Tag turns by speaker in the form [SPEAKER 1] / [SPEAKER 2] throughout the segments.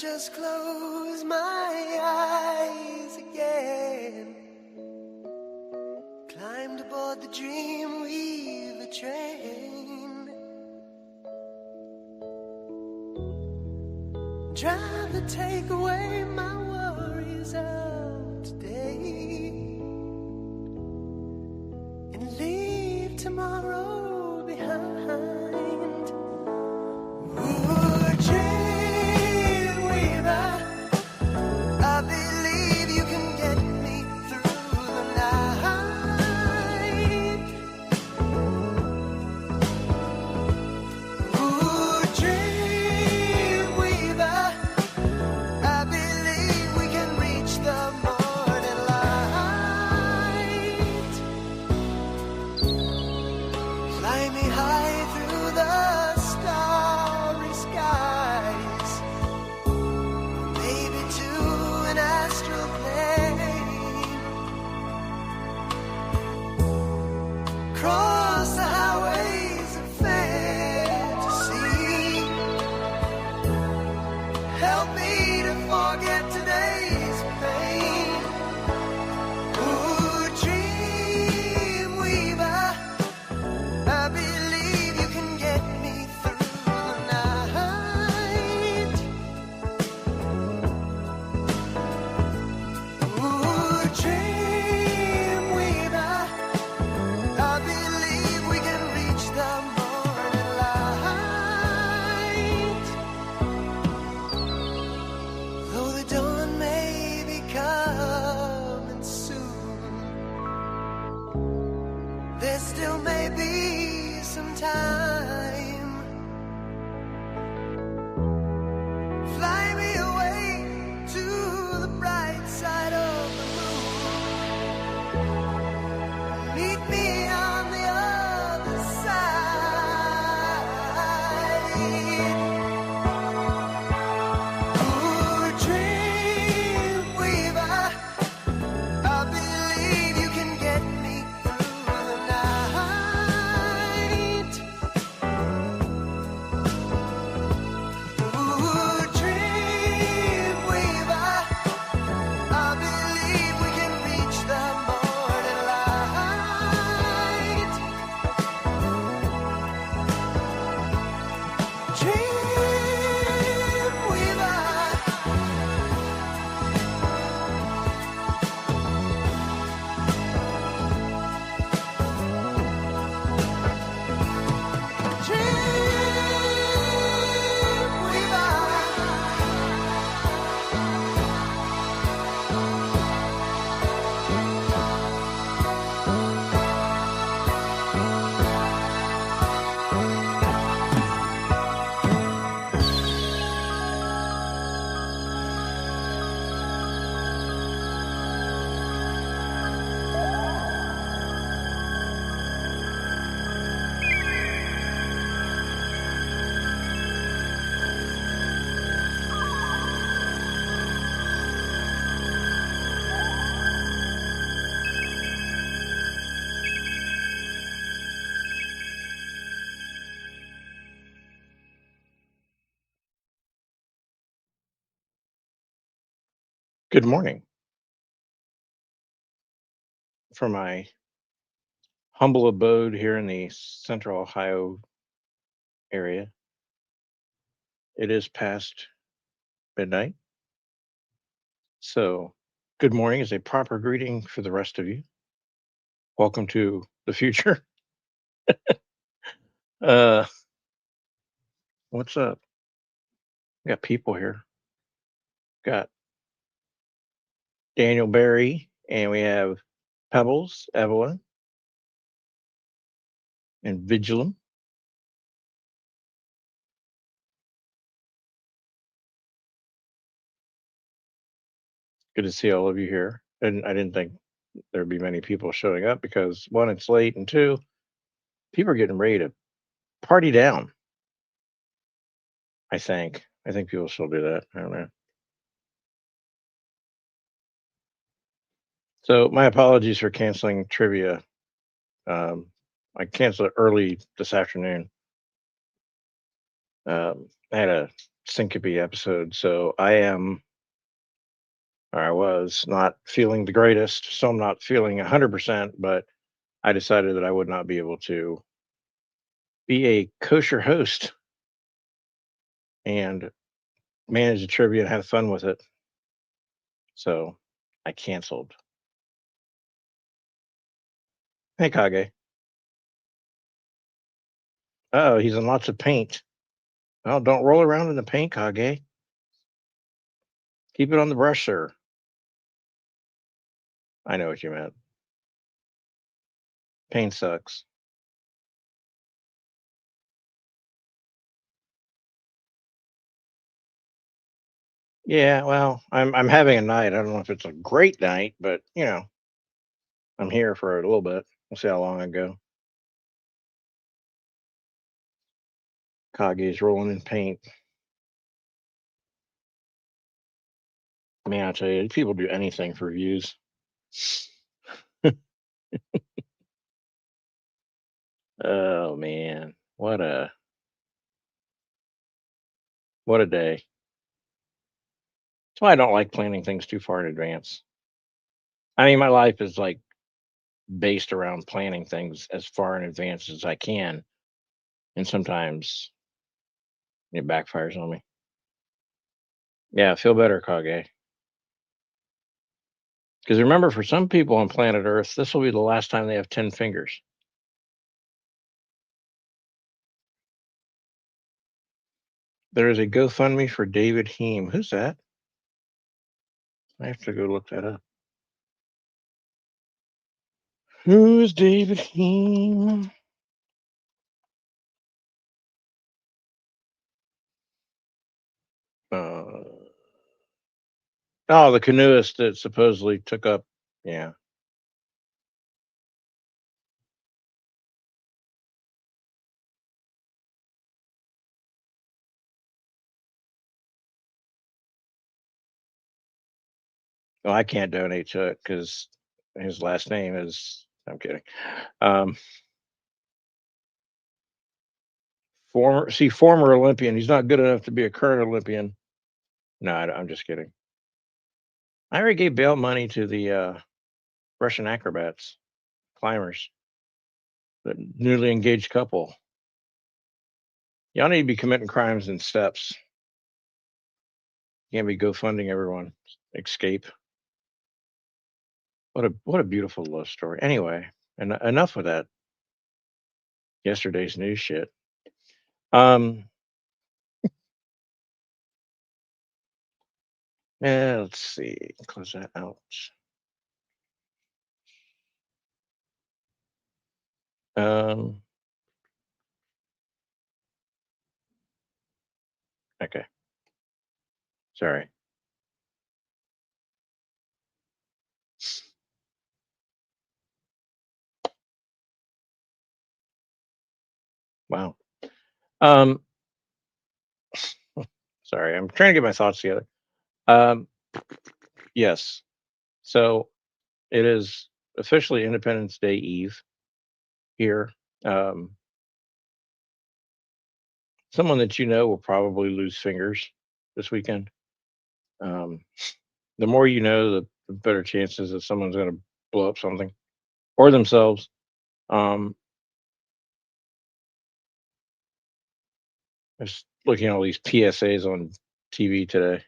[SPEAKER 1] just close my eyes again, climbed aboard the Dreamweaver train, drive to take away my worries of today, and leave tomorrow behind. Ooh, Dreamweaver, I believe you can get me through the night. Ooh, Dreamweaver, I believe we can reach the morning light. Fly me high through the starry skies, maybe to an astral plane. Cross the highways of fantasy, help me to forget today's pain. Ooh, Dreamweaver, I believe you can get me through the night. Ooh, Dreamweaver, I believe we can reach the morning light. Though the dawn may be coming soon, there still may be some time. Fly me away to the bright side of the moon. Meet me on the other side. Ooh, Dreamweaver, I believe you can get me through the night. Ooh, Dreamweaver, I believe we can reach the morning light. Dreamweaver.
[SPEAKER 2] Good morning from my humble abode here in the central Ohio area. It is past midnight, so good morning is a proper greeting for the rest of you. Welcome to the future. Uh, what's up? We got people here. Got Daniel Barry, and we have Pebbles, Evelyn, and Vigilum. Good to see all of you here. And I didn't think there'd be many people showing up because one, it's late, and two, people are getting ready to party down. I think. I think people still do that. I don't know. So my apologies for canceling trivia. I canceled it early this afternoon. I had a syncope episode. So I am, or I was not feeling the greatest. So I'm not feeling 100%, but I decided that I would not be able to be a kosher host and manage the trivia and have fun with it. So I canceled. Hey, Kage. Oh, he's in lots of paint. Oh, don't roll around in the paint, Kage. Keep it on the brush, sir. I know what you meant. Paint sucks. Yeah, well, I'm having a night. I don't know if it's a great night, but I'm here for a little bit. We'll see how long I go. Kage's rolling in paint. Man, I tell you, people do anything for views. Oh man, what a day. That's why I don't like planning things too far in advance. I mean, my life is like based around planning things as far in advance as I can, and sometimes it backfires on me. Yeah, feel better, Kage. Because remember, for some people on planet Earth, this will be the last time they have 10 fingers. There is a GoFundMe for David Heem. Who's that? I have to go look that up. Who's David Heem? Uh, oh, the canoeist that supposedly took up. Yeah. Well, I can't donate to it because his last name is. I'm kidding. Um, former Olympian. He's not good enough to be a current Olympian. No, I'm just kidding. I already gave bail money to the Russian acrobats, climbers, the newly engaged couple. Y'all need to be committing crimes in steps. You can't be GoFunding everyone. Escape. What a beautiful love story. Anyway, and enough of that yesterday's news shit. Um, yeah, let's see. Close that out. Um, okay. Sorry. Wow. Um, sorry. I'm trying to get my thoughts together. Um, yes. So it is officially Independence Day Eve here. Um, someone that you know will probably lose fingers this weekend. Um, the more you know, the better chances that someone's going to blow up something or themselves. Um, I was looking at all these PSAs on TV today.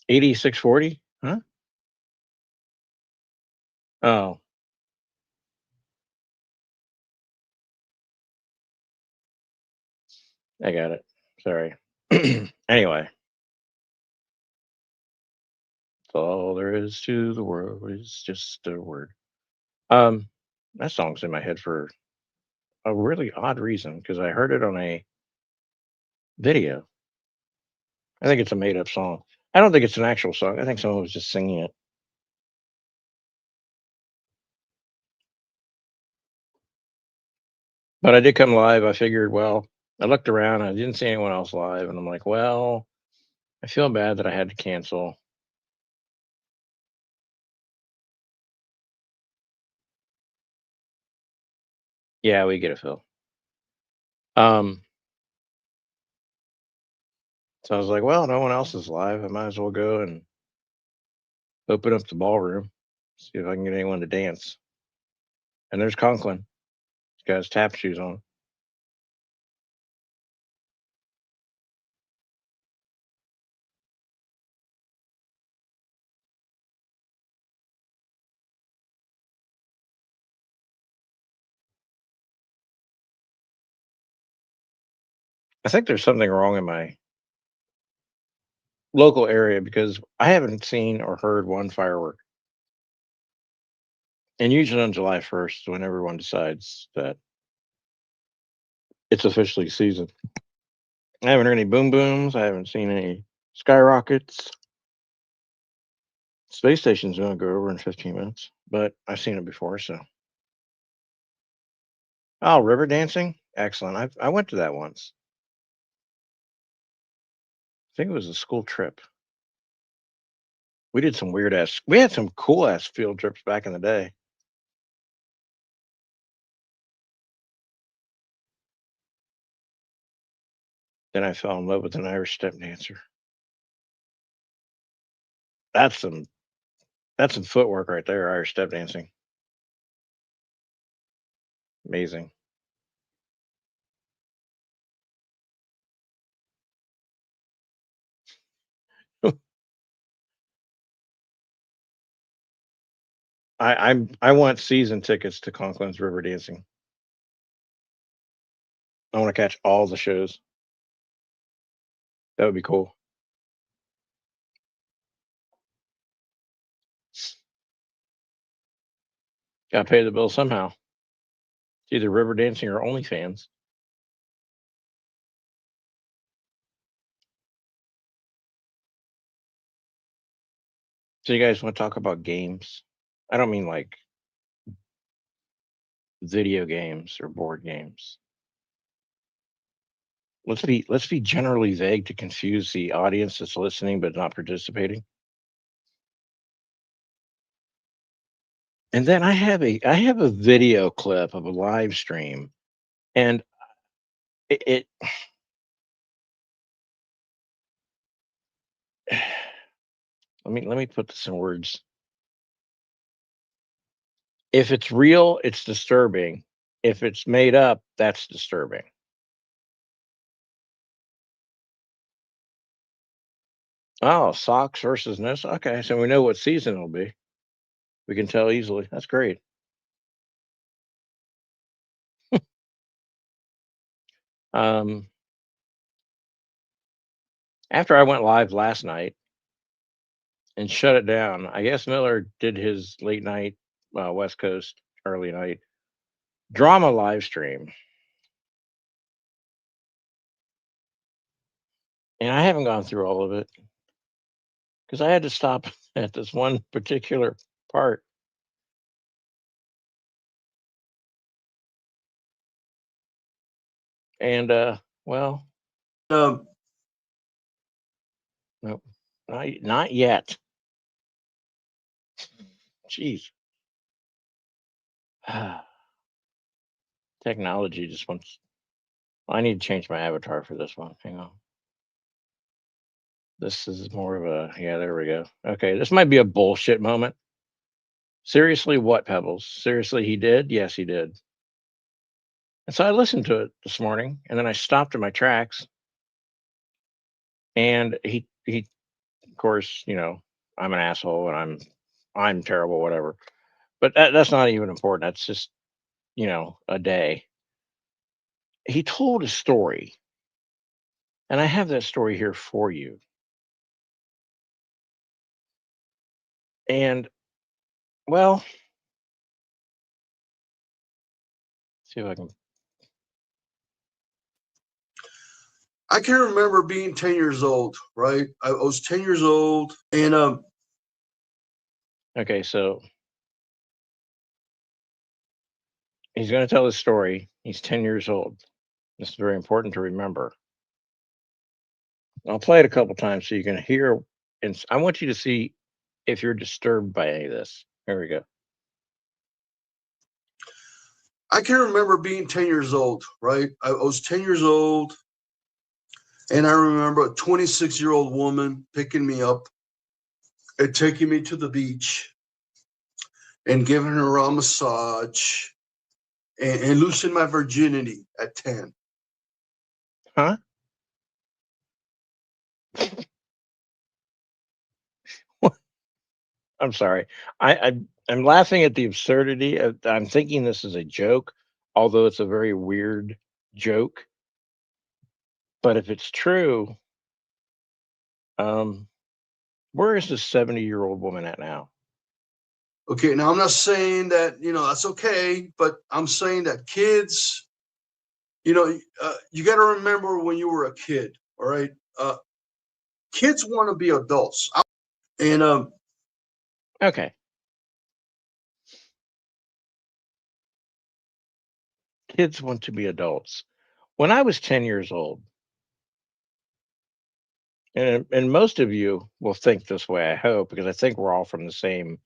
[SPEAKER 2] 8640? Huh? Oh, I got it. Sorry. Anyway, that's all there is to the world is just a word. Um, that song's in my head for a really odd reason because I heard it on a video. I think it's a made up song. I don't think it's an actual song. I think someone was just singing it. But I did come live. I figured, well, I looked around. I didn't see anyone else live. And I'm like, well, I feel bad that I had to cancel. Yeah, we get it, Phil. Um, so I was like, well, no one else is live. I might as well go and open up the ballroom, see if I can get anyone to dance. And there's Conklin. He's got his tap shoes on. I think there's something wrong in my local area because I haven't seen or heard one firework. And usually on July 1st, when everyone decides that it's officially season, I haven't heard any boom booms. I haven't seen any skyrockets. Space station's going to go over in 15 minutes, but I've seen it before. So, oh, river dancing, excellent. I went to that once. I think it was a school trip. We did some weird ass. We had some cool ass field trips back in the day. Then I fell in love with an Irish step dancer. That's some that's some footwork right there. Irish step dancing, amazing. I want season tickets to Conklin's River Dancing. I want to catch all the shows. That would be cool. Got to pay the bill somehow. It's either river dancing or OnlyFans. So you guys want to talk about games? I don't mean like video games or board games. Let's be generally vague to confuse the audience that's listening but not participating. And then I have a video clip of a live stream, and it let me put this in words. If it's real, it's disturbing. If it's made up, that's disturbing. Oh, socks versus no socks. Okay, so we know what season it'll be. We can tell easily. That's great. Um, After I went live last night and shut it down, I guess Miller did his late night, West Coast early night drama live stream, and I haven't gone through all of it because I had to stop at this one particular part. And well,
[SPEAKER 3] Um,
[SPEAKER 2] nope, not yet. Jeez. Technology just wants. I need to change my avatar for this one. Hang on. This is more of a, yeah, there we go. Okay, this might be a bullshit moment. Seriously, what, Pebbles? Seriously, he did? Yes, he did. And so I listened to it this morning, and then I stopped in my tracks, and he, of course, I'm an asshole, and I'm terrible, whatever. But that's not even important. That's just a day. He told a story, and I have that story here for you. And well, see if I can.
[SPEAKER 3] I can remember being 10 years old, right? I was 10 years old, and
[SPEAKER 2] Okay, so he's going to tell his story. He's 10 years old. This is very important to remember. I'll play it a couple times so you can hear, and I want you to see if you're disturbed by any of this. Here we go.
[SPEAKER 3] I can remember being 10 years old, right? I was 10 years old, and I remember a 26-year-old woman picking me up and taking me to the beach and giving her a massage and losing my virginity at 10.
[SPEAKER 2] Huh? I'm sorry. I'm laughing at the absurdity. I'm thinking this is a joke, although it's a very weird joke. But if it's true, um, where is this 70-year-old woman at now?
[SPEAKER 3] Okay, now I'm not saying that, that's okay, but I'm saying that kids, you got to remember when you were a kid, all right? Kids want to be adults. And
[SPEAKER 2] Okay. Kids want to be adults. When I was 10 years old, and most of you will think this way, I hope, because I think we're all from the same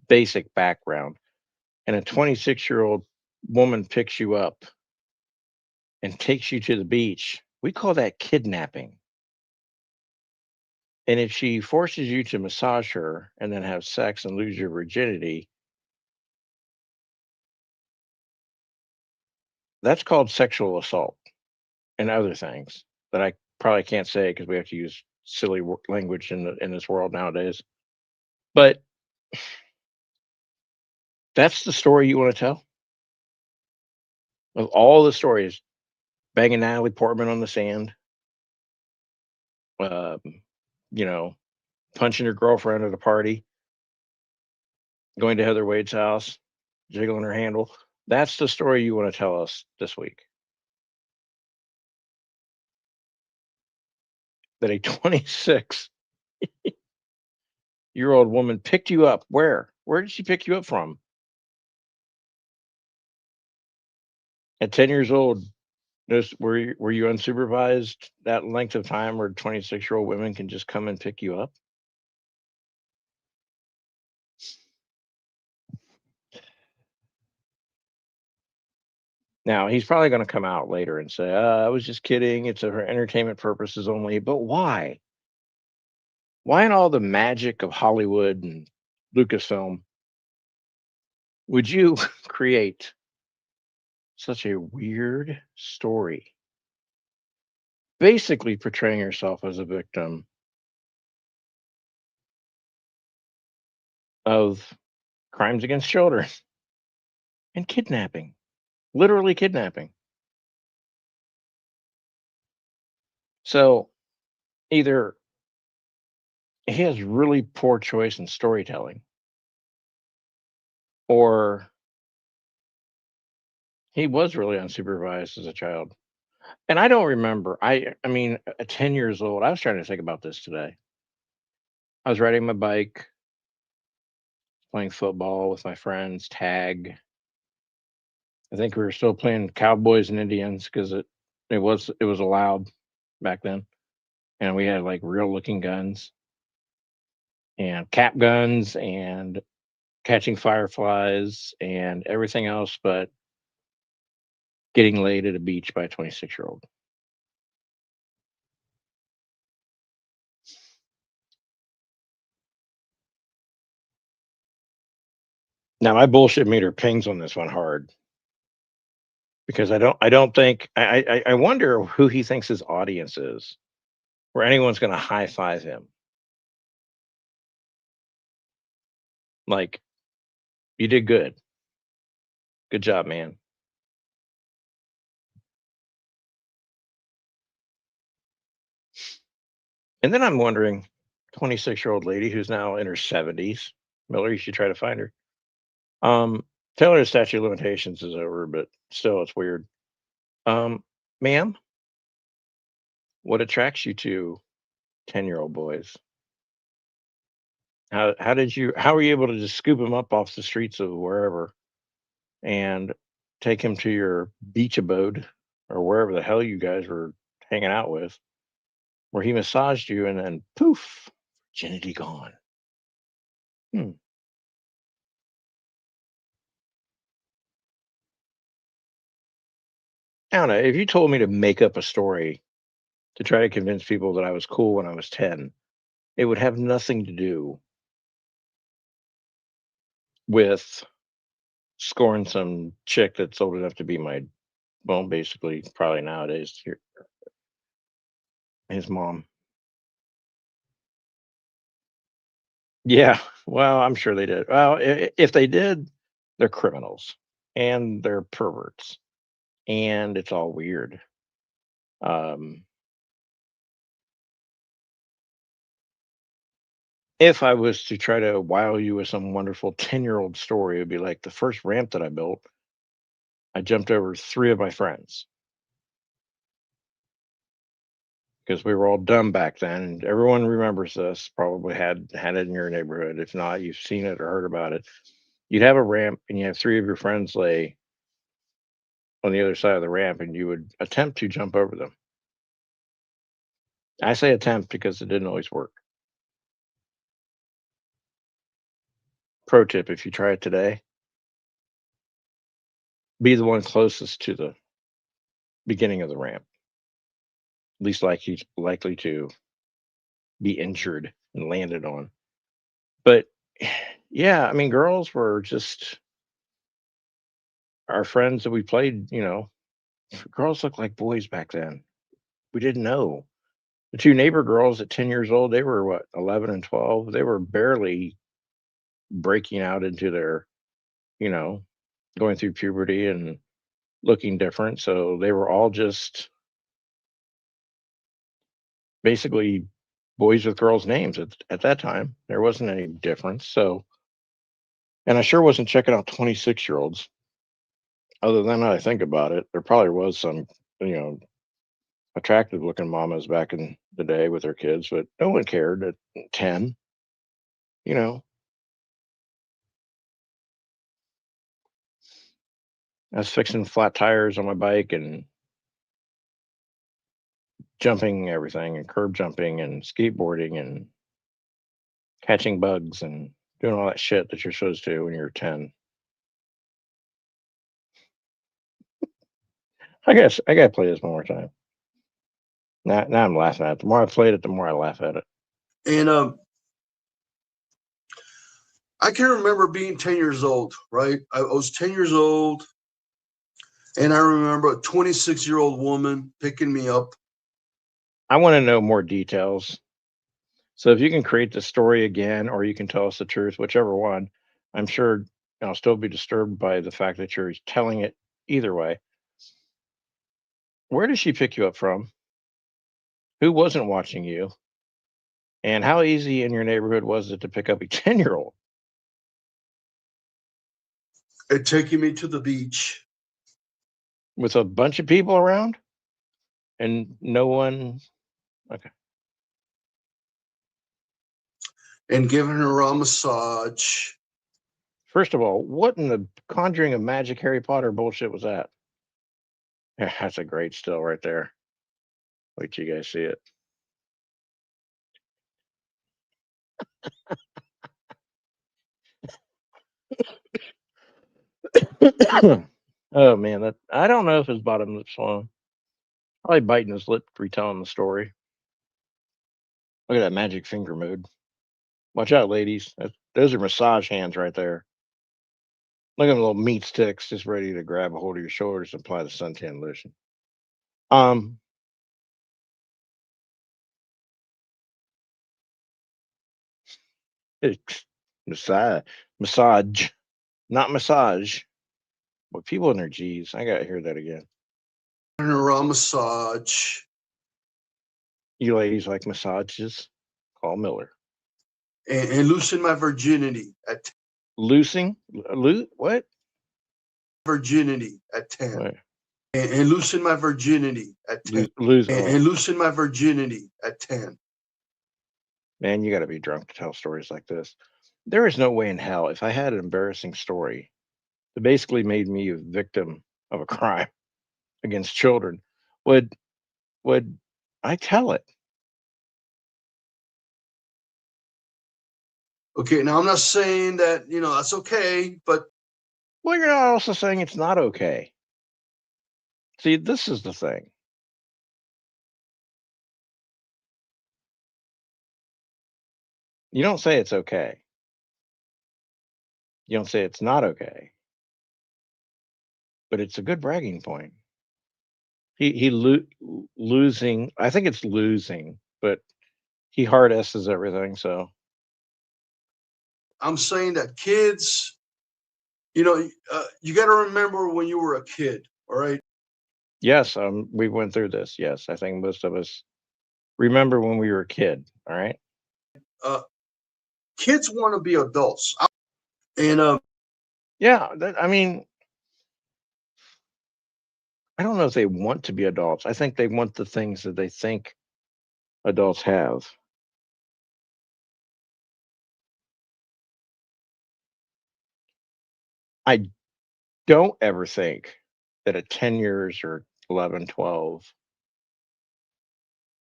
[SPEAKER 2] basic background. And a 26-year-old woman picks you up and takes you to the beach. We call that kidnapping. And if she forces you to massage her and then have sex and lose your virginity, that's called sexual assault and other things that I probably can't say because we have to use silly language in this world nowadays. But that's the story you want to tell of all the stories: banging Natalie Portman on the sand, um, you know, punching your girlfriend at a party, going to Heather Wade's house, jiggling her handle. That's the story you want to tell us this week. That a 26-year-old woman picked you up. Where? Where did she pick you up from? At 10 years old, were you unsupervised that length of time where 26-year-old women can just come and pick you up? Now he's probably going to come out later and say, "I was just kidding. It's for entertainment purposes only." But why? Why in all the magic of Hollywood and Lucasfilm would you create such a weird story, basically portraying yourself as a victim of crimes against children and kidnapping, literally kidnapping? So either he has really poor choice in storytelling, or he was really unsupervised as a child. And I don't remember. I mean, at 10 years old, I was trying to think about this today. I was riding my bike, playing football with my friends, tag. I think we were still playing Cowboys and Indians because it was allowed back then. And we had like real looking guns and cap guns and catching fireflies and everything else but getting laid at a beach by a 26-year-old. Now my bullshit meter pings on this one hard because I don't think I wonder who he thinks his audience is, where anyone's going to high five him. Like, you did good. Good job, man. And then I'm wondering, 26-year-old lady who's now in her 70s, Miller, you should try to find her. Tell her the statute of limitations is over, but still, it's weird. Um, Ma'am, what attracts you to 10-year-old boys? How were you able to just scoop him up off the streets of wherever and take him to your beach abode or wherever the hell you guys were hanging out with, where he massaged you and then poof, virginity gone? Hmm. I don't know. If you told me to make up a story to try to convince people that I was cool when I was 10, it would have nothing to do with scoring some chick that's old enough to be my, well, basically, probably nowadays, his mom. Yeah, well, I'm sure they did. Well, if they did, they're criminals and they're perverts, and it's all weird. Um, if I was to try to wow you with some wonderful 10-year-old story, it'd be like the first ramp that I built. I jumped over three of my friends because we were all dumb back then. And everyone remembers this. Probably had it in your neighborhood. If not, you've seen it or heard about it. You'd have a ramp, and you have three of your friends lay on the other side of the ramp, and you would attempt to jump over them. I say attempt because it didn't always work. Pro tip: if you try it today, be the one closest to the beginning of the ramp, least likely to be injured and landed on. But yeah, I mean, girls were just our friends that we played. Girls looked like boys back then. We didn't know. The two neighbor girls at 10 years old, they were what, 11 and 12. They were barely breaking out into their, you know, going through puberty and looking different. So they were all just basically boys with girls' names at that time. There wasn't any difference. So, and I sure wasn't checking out 26-year-olds. Other than I think about it, there probably was some, you know, attractive looking mamas back in the day with their kids, but no one cared at 10, you know. I was fixing flat tires on my bike and jumping everything and curb jumping and skateboarding and catching bugs and doing all that shit that you're supposed to when you're 10. I guess I gotta play this one more time. Now I'm laughing at it. The more I played it, the more I laugh at it.
[SPEAKER 3] And I can remember being 10 years old, right? I was 10 years old, and I remember a 26-year-old woman picking me up.
[SPEAKER 2] I want to know more details. So if you can create the story again, or you can tell us the truth, whichever one, I'm sure I'll still be disturbed by the fact that you're telling it either way. Where did she pick you up from? Who wasn't watching you? And how easy in your neighborhood was it to pick up a 10-year-old?
[SPEAKER 3] And taking me to the beach.
[SPEAKER 2] With a bunch of people around and no one? Okay.
[SPEAKER 3] And giving her a massage.
[SPEAKER 2] First of all, what in the Conjuring of Magic Harry Potter bullshit was that? Yeah, that's a great still right there. Wait till you guys see it. Oh man, that I don't know if his bottom lip's swollen. Probably biting his lip retelling the story. Look at that magic finger mood. Watch out, ladies. Those are massage hands right there. Look at them little meat sticks just ready to grab a hold of your shoulders and apply the suntan lotion. Um, it's massage, not massage. But people in their G's, I gotta hear that again.
[SPEAKER 3] And her a massage.
[SPEAKER 2] You ladies like massages? Call Miller.
[SPEAKER 3] And loosen my virginity at
[SPEAKER 2] Loosing? What?
[SPEAKER 3] virginity at 10.
[SPEAKER 2] What?
[SPEAKER 3] And loosen my virginity at 10.
[SPEAKER 2] Losing.
[SPEAKER 3] And loosen my virginity at 10.
[SPEAKER 2] Man, you got to be drunk to tell stories like this. There is no way in hell, if I had an embarrassing story that basically made me a victim of a crime against children, would I tell it?
[SPEAKER 3] Okay, now I'm not saying that, that's okay, but
[SPEAKER 2] Well, you're not also saying it's not okay. See, this is the thing. You don't say it's okay. You don't say it's not okay, but it's a good bragging point. Losing. I think it's losing, but he hard S's everything. So
[SPEAKER 3] I'm saying that kids, you got to remember when you were a kid, all right?
[SPEAKER 2] yes, we went through this. Yes, I think most of us remember when we were a kid. All right.
[SPEAKER 3] Uh, Kids want to be adults. And
[SPEAKER 2] Yeah. I mean, I don't know if they want to be adults. I think they want the things that they think adults have. I don't ever think that at 10 years or 11, 12,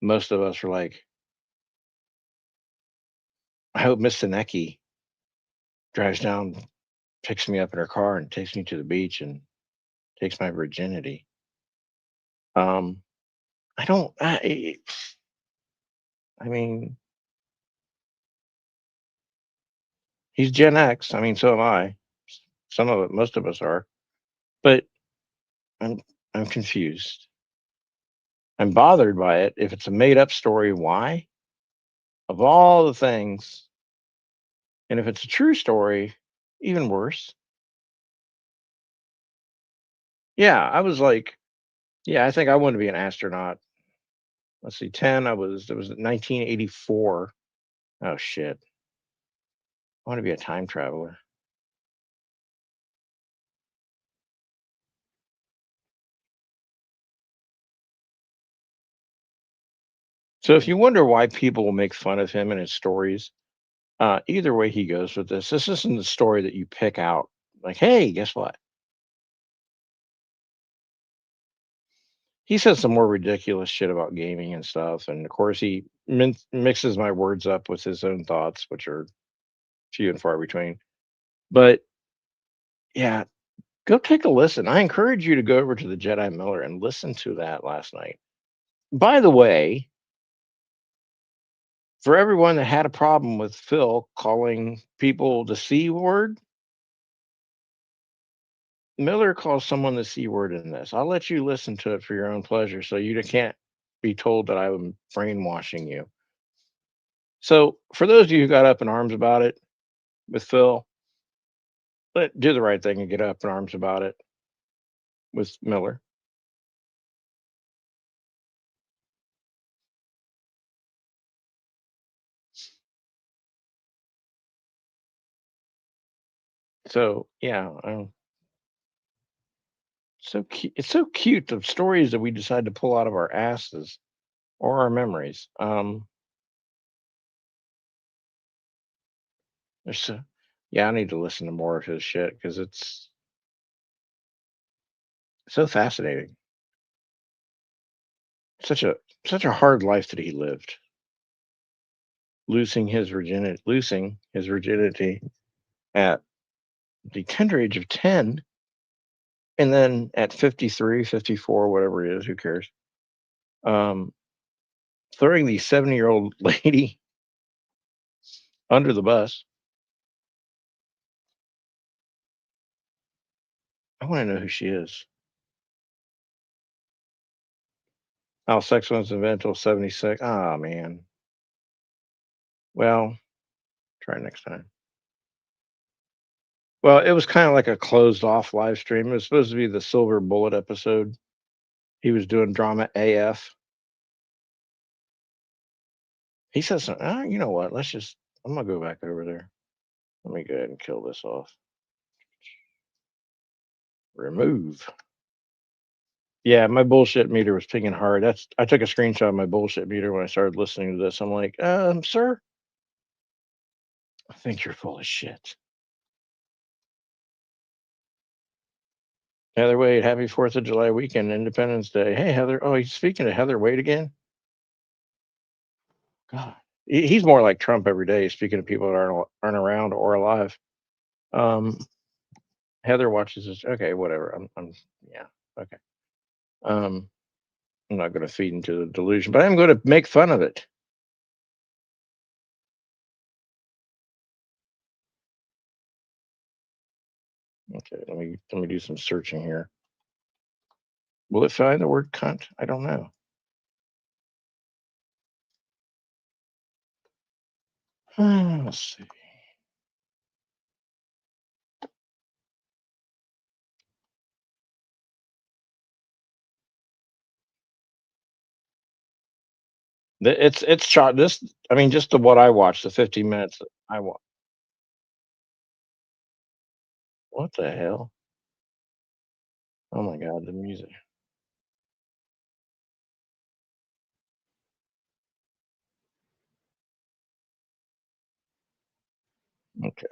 [SPEAKER 2] most of us are like, I hope Miss Sinecki drives down, picks me up in her car and takes me to the beach and takes my virginity. Um, I don't, I mean, he's Gen X. I mean, so am I. Some of it, most of us are, but I'm, I'm confused. I'm bothered by it. If it's a made up story, why? Of all the things, and if it's a true story, even worse. Yeah, I was like, yeah, I think I want to be an astronaut. Let's see, 10, it was 1984. Oh shit. I want to be a time traveler. So if you wonder why people will make fun of him and his stories, either way he goes with this isn't the story that you pick out. Like, hey, guess what? He says some more ridiculous shit about gaming and stuff, and of course he mixes my words up with his own thoughts, which are few and far between. But yeah, go take a listen. I encourage you to go over to the Jedi Miller and listen to that last night. By the way, for everyone that had a problem with Phil calling people the C word, Miller calls someone the C word in this. I'll let you listen to it for your own pleasure so you can't be told that I'm brainwashing you. So, for those of you who got up in arms about it with Phil, do the right thing and get up in arms about it with Miller. So, yeah, so cute. It's so cute the stories that we decide to pull out of our asses or our memories. There's so, yeah, I need to listen to more of his shit because it's so fascinating. Such a such a hard life that he lived, losing his virginity at the tender age of 10, and then at 53, 54, whatever it is, who cares? Um, Throwing the 70-year-old lady under the bus. I want to know who she is. Oh, sex was invented until 76. Ah, man. Well, try next time. Well, it was kind of like a closed off live stream. It was supposed to be the Silver Bullet episode. He was doing drama AF. He says, you know what? I'm going to go back over there. Let me go ahead and kill this off. Remove. Yeah, my bullshit meter was pinging hard. I took a screenshot of my bullshit meter when I started listening to this. I'm like, sir, I think you're full of shit. Heather Wade, happy 4th of July weekend, Independence Day. Hey, Heather. Oh, he's speaking to Heather Wade again? God. He's more like Trump every day, speaking to people that aren't around or alive. Um, Heather watches this. Okay, whatever. Yeah. Okay. I'm not going to feed into the delusion, but I'm going to make fun of it. Okay, let me do some searching here. Will it find the word cunt? I don't know. Let's see. It's shot this. I mean, just what I watched, the 15 minutes that I watched. What the hell? Oh my God, the music. Okay,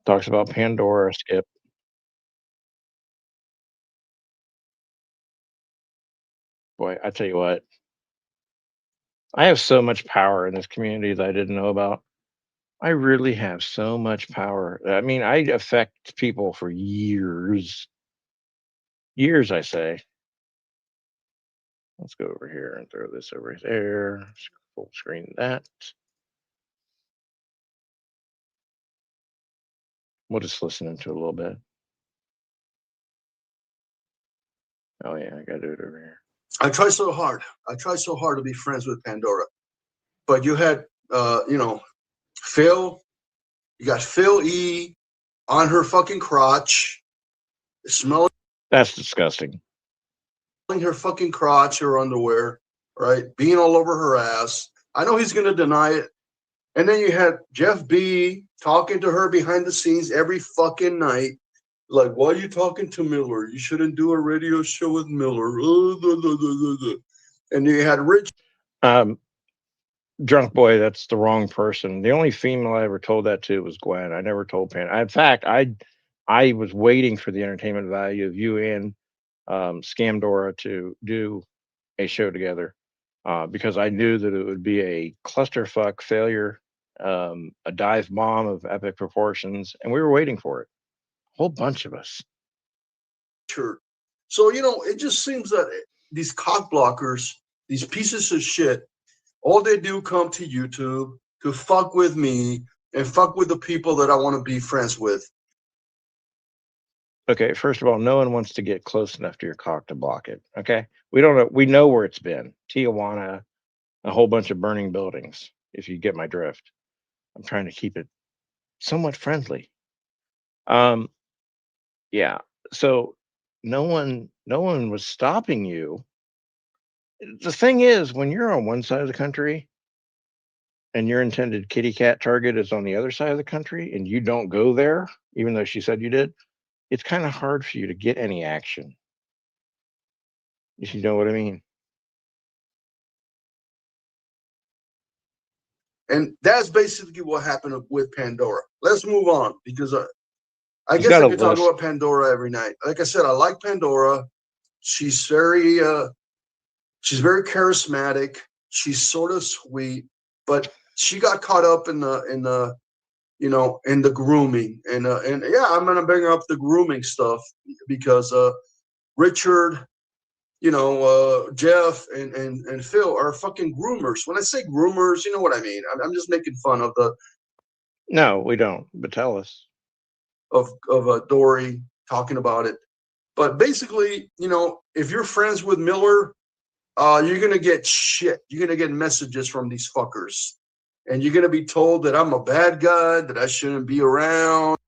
[SPEAKER 2] talks about Pandora. Skip. Boy, I tell you what, I have so much power in this community that I didn't know about. I really have so much power. I mean, I affect people for years. Years, I say. Let's go over here and throw this over there. Full screen that. We'll just listen into a little bit. Oh yeah, I gotta do it over here.
[SPEAKER 3] I tried so hard. I tried so hard to be friends with Pandora, but you had, Phil. You got Phil E. on her fucking crotch, smelling
[SPEAKER 2] That's disgusting.
[SPEAKER 3] her fucking crotch, her underwear, right? Being all over her ass. I know he's gonna deny it. And then you had Jeff B talking to her behind the scenes every fucking night. Like, why are you talking to Miller? You shouldn't do a radio show with Miller. And you had Rich.
[SPEAKER 2] Drunk boy, that's the wrong person. The only female I ever told that to was Gwen. I never told Pan. In fact, I was waiting for the entertainment value of you and Scamdora to do a show together because I knew that it would be a clusterfuck failure, a dive bomb of epic proportions, and we were waiting for it. A whole bunch of us.
[SPEAKER 3] Sure. So, it just seems that these cock blockers, these pieces of shit, all they do come to YouTube to fuck with me and fuck with the people that I want to be friends with.
[SPEAKER 2] Okay, first of all, no one wants to get close enough to your cock to block it. Okay, we don't know. We know where it's been. Tijuana, a whole bunch of burning buildings. If you get my drift, I'm trying to keep it somewhat friendly. Yeah. So no one was stopping you. The thing is, when you're on one side of the country and your intended kitty cat target is on the other side of the country and you don't go there, even though she said you did, it's kind of hard for you to get any action. If you know what I mean.
[SPEAKER 3] And that's basically what happened with Pandora. Let's move on because I
[SPEAKER 2] He's
[SPEAKER 3] guess
[SPEAKER 2] got
[SPEAKER 3] I
[SPEAKER 2] a
[SPEAKER 3] could talk
[SPEAKER 2] list.
[SPEAKER 3] about Pandora every night. Like I said, I like Pandora. She's very charismatic. She's sort of sweet, but she got caught up in the grooming and yeah, I'm gonna bring up the grooming stuff because Richard, Jeff and Phil are fucking groomers. When I say groomers, you know what I mean. I'm just making fun of
[SPEAKER 2] No, we don't. But tell us.
[SPEAKER 3] of Dory talking about it. But basically, if you're friends with Miller, you're gonna get shit. You're gonna get messages from these fuckers, and you're gonna be told that I'm a bad guy, that I shouldn't be around.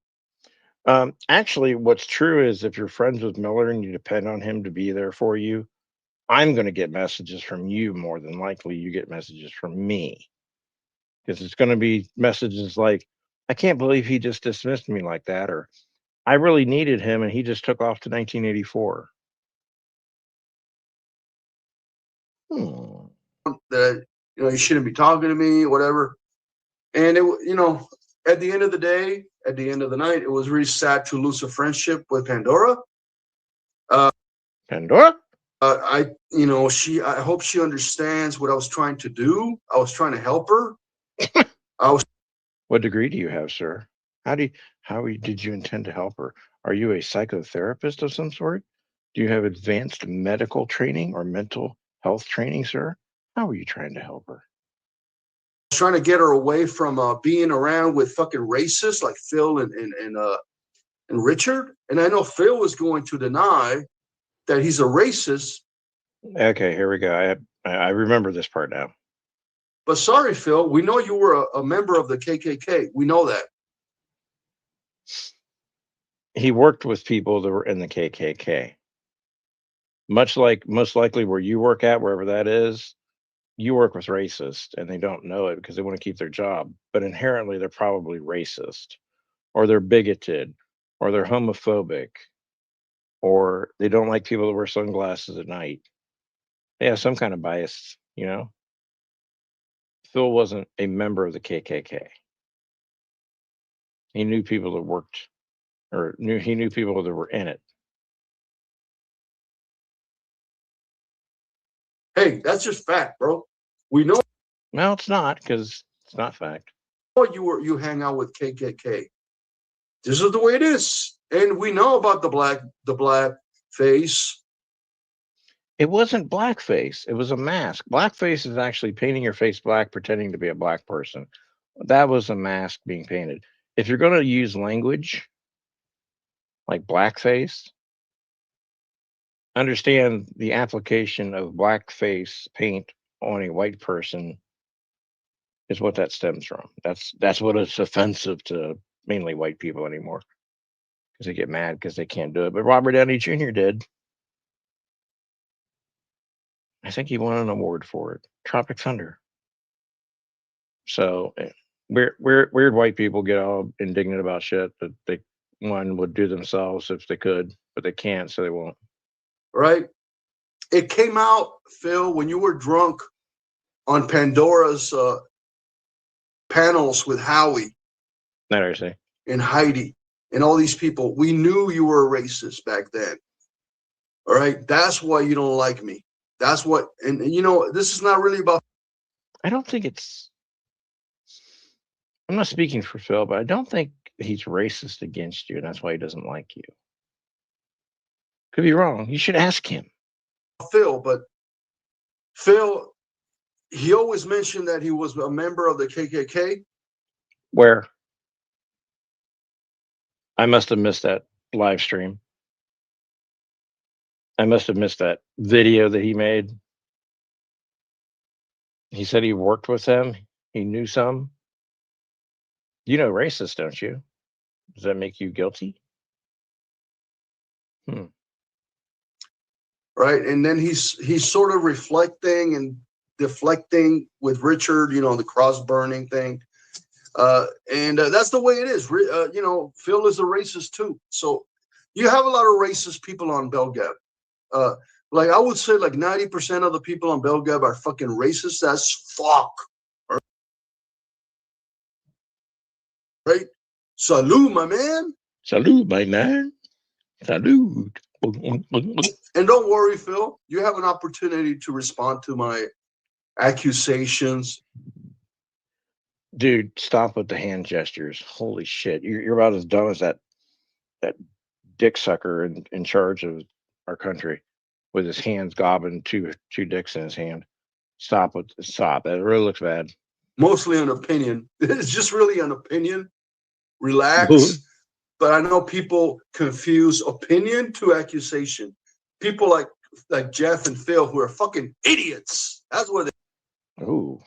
[SPEAKER 2] Actually, what's true is if you're friends with Miller and you depend on him to be there for you, I'm going to get messages from you more than likely. You get messages from me because it's going to be messages like, I can't believe he just dismissed me like that, or I really needed him and he just took off to 1984.
[SPEAKER 3] That you shouldn't be talking to me, whatever. And at the end of the day, at the end of the night, it was really sad to lose a friendship with Pandora.
[SPEAKER 2] Pandora?
[SPEAKER 3] I hope she understands what I was trying to do. I was trying to help her. I was
[SPEAKER 2] What degree do you have, sir? Did you intend to help her? Are you a psychotherapist of some sort? Do you have advanced medical training or mental health training, sir? How are you trying to help her?
[SPEAKER 3] Trying to get her away from being around with fucking racists like Phil and Richard. And I know Phil was going to deny that he's a racist.
[SPEAKER 2] Okay, here we go. I remember this part now.
[SPEAKER 3] But sorry, Phil, we know you were a member of the KKK. We know that.
[SPEAKER 2] He worked with people that were in the KKK. Most likely where you work at, wherever that is, you work with racists and they don't know it because they want to keep their job. But inherently, they're probably racist or they're bigoted or they're homophobic or they don't like people that wear sunglasses at night. They have some kind of bias, you know? Phil wasn't a member of the KKK. He knew people that worked he knew people that were in it.
[SPEAKER 3] Hey, that's just fact, bro. We know
[SPEAKER 2] No, it's not because it's not fact.
[SPEAKER 3] you hang out with KKK. This is the way it is. And we know about the black face.
[SPEAKER 2] It wasn't blackface. It was a mask. Blackface is actually painting your face black, pretending to be a black person. That was a mask being painted. If you're going to use language like blackface, understand the application of blackface paint on a white person is what that stems from. That's what it's offensive to mainly white people anymore because they get mad because they can't do it. But Robert Downey Jr. did. I think he won an award for it. Tropic Thunder. So weird white people get all indignant about shit that they one would do themselves if they could, but they can't, so they won't.
[SPEAKER 3] Right? It came out, Phil, when you were drunk on Pandora's panels with Howie
[SPEAKER 2] That I say.
[SPEAKER 3] and Heidi and all these people. We knew you were a racist back then. All right? That's why you don't like me. That's what, and you know, this is not really about.
[SPEAKER 2] I don't think it's. I'm not speaking for Phil, but I don't think he's racist against you, and that's why he doesn't like you. Could be wrong. You should ask him.
[SPEAKER 3] Phil, but Phil, he always mentioned that he was a member of the KKK.
[SPEAKER 2] Where? I must have missed that live stream. I must have missed that video that he made. He said he worked with them. He knew some. You know racist, don't you? Does that make you guilty?
[SPEAKER 3] Right, and then he's sort of reflecting and deflecting with Richard, you know, the cross burning thing, and that's the way it is. You know, Phil is a racist too, so you have a lot of racist people on Belgab. Like I would say, like 90% of the people on Belgab are fucking racist as fuck. Right? Salute, my man.
[SPEAKER 2] Salute, my man. Salute.
[SPEAKER 3] And don't worry, Phil. You have an opportunity to respond to my accusations.
[SPEAKER 2] Dude, stop with the hand gestures. Holy shit. You're about as dumb as that dick sucker in charge of our country with his hands gobbing two dicks in his hand. Stop. That really looks bad.
[SPEAKER 3] Mostly an opinion. It's just really an opinion. Relax. But I know people confuse opinion to accusation. People like Jeff and Phil who are fucking idiots. That's what they.
[SPEAKER 2] Ooh.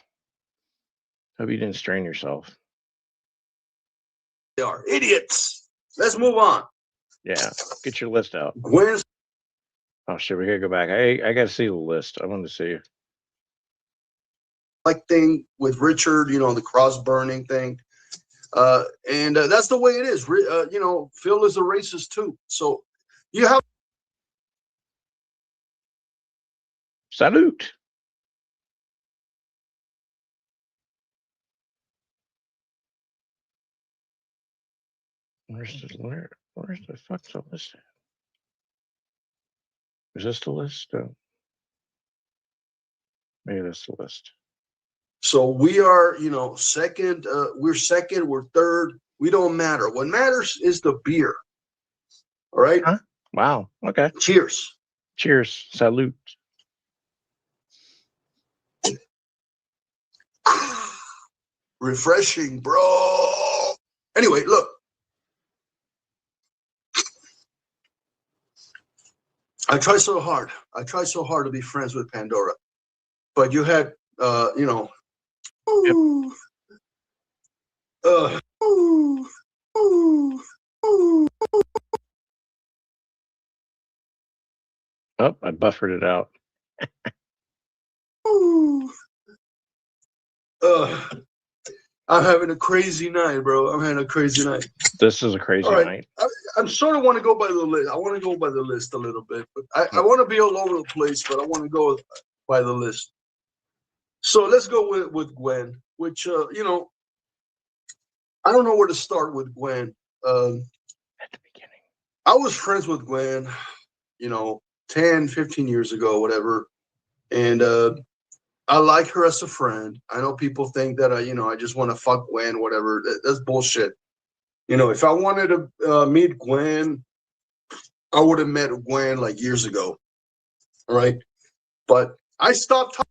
[SPEAKER 2] Hope you didn't strain yourself.
[SPEAKER 3] They are idiots. Let's move on.
[SPEAKER 2] Yeah. Get your list out.
[SPEAKER 3] Gwen's
[SPEAKER 2] Oh shit, we gotta go back. I gotta see the list. I want to see.
[SPEAKER 3] like thing with Richard, you know, the cross burning thing. And that's the way it is. You know, Phil is a racist too. So you have.
[SPEAKER 2] Salute. Where's the fuck's the list at? Is this the list? Maybe that's the list.
[SPEAKER 3] So we are, second. We're second. We're third. We don't matter. What matters is the beer. All right.
[SPEAKER 2] Huh? Wow. Okay.
[SPEAKER 3] Cheers.
[SPEAKER 2] Cheers. Salute.
[SPEAKER 3] Refreshing, bro. Anyway, look. I try so hard. To be friends with Pandora, but you had, ooh, ooh, ooh, ooh.
[SPEAKER 2] Oh, I buffered it out.
[SPEAKER 3] Ooh. I'm having a crazy night, bro. I'm having a crazy night.
[SPEAKER 2] This is a crazy
[SPEAKER 3] All right.
[SPEAKER 2] night.
[SPEAKER 3] I sort of want to go by the list. I want to go by the list a little bit, but I want to be all over the place, but I want to go by the list. So let's go with Gwen, which, I don't know where to start with Gwen.
[SPEAKER 2] At the beginning.
[SPEAKER 3] I was friends with Gwen, 10, 15 years ago, whatever. And I like her as a friend. I know people think that, I just want to fuck Gwen, whatever. That's bullshit. If I wanted to meet Gwen, I would have met Gwen like years ago. All right. But I stopped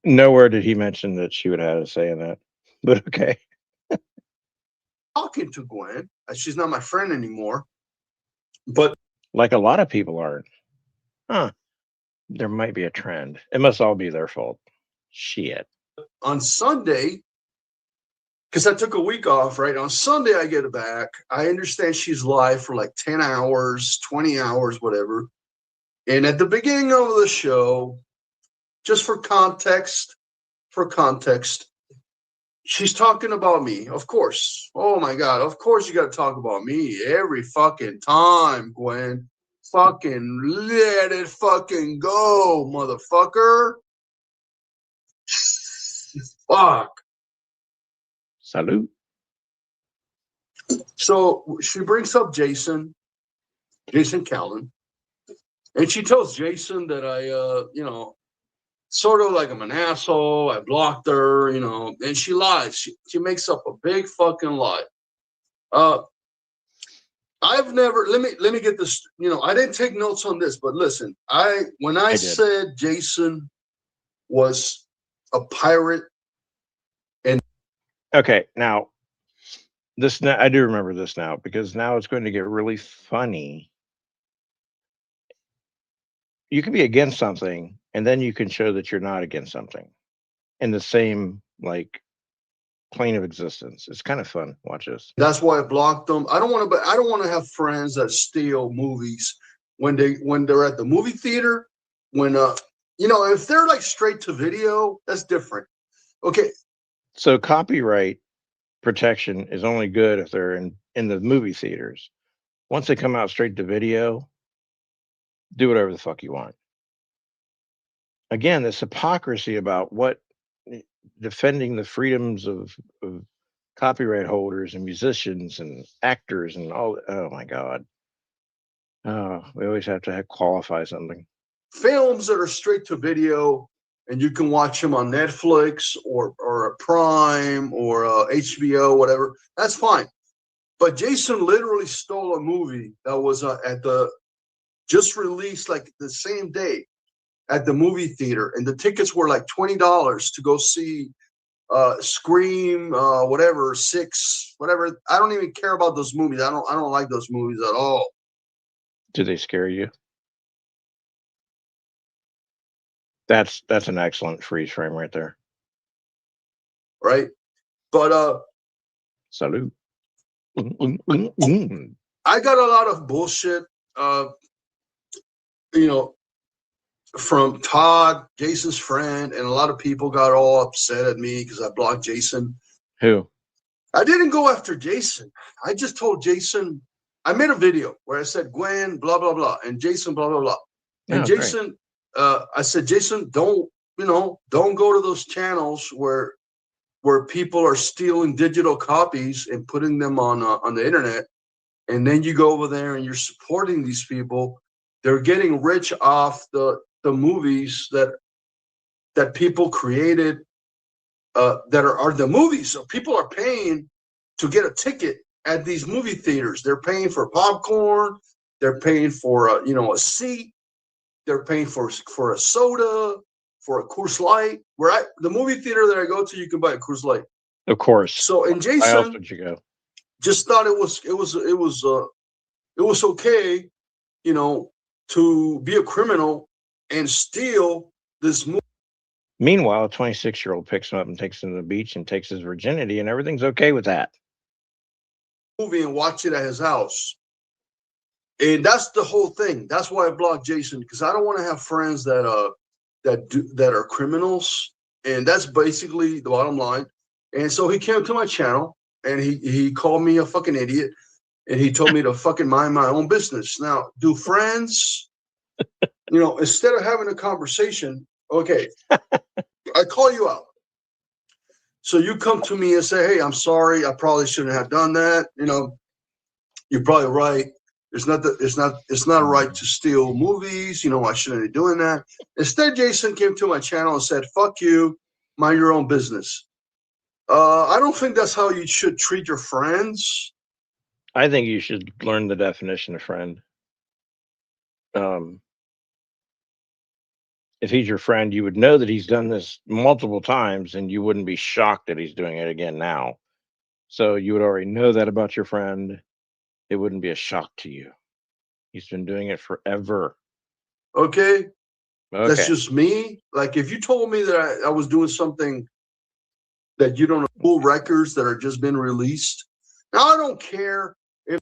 [SPEAKER 2] Nowhere did he mention that she would have had a say in that. But okay.
[SPEAKER 3] talking to Gwen. She's not my friend anymore. But
[SPEAKER 2] Like a lot of people aren't. Huh. There might be a trend. It must all be their fault. Shit.
[SPEAKER 3] on Sunday, because I took a week off, right? On Sunday, I get it back. I understand she's live for like 10 hours, 20 hours, whatever. And at the beginning of the show, just for context, she's talking about me, of course. Oh my God, of course you got to talk about me every fucking time, Gwen. Fucking let it fucking go, motherfucker. Fuck.
[SPEAKER 2] Salute.
[SPEAKER 3] So she brings up Jason Callan, and she tells Jason that I, sort of like I'm an asshole. I blocked her, and she lies. She makes up a big fucking lie. I've never. Let me get this. I didn't take notes on this, but listen. When I
[SPEAKER 2] did.
[SPEAKER 3] said Jason was a pirate.
[SPEAKER 2] Okay, now I do remember this now because now it's going to get really funny. You can be against something and then you can show that you're not against something in the same plane of existence. It's kind of fun. Watch this.
[SPEAKER 3] That's why I blocked them. I don't want to have friends that steal movies when they're at the movie theater. When if they're like straight to video, that's different. Okay.
[SPEAKER 2] So copyright protection is only good if they're in the movie theaters. Once they come out straight to video, do whatever the fuck you want. Again, this hypocrisy about defending the freedoms of copyright holders and musicians and actors and all. Oh my God. Oh, we always have to qualify something.
[SPEAKER 3] Films that are straight to video and you can watch them on Netflix or a Prime or HBO, whatever, that's fine. But Jason literally stole a movie that was just released like the same day at the movie theater, and the tickets were like $20 to go see Scream, whatever, 6, whatever. I don't even care about those movies. I don't like those movies at all.
[SPEAKER 2] Do they scare you? That's an excellent freeze frame right there.
[SPEAKER 3] Right? But
[SPEAKER 2] Salute.
[SPEAKER 3] I got a lot of bullshit, from Todd, Jason's friend, and a lot of people got all upset at me because I blocked Jason.
[SPEAKER 2] Who?
[SPEAKER 3] I didn't go after Jason. I just told Jason, I made a video where I said Gwen, blah, blah, blah, and Jason, blah, blah, blah. And Jason, I said, Jason, don't go to those channels where people are stealing digital copies and putting them on the internet. And then you go over there and you're supporting these people. They're getting rich off the movies that people created that are the movies. So people are paying to get a ticket at these movie theaters. They're paying for popcorn. They're paying for a seat. They're paying for a soda, for a Coors Light. The movie theater that I go to, you can buy a Coors Light.
[SPEAKER 2] Of course.
[SPEAKER 3] So, and
[SPEAKER 2] Why else
[SPEAKER 3] Jason
[SPEAKER 2] would you go?
[SPEAKER 3] just thought it was okay, to be a criminal and steal this movie.
[SPEAKER 2] Meanwhile, a 26-year-old picks him up and takes him to the beach and takes his virginity, and everything's okay with that.
[SPEAKER 3] Movie and watch it at his house. And that's the whole thing. That's why I blocked Jason, because I don't want to have friends that are criminals. And that's basically the bottom line. And so he came to my channel and he called me a fucking idiot, and he told me to fucking mind my own business. Now, do friends, instead of having a conversation, okay, I call you out. So you come to me and say, hey, I'm sorry. I probably shouldn't have done that. You're probably right. It's not right to steal movies. I shouldn't be doing that. Instead, Jason came to my channel and said, fuck you, mind your own business. I don't think that's how you should treat your friends.
[SPEAKER 2] I think you should learn the definition of friend. If he's your friend, you would know that he's done this multiple times, and you wouldn't be shocked that he's doing it again now. So you would already know that about your friend. It wouldn't be a shock to you. He's been doing it forever.
[SPEAKER 3] Okay.
[SPEAKER 2] Okay.
[SPEAKER 3] That's just me. Like, if you told me that I was doing something that you don't know, full records that are just been released. Now, I don't care if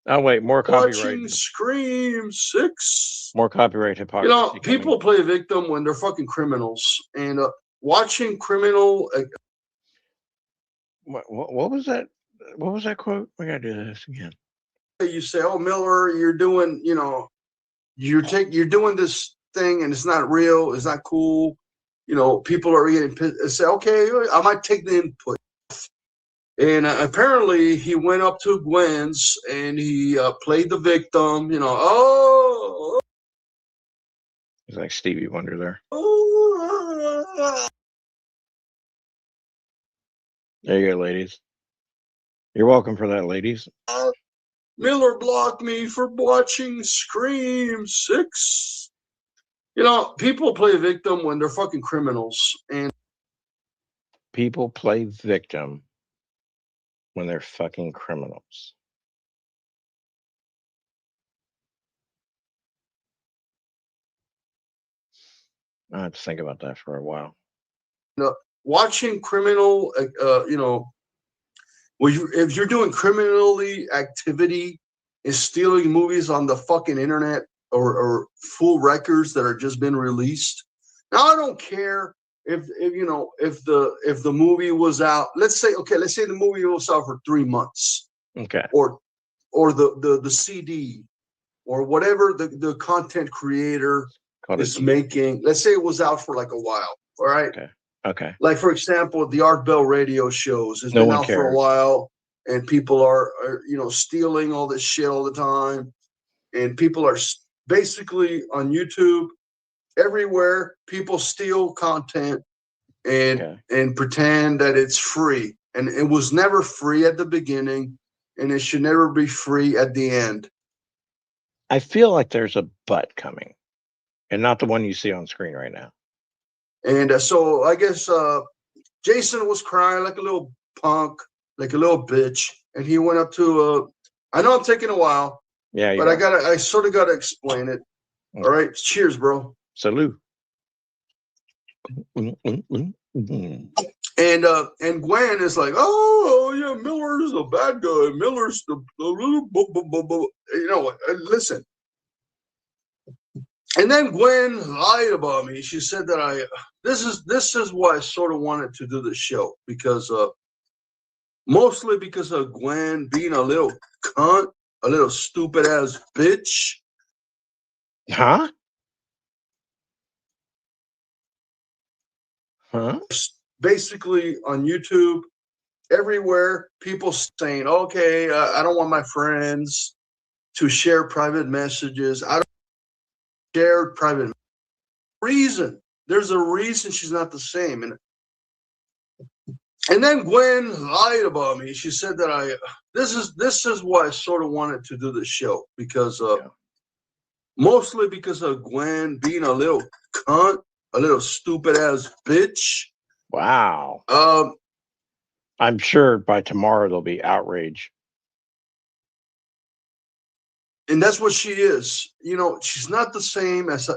[SPEAKER 2] Oh, wait, more
[SPEAKER 3] watching
[SPEAKER 2] copyright.
[SPEAKER 3] Scream 6.
[SPEAKER 2] More copyright hypocrisy.
[SPEAKER 3] People play victim when they're fucking criminals. And watching criminal.
[SPEAKER 2] What was that? What was that quote? We gotta do this again.
[SPEAKER 3] You say, oh, Miller, you're doing, you're doing this thing and it's not real. It's not cool. People are getting pissed and say, okay, I might take the input. And apparently he went up to Gwen's and he played the victim, oh.
[SPEAKER 2] He's like Stevie Wonder there. There you go, ladies. You're welcome for that, ladies.
[SPEAKER 3] Miller blocked me for watching Scream 6. People play victim when they're fucking criminals. And
[SPEAKER 2] people play victim when they're fucking criminals. I have to think about that for a while.
[SPEAKER 3] Watching criminal, if you're doing criminally activity and stealing movies on the fucking internet or full records that are just been released. Now, I don't care if the movie was out. Let's say the movie was out for 3 months.
[SPEAKER 2] Okay.
[SPEAKER 3] Or the CD or whatever the content creator is making. Let's say it was out for like a while. All right.
[SPEAKER 2] Okay.
[SPEAKER 3] Like, for example, the Art Bell radio shows has been out for a while, and people are stealing all this shit all the time, and people are basically on YouTube everywhere. People steal content and pretend that it's free, and it was never free at the beginning, and it should never be free at the end.
[SPEAKER 2] I feel like there's a but coming, and not the one you see on screen right now.
[SPEAKER 3] And so I guess Jason was crying like a little punk, like a little bitch, and he went up to I know I'm taking a while, but I sort of gotta explain it. All right, cheers, bro.
[SPEAKER 2] Salute.
[SPEAKER 3] And Gwen is like, oh yeah, Miller's a bad guy. Miller's the listen. And then Gwen lied about me. She said that this is why I sort of wanted to do this show, because mostly because of Gwen being a little cunt, a little stupid ass bitch.
[SPEAKER 2] Huh?
[SPEAKER 3] Basically on YouTube, everywhere, people saying, okay, I don't want my friends to share private messages. I don't share private reason. There's a reason she's not the same. And And then Gwen lied about me. She said that this is why I sort of wanted to do this show, because mostly because of Gwen being a little cunt, a little stupid ass bitch.
[SPEAKER 2] Wow. I'm sure by tomorrow there'll be outrage.
[SPEAKER 3] And that's what she is. You know, she's not the same as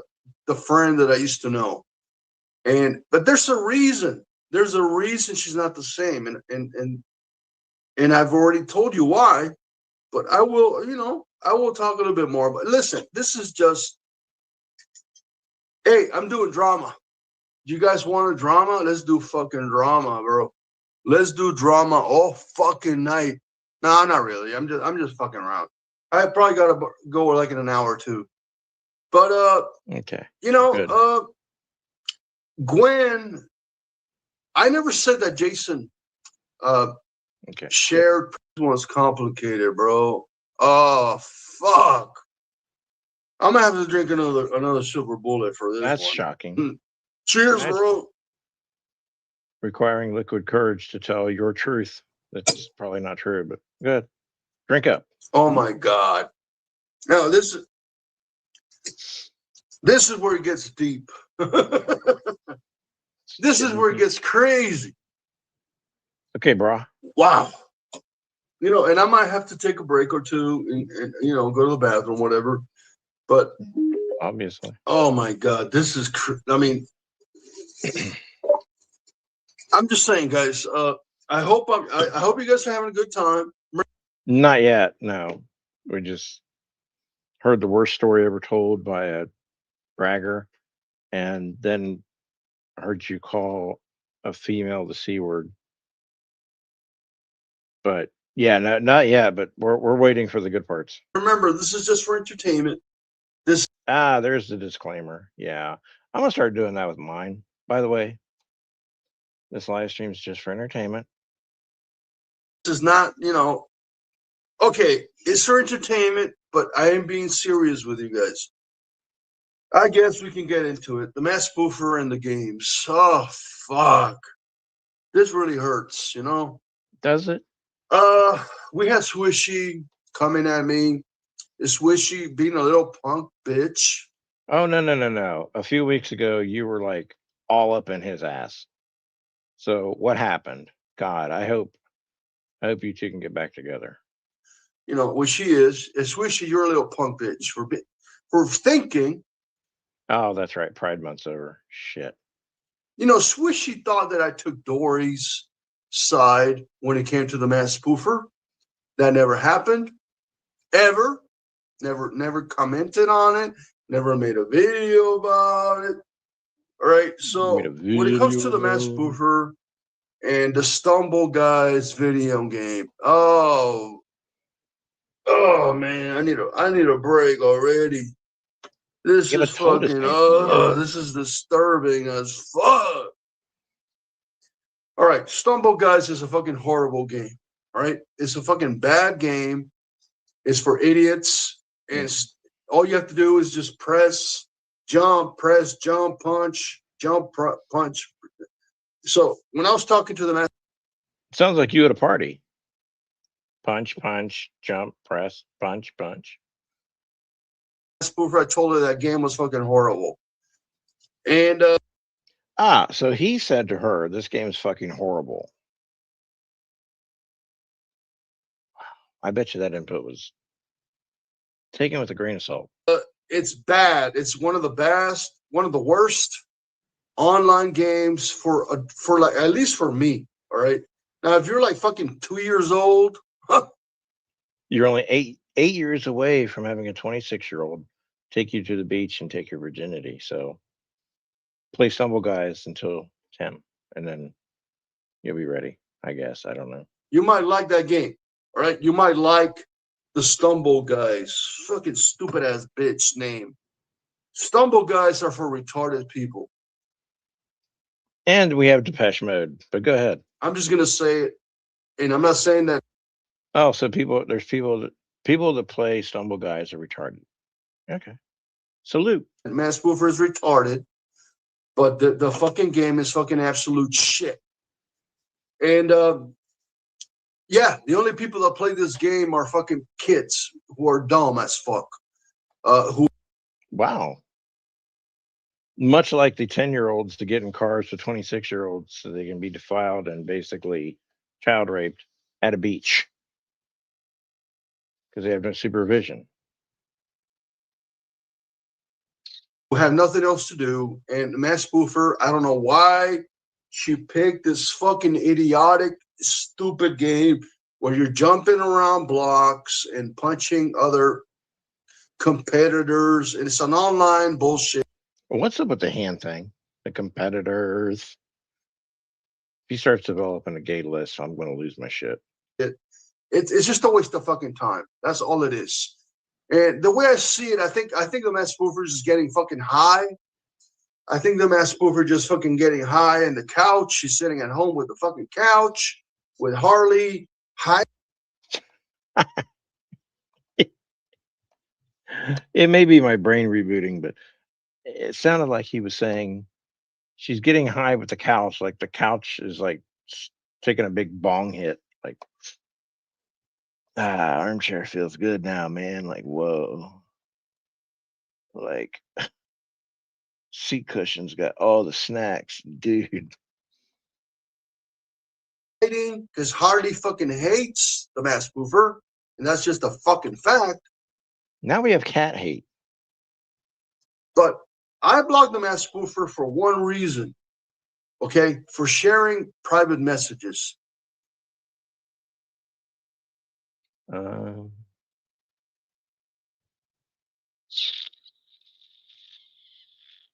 [SPEAKER 3] the friend that I used to know. But there's a reason. There's a reason she's not the same. And I've already told you why, but I will talk a little bit more. But listen, this is just, hey, I'm doing drama. You guys want a drama? Let's do fucking drama, bro. Let's do drama all fucking night. No, not really. I'm just fucking around. I probably gotta go like in an hour or two. But
[SPEAKER 2] okay.
[SPEAKER 3] You know, Gwen, I never said that Jason shared was complicated, bro. Oh fuck. I'm gonna have to drink another silver bullet for this.
[SPEAKER 2] That's
[SPEAKER 3] one.
[SPEAKER 2] shocking.
[SPEAKER 3] Cheers, bro.
[SPEAKER 2] Requiring liquid courage to tell your truth. That's probably not true, but good. Drink up.
[SPEAKER 3] Oh my God. Now this is where it gets deep. This is where it gets crazy.
[SPEAKER 2] Okay, brah.
[SPEAKER 3] Wow. You know, and I might have to take a break or two and you know, go to the bathroom, whatever. But
[SPEAKER 2] obviously.
[SPEAKER 3] Oh my God, this is I mean, I'm just saying, guys. I hope you guys are having a good time.
[SPEAKER 2] Not yet. No, we just heard the worst story ever told by a bragger, and then heard you call a female the C word. But yeah, no, not yet. But we're waiting for the good parts.
[SPEAKER 3] Remember, this is just for entertainment.
[SPEAKER 2] There's the disclaimer. Yeah, I'm gonna start doing that with mine. By the way, this live stream is just for entertainment.
[SPEAKER 3] This is not, you know, okay, it's for entertainment, but I am being serious with you guys. I guess we can get into it. The mass spoofer and the games. Oh fuck, this really hurts. You know?
[SPEAKER 2] Does it?
[SPEAKER 3] We had Swishy coming at me. Is Swishy being a little punk bitch?
[SPEAKER 2] Oh no. A few weeks ago, you were like all up in his ass. So what happened? God, I hope you two can get back together.
[SPEAKER 3] You know what she is Swishy. You're a little punk bitch for thinking.
[SPEAKER 2] Oh, that's right. Pride Month's over. Shit.
[SPEAKER 3] You know, Swishy thought that I took Dory's side when it came to the mass spoofer. That never happened. Ever. Never commented on it. Never made a video about it. All right. So when it comes to the mass spoofer and the Stumble Guys video game, oh man, I need a break already. This is fucking this is disturbing as fuck. All right, Stumble Guys is a fucking horrible game. All right, it's a fucking bad game. It's for idiots, and all you have to do is just press, jump, punch, jump, punch. So when I was talking to the man,
[SPEAKER 2] sounds like you at a party. Punch, jump, press, punch.
[SPEAKER 3] Spoofer, I told her that game was fucking horrible. And
[SPEAKER 2] so he said to her, "This game is fucking horrible." I bet you that input was taken with a grain of salt.
[SPEAKER 3] It's bad. It's one of the worst online games for like, at least for me. All right. Now, if you're like fucking 2 years old,
[SPEAKER 2] you're only eight years away from having a 26-year-old take you to the beach and take your virginity. So play Stumble Guys until 10, and then you'll be ready. I guess. I don't know.
[SPEAKER 3] You might like that game. All right. You might like the Stumble Guys. Fucking stupid ass bitch name. Stumble Guys are for retarded people.
[SPEAKER 2] And we have Depeche Mode, but go ahead.
[SPEAKER 3] I'm just gonna say it, and I'm not saying that.
[SPEAKER 2] Oh, so there's people that play Stumble Guys are retarded. Okay. Salute.
[SPEAKER 3] Mass Spoofer is retarded, but the fucking game is fucking absolute shit. And yeah, the only people that play this game are fucking kids who are dumb as fuck. Who
[SPEAKER 2] Wow. Much like the 10-year-olds to get in cars with 26-year-olds so they can be defiled and basically child raped at a beach because they have no supervision.
[SPEAKER 3] have nothing else to do. And Matt Spoofer, I don't know why she picked this fucking idiotic, stupid game where you're jumping around blocks and punching other competitors. And it's an online bullshit.
[SPEAKER 2] Well, what's up with the hand thing? The competitors. If he starts developing a gay list, I'm going to lose my shit.
[SPEAKER 3] It's just a waste of fucking time. That's all it is. And the way I see it, I think the Matt Spoofer is getting fucking high. I think the Matt Spoofer just fucking getting high in the couch. She's sitting at home with the fucking couch with Harley. High.
[SPEAKER 2] It may be my brain rebooting, but it sounded like he was saying she's getting high with the couch. Like the couch is like taking a big bong hit. Like, armchair feels good now, man. Like, whoa. Like, seat cushions got all the snacks, dude.
[SPEAKER 3] Because Harley fucking hates the Matt Spoofer, and that's just a fucking fact.
[SPEAKER 2] Now we have cat hate.
[SPEAKER 3] But I blocked the Matt Spoofer for one reason, okay? For sharing private messages.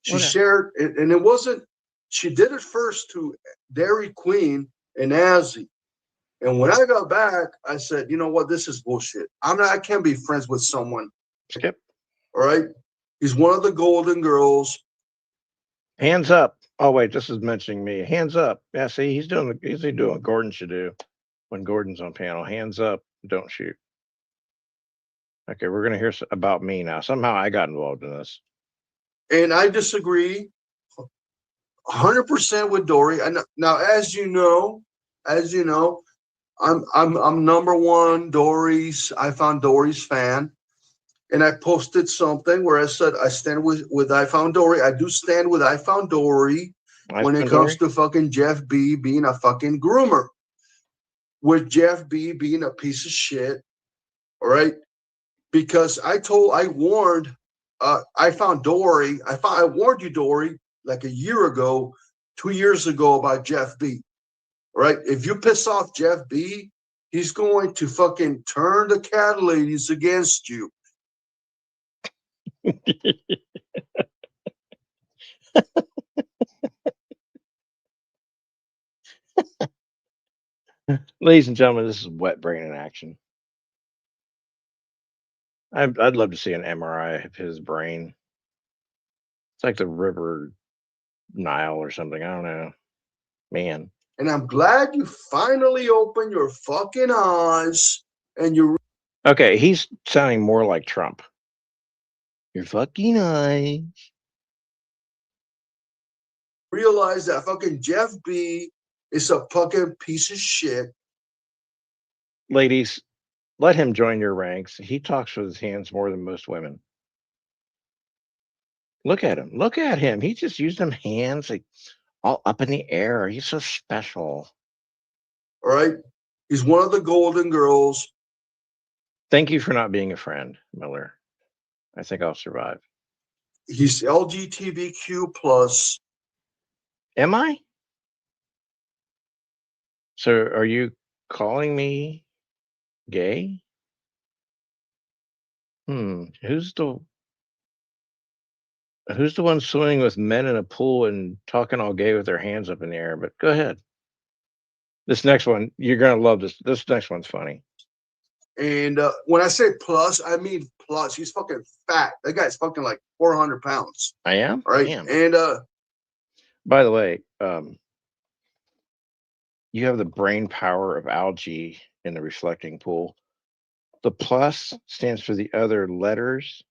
[SPEAKER 3] She shared, and it wasn't, she did it first to Dairy Queen and Azzy. And when I got back, I said, you know what, this is bullshit. I can't be friends with someone.
[SPEAKER 2] Skip.
[SPEAKER 3] All right. He's one of the Golden Girls.
[SPEAKER 2] Hands up. Oh wait, this is mentioning me. Hands up. Yeah, see, he's doing what Gordon should do when Gordon's on panel. Hands up, don't shoot. Okay, we're gonna hear about me now. Somehow I got involved in this.
[SPEAKER 3] And I disagree 100% with Dory. Now, as you know, I'm number one I found Dory's fan. And I posted something where I said I stand with I found Dory. I do stand with I found Dory when it comes to fucking Jeff B being a fucking groomer. With Jeff B being a piece of shit. All right. Because I warned I found Dory. I warned you, Dory, like a year ago, 2 years ago about Jeff B. All right. If you piss off Jeff B, he's going to fucking turn the cat ladies against you.
[SPEAKER 2] Ladies and gentlemen, this is Wet Brain in action. I'd love to see an MRI of his brain. It's like the River Nile or something. I don't know. Man.
[SPEAKER 3] And I'm glad you finally opened your fucking eyes and you.
[SPEAKER 2] Okay, he's sounding more like Trump. Your fucking eyes.
[SPEAKER 3] Realize that fucking Jeff B is a fucking piece of shit.
[SPEAKER 2] Ladies, let him join your ranks. He talks with his hands more than most women. Look at him. Look at him. He just used them hands like all up in the air. He's so special.
[SPEAKER 3] All right. He's one of the Golden Girls.
[SPEAKER 2] Thank you for not being a friend, Miller. I think I'll survive.
[SPEAKER 3] He's LGBTQ plus.
[SPEAKER 2] Am I? So are you calling me gay? Who's the one swimming with men in a pool and talking all gay with their hands up in the air? But go ahead. This next one, you're gonna love this. This next one's funny.
[SPEAKER 3] And when I say plus, I mean plus. He's fucking fat. That guy's fucking like 400 pounds.
[SPEAKER 2] I am.
[SPEAKER 3] All right.
[SPEAKER 2] Damn.
[SPEAKER 3] And
[SPEAKER 2] by the way, you have the brain power of algae in the reflecting pool. The plus stands for the other letters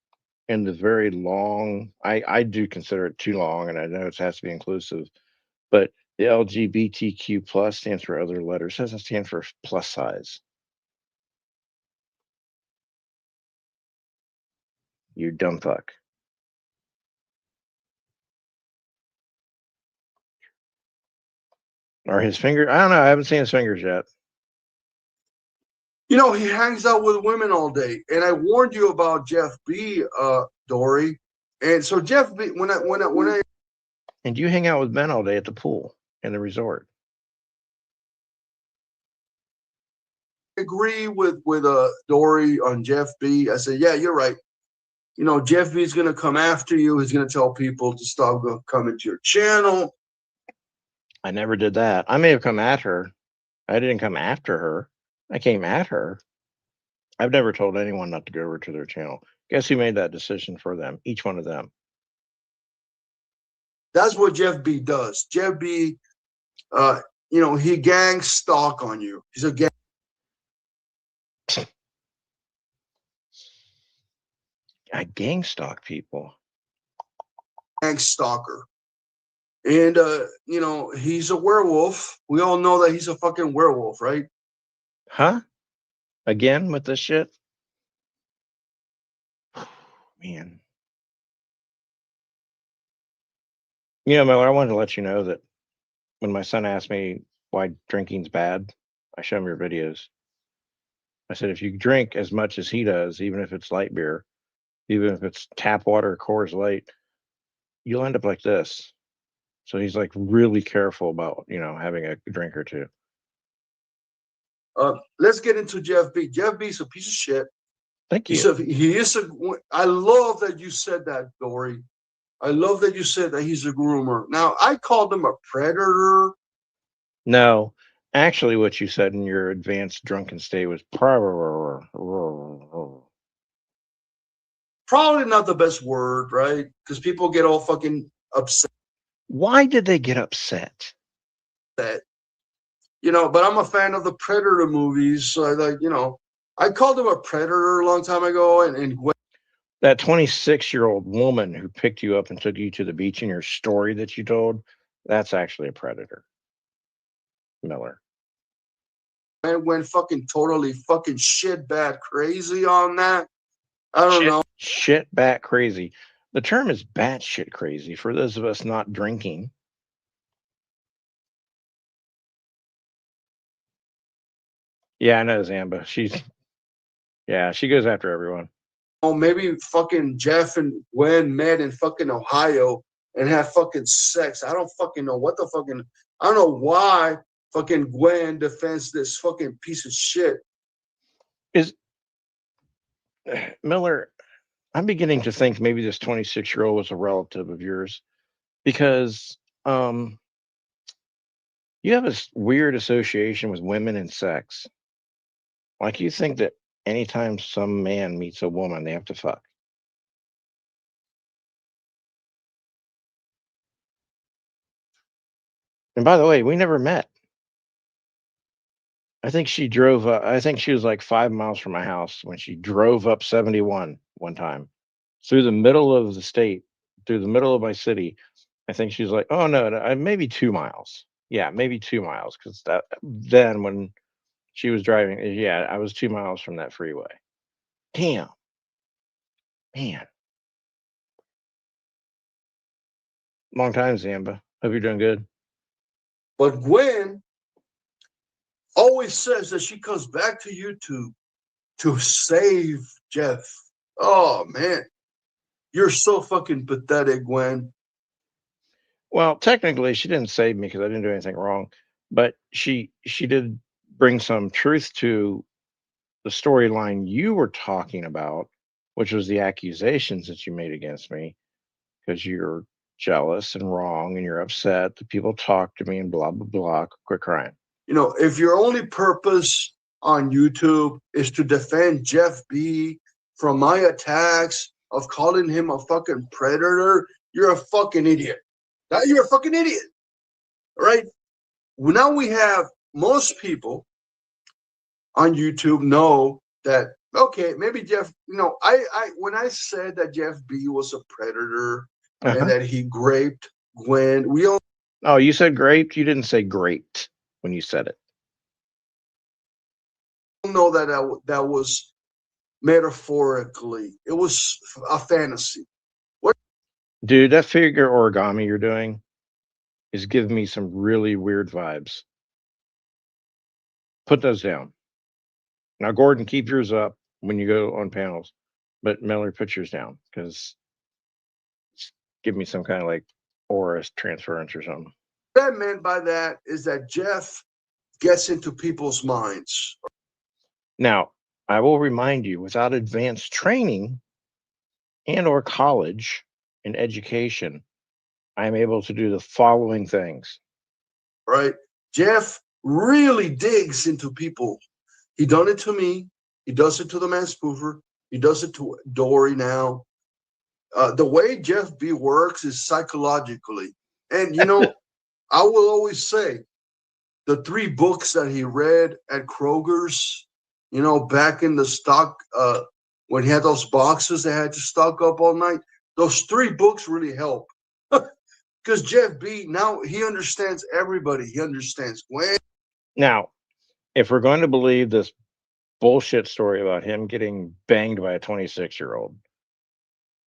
[SPEAKER 2] and the very long. I do consider it too long, and I know it has to be inclusive, but The LGBTQ plus stands for other letters. Doesn't stand for plus size. You dumb fuck. Or his finger? I don't know. I haven't seen his fingers yet.
[SPEAKER 3] You know, he hangs out with women all day. And I warned you about Jeff B, Dory. And so Jeff B, when I
[SPEAKER 2] And you hang out with men all day at the pool in the resort.
[SPEAKER 3] agree with Dory on Jeff B, I said, yeah, you're right. You know, Jeff B is going to come after you. He's going to tell people to stop coming to your channel.
[SPEAKER 2] I never did that. I may have come at her. I didn't come after her. I came at her. I've never told anyone not to go over to their channel. Guess who made that decision for them? Each one of them.
[SPEAKER 3] That's what Jeff B does. Jeff B, you know, he gang stalk on you. He's a gang.
[SPEAKER 2] I gang stalk people.
[SPEAKER 3] Gang stalker. And, you know, he's a werewolf. We all know that he's a fucking werewolf, right?
[SPEAKER 2] Huh? Again with this shit? Man. You know, Miller, I wanted to let you know that when my son asked me why drinking's bad, I show him your videos. I said, if you drink as much as he does, even if it's light beer, even if it's tap water, Coors Light, you'll end up like this. So he's like really careful about, you know, having a drink or two.
[SPEAKER 3] Let's get into Jeff B. Jeff B is a piece of shit.
[SPEAKER 2] Thank you.
[SPEAKER 3] He is a. I love that you said that, Dory. I love that you said that he's a groomer. Now, I called him a predator.
[SPEAKER 2] No, actually, what you said in your advanced drunken state was
[SPEAKER 3] Probably not the best word, right? Because people get all fucking upset.
[SPEAKER 2] Why did they get upset?
[SPEAKER 3] You know, but I'm a fan of the Predator movies. So I like, you know, I called him a predator a long time ago. And
[SPEAKER 2] That 26-year-old woman who picked you up and took you to the beach in your story that you told, that's actually a predator. Miller.
[SPEAKER 3] I went fucking totally fucking shit bad crazy on that. I don't know.
[SPEAKER 2] Shit bat crazy. The term is batshit crazy for those of us not drinking. Yeah, I know Zamba. She goes after everyone.
[SPEAKER 3] Oh, maybe fucking Jeff and Gwen met in fucking Ohio and have fucking sex. I don't fucking know what the fucking. I don't know why fucking Gwen defends this fucking piece of shit.
[SPEAKER 2] Is Miller? I'm beginning to think maybe this 26-year-old was a relative of yours, because you have this weird association with women and sex. Like you think that anytime some man meets a woman, they have to fuck. And by the way, we never met. I think she drove I think she was like 5 miles from my house when she drove up 71 one time through the middle of the state, through the middle of my city. I think she's like, oh no, maybe 2 miles. Yeah, maybe 2 miles, because that then when she was driving, yeah, I was 2 miles from that freeway. Damn. Man. Long time, Zamba. Hope you're doing good.
[SPEAKER 3] But Gwen always says that she comes back to YouTube to save Jeff. Oh man, you're so fucking pathetic, Gwen.
[SPEAKER 2] Well, technically, she didn't save me because I didn't do anything wrong, but she did bring some truth to the storyline you were talking about, which was the accusations that you made against me, because you're jealous and wrong and you're upset that people talk to me and blah blah blah. Quit crying.
[SPEAKER 3] You know, if your only purpose on YouTube is to defend Jeff B from my attacks of calling him a fucking predator, you're a fucking idiot. You're a fucking idiot, right? Now we have most people on YouTube know that, okay, maybe Jeff, you know, I when I said that Jeff B was a predator and that he raped Gwen, we all,
[SPEAKER 2] Oh, you said grape. You didn't say great when you said it.
[SPEAKER 3] Know that that was metaphorically. It was a fantasy.
[SPEAKER 2] Dude, that figure origami you're doing is giving me some really weird vibes. Put those down. Now, Gordon, keep yours up when you go on panels, but Miller, put yours down because give me some kind of like aura transference or something.
[SPEAKER 3] What I meant by that is that Jeff gets into people's minds.
[SPEAKER 2] Now, I will remind you, without advanced training and or college and education, I am able to do the following things.
[SPEAKER 3] Right? Jeff really digs into people. He done it to me. He does it to the man spoofer. He does it to Dory now. The way Jeff B works is psychologically. And, you know, I will always say the 3 books that he read at Kroger's, you know, back in the stock, when he had those boxes that had to stock up all night, those 3 books really help. Because Jeff B, now he understands everybody. He understands Gwen.
[SPEAKER 2] Now, if we're going to believe this bullshit story about him getting banged by a 26-year-old,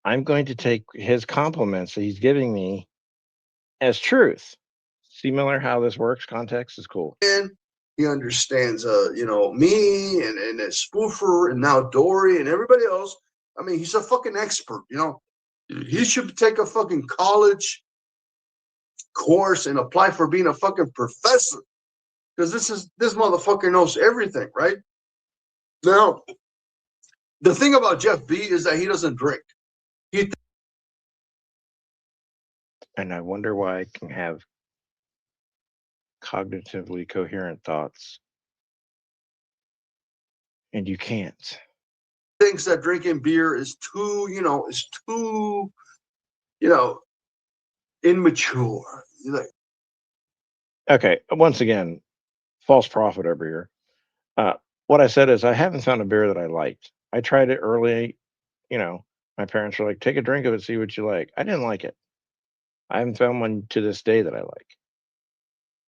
[SPEAKER 2] I'm going to take his compliments that he's giving me as truth. See, Miller, how this works? Context is cool.
[SPEAKER 3] And he understands, you know, me and Spoofer and now Dory and everybody else. I mean, he's a fucking expert, you know. He should take a fucking college course and apply for being a fucking professor. Because this motherfucker knows everything, right? Now, the thing about Jeff B is that he doesn't drink.
[SPEAKER 2] And I wonder why I can have cognitively coherent thoughts and you can't.
[SPEAKER 3] Thinks that drinking beer is too, you know, immature. Like,
[SPEAKER 2] okay, once again, false prophet over here. What I said is I haven't found a beer that I liked. I tried it early, you know, my parents were like, take a drink of it, see what you like. I didn't like it. I haven't found one to this day that I like.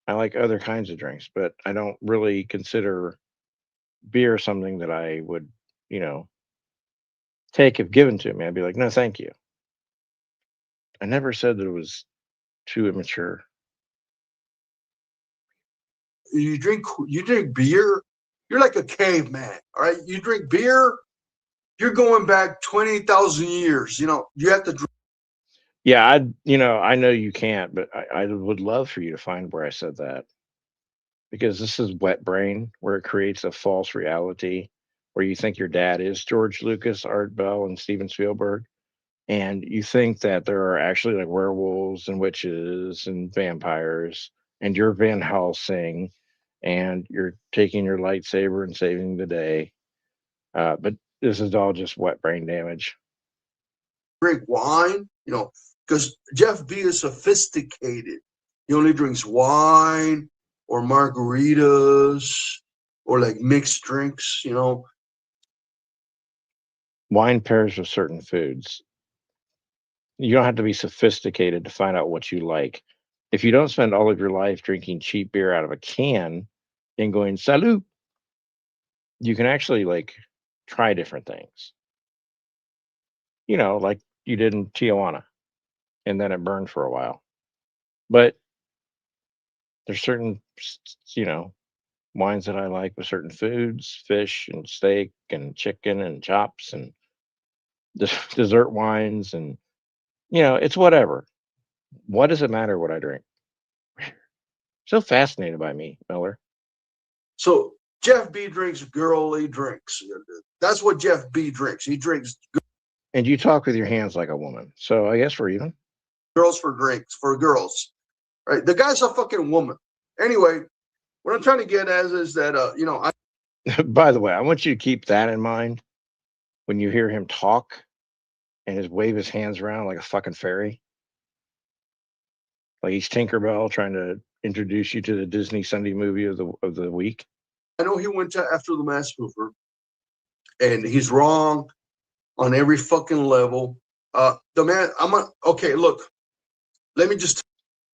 [SPEAKER 2] I like other kinds of drinks, but I don't really consider beer something that I would, you know, take if given to me. I'd be like, no, thank you. I never said that it was too immature.
[SPEAKER 3] you drink beer, you're like a caveman. All right, you drink beer, you're going back 20,000 years. You know, you have to drink.
[SPEAKER 2] Yeah, I know you can't, but I would love for you to find where I said that because this is wet brain where it creates a false reality where you think your dad is George Lucas, Art Bell, and Steven Spielberg, and you think that there are actually like werewolves and witches and vampires, and you're Van Helsing, and you're taking your lightsaber and saving the day. But this is all just wet brain damage.
[SPEAKER 3] Drink wine, you know, because Jeff B is sophisticated. He only drinks wine or margaritas or like mixed drinks, you know.
[SPEAKER 2] Wine pairs with certain foods. You don't have to be sophisticated to find out what you like. If you don't spend all of your life drinking cheap beer out of a can and going salute, you can actually like try different things. You know, like you did in Tijuana, and then it burned for a while. But there's certain, you know, wines that I like with certain foods, fish and steak and chicken and chops and dessert wines, and you know, it's whatever. What does it matter what I drink? So fascinated by me, Miller.
[SPEAKER 3] So Jeff B drinks girly drinks. That's what Jeff B drinks. He drinks
[SPEAKER 2] And you talk with your hands like a woman. So I guess we're even.
[SPEAKER 3] girls for drinks for girls, right? The guy's a fucking woman. Anyway, what I'm trying to get at is that you know,
[SPEAKER 2] By the way, I want you to keep that in mind when you hear him talk and his wave his hands around like a fucking fairy. Like he's Tinkerbell trying to introduce you to the Disney Sunday movie of the week.
[SPEAKER 3] I know he went to after the mass mover, and he's wrong on every fucking level. The man, okay, look, let me just.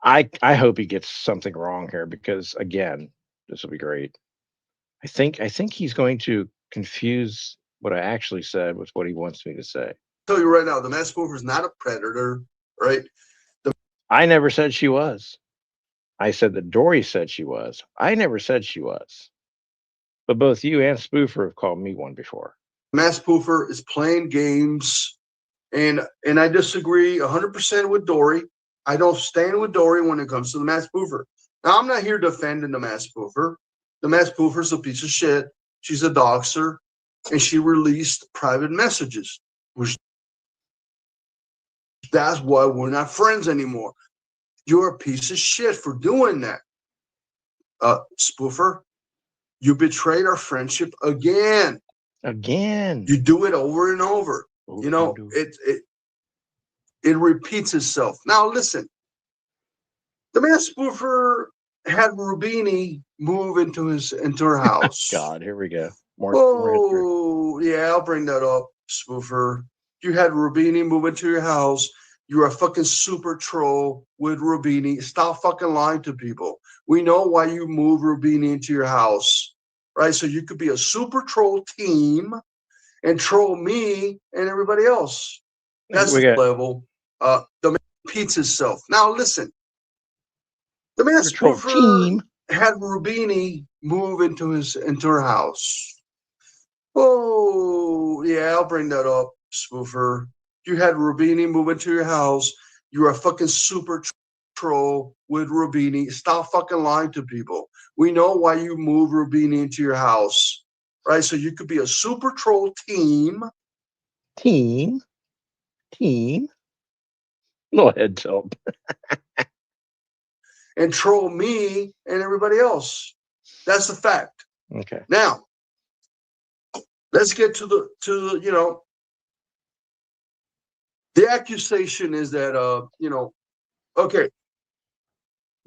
[SPEAKER 2] I hope he gets something wrong here because again, this will be great. I think he's going to confuse what I actually said with what he wants me to say.
[SPEAKER 3] Tell you right now, the mass spoofer is not a predator, right?
[SPEAKER 2] I never said she was. I said that Dory said she was. I never said she was. But both you and Spoofer have called me one before.
[SPEAKER 3] Mass spoofer is playing games, and I disagree 100% with Dory. I don't stand with Dory when it comes to the mass spoofer. Now, I'm not here defending the mass spoofer. The mass spoofer is a piece of shit. She's a doxer, and she released private messages, which that's why we're not friends anymore. You're a piece of shit for doing that. Spoofer, you betrayed our friendship again.
[SPEAKER 2] Again.
[SPEAKER 3] You do it over and over. You know, it repeats itself. Now listen, the mass spoofer had Rubini move into her house.
[SPEAKER 2] God, here we go. More
[SPEAKER 3] history. Yeah, I'll bring that up, spoofer. You had Rubini move into your house. You're a fucking super troll with Rubini. Stop fucking lying to people. We know why you moved Rubini into your house, right? So you could be a super troll team and troll me and everybody else. That's the level. The man repeats itself. Now listen, the man spoofer had Rubini move into her house. Oh yeah, I'll bring that up, spoofer. You had Rubini move into your house. You're a fucking super troll with Rubini. Stop fucking lying to people. We know why you moved Rubini into your house, right? So you could be a super troll team.
[SPEAKER 2] No heads up.
[SPEAKER 3] And troll me and everybody else. That's the fact.
[SPEAKER 2] Okay.
[SPEAKER 3] Now, let's get to the you know, the accusation is that you know, okay,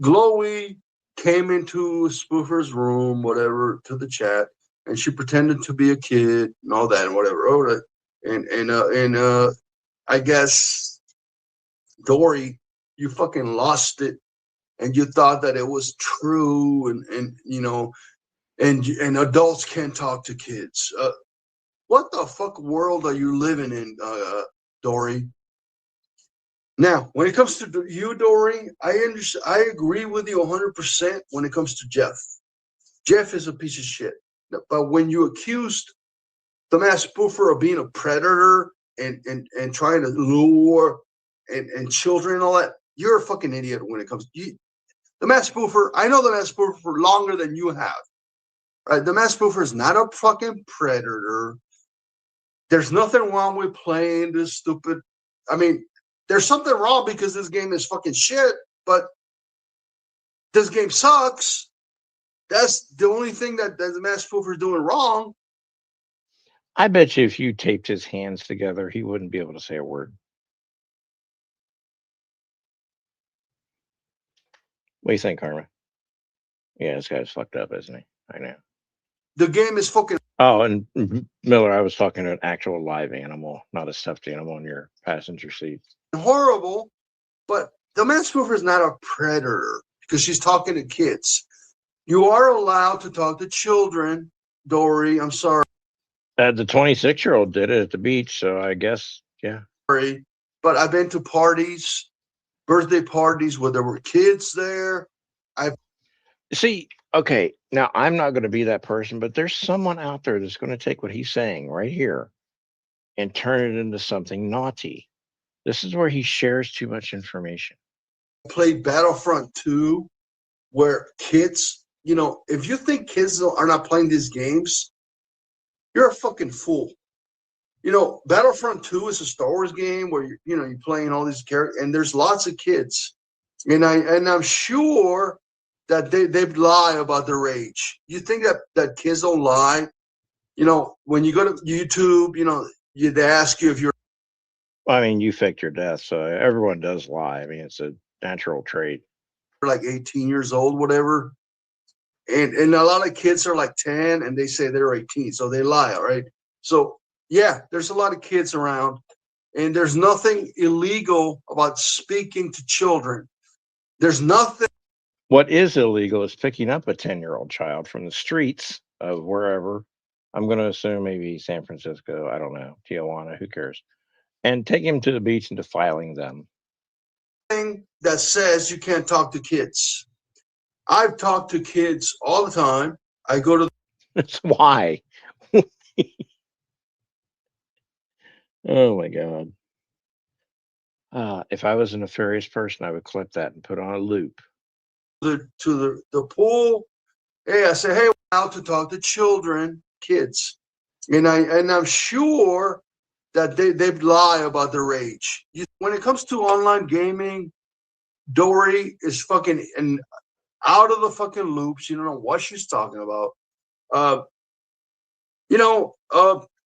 [SPEAKER 3] Glowy came into Spoofer's room, whatever, to the chat, and she pretended to be a kid and all that and whatever. And I guess Dory, you fucking lost it, and you thought that it was true, and you know, and adults can't talk to kids. What the fuck world are you living in, Dory? Now, when it comes to you, Dory, I agree with you 100% when it comes to Jeff. Jeff is a piece of shit. But when you accused the mass spoofer of being a predator and trying to lure and children and all that, you're a fucking idiot when it comes to the mass spoofer. I know the mass spoofer for longer than you have. Right? The mass spoofer is not a fucking predator. There's nothing wrong with playing this stupid. I mean, there's something wrong because this game is fucking shit, but this game sucks. That's the only thing that the mass spoofer is doing wrong.
[SPEAKER 2] I bet you if you taped his hands together, he wouldn't be able to say a word. What do you think, Karma? Yeah, this guy's fucked up, isn't he? I know.
[SPEAKER 3] The game is fucking.
[SPEAKER 2] Oh, and Miller, I was talking to an actual live animal, not a stuffed animal in your passenger seat.
[SPEAKER 3] Horrible, but the mass spoofer is not a predator because she's talking to kids. You are allowed to talk to children, Dory. I'm sorry.
[SPEAKER 2] The 26-year-old did it at the beach, so I guess, yeah.
[SPEAKER 3] But I've been to parties, birthday parties where there were kids there.
[SPEAKER 2] See, okay, now I'm not going to be that person, but there's someone out there that's going to take what he's saying right here and turn it into something naughty. This is where he shares too much information.
[SPEAKER 3] I played Battlefront 2 where kids, you know, if you think kids are not playing these games, you're a fucking fool. You know, Battlefront 2 is a Star Wars game where you're playing all these characters, and there's lots of kids, and I'm sure that they lie about their age. You think that kids don't lie? You know, when you go to YouTube, you know, they ask you if you're.
[SPEAKER 2] I mean, you faked your death, so everyone does lie. I mean, it's a natural trait.
[SPEAKER 3] Like 18 years old, whatever. And a lot of kids are like 10 and they say they're 18, so they lie, all right? So, yeah, there's a lot of kids around, and there's nothing illegal about speaking to children. There's nothing.
[SPEAKER 2] What is illegal is picking up a 10-year-old child from the streets of wherever. I'm going to assume maybe San Francisco. I don't know. Tijuana. Who cares? And taking them to the beach and defiling them.
[SPEAKER 3] That says you can't talk to kids. I've talked to kids all the time. I go to
[SPEAKER 2] That's why. Oh my God. If I was a nefarious person, I would clip that and put on a loop.
[SPEAKER 3] the pool. Hey, I say, hey, we're out to talk to children, kids, and I'm sure that they lie about their age. When it comes to online gaming, Dory is fucking and out of the fucking loops. You don't know what she's talking about.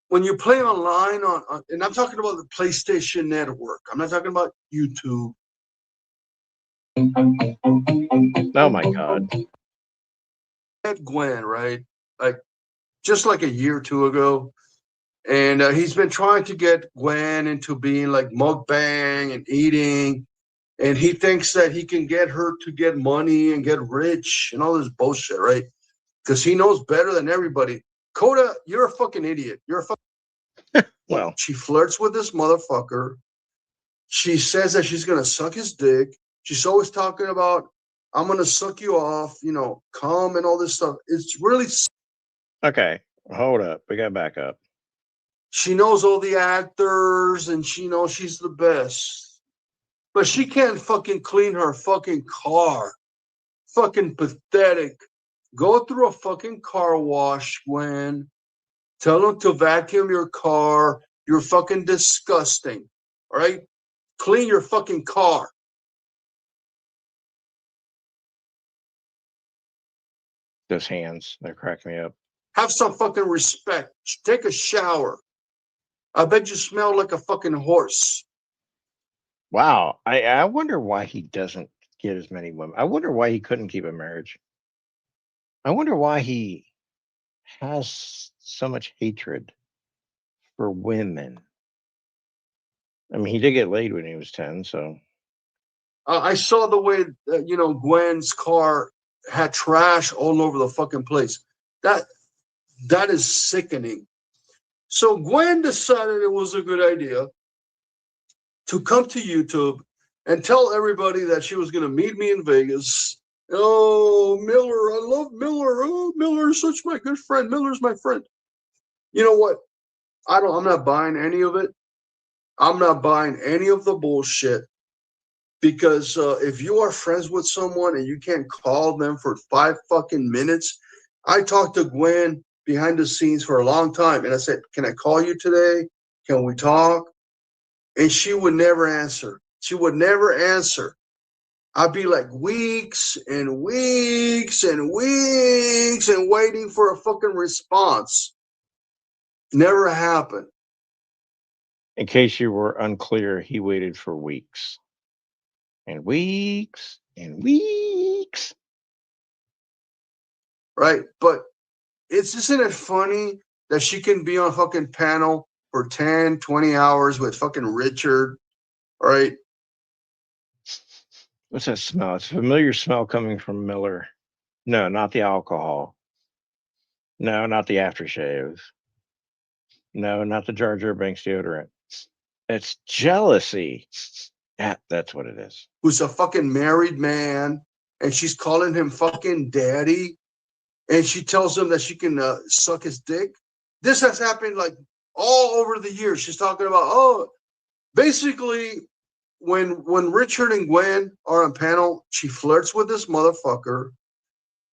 [SPEAKER 3] When you play online on, and I'm talking about the PlayStation Network. I'm not talking about YouTube.
[SPEAKER 2] Oh my God.
[SPEAKER 3] Gwen, right? Like just like a year or two ago. And he's been trying to get Gwen into being like mukbang and eating. And he thinks that he can get her to get money and get rich and all this bullshit, right? Because he knows better than everybody. Coda, you're a fucking idiot. You're a fucking.
[SPEAKER 2] Well,
[SPEAKER 3] she flirts with this motherfucker. She says that she's going to suck his dick. She's always talking about, I'm going to suck you off, cum and all this stuff. It's really.
[SPEAKER 2] okay. Hold up. We got to back up.
[SPEAKER 3] She knows all the actors and she knows she's the best. But she can't fucking clean her fucking car. Fucking pathetic. Go through a fucking car wash, Gwen. Tell them to vacuum your car. You're fucking disgusting. All right? Clean your fucking car.
[SPEAKER 2] Those hands, they're cracking me up.
[SPEAKER 3] Have some fucking respect. Take a shower. I bet you smell like a fucking horse.
[SPEAKER 2] Wow. I wonder why he doesn't get as many women. I wonder why he couldn't keep a marriage. I wonder why he has so much hatred for women. I mean, he did get laid when he was 10, so.
[SPEAKER 3] I saw the way, Gwen's car had trash all over the fucking place. That is sickening. So Gwen decided it was a good idea to come to YouTube and tell everybody that she was going to meet me in Vegas. Oh, Miller, I love Miller. Oh, Miller's such my good friend. Miller's my friend. You know what? I'm not buying any of it. I'm not buying any of the bullshit. Because if you are friends with someone and you can't call them for 5 fucking minutes, I talked to Gwen behind the scenes for a long time. And I said, can I call you today? Can we talk? And she would never answer. She would never answer. I'd be like weeks and weeks and weeks and waiting for a fucking response. Never happened.
[SPEAKER 2] In case you were unclear, he waited for weeks. And weeks and weeks.
[SPEAKER 3] Right? But isn't it funny that she can be on a fucking panel for 10, 20 hours with fucking Richard, right?
[SPEAKER 2] What's that smell? It's a familiar smell coming from Miller. No, not the alcohol. No, not the aftershave. No, not the Jar Jar Binks deodorant. It's jealousy. That's what it is.
[SPEAKER 3] Who's a fucking married man, and she's calling him fucking daddy, and she tells him that she can suck his dick. This has happened like all over the years. She's talking about, basically, when Richard and Gwen are on panel, she flirts with this motherfucker.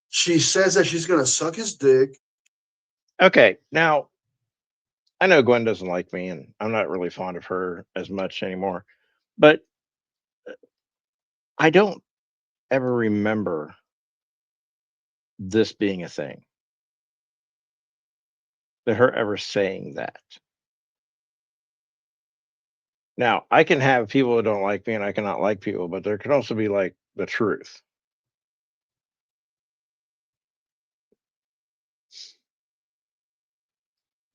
[SPEAKER 3] She says that she's gonna suck his dick.
[SPEAKER 2] Okay, now I know Gwen doesn't like me, and I'm not really fond of her as much anymore. But I don't ever remember this being a thing. That her ever saying that. Now, I can have people who don't like me and I cannot like people, but there can also be like the truth.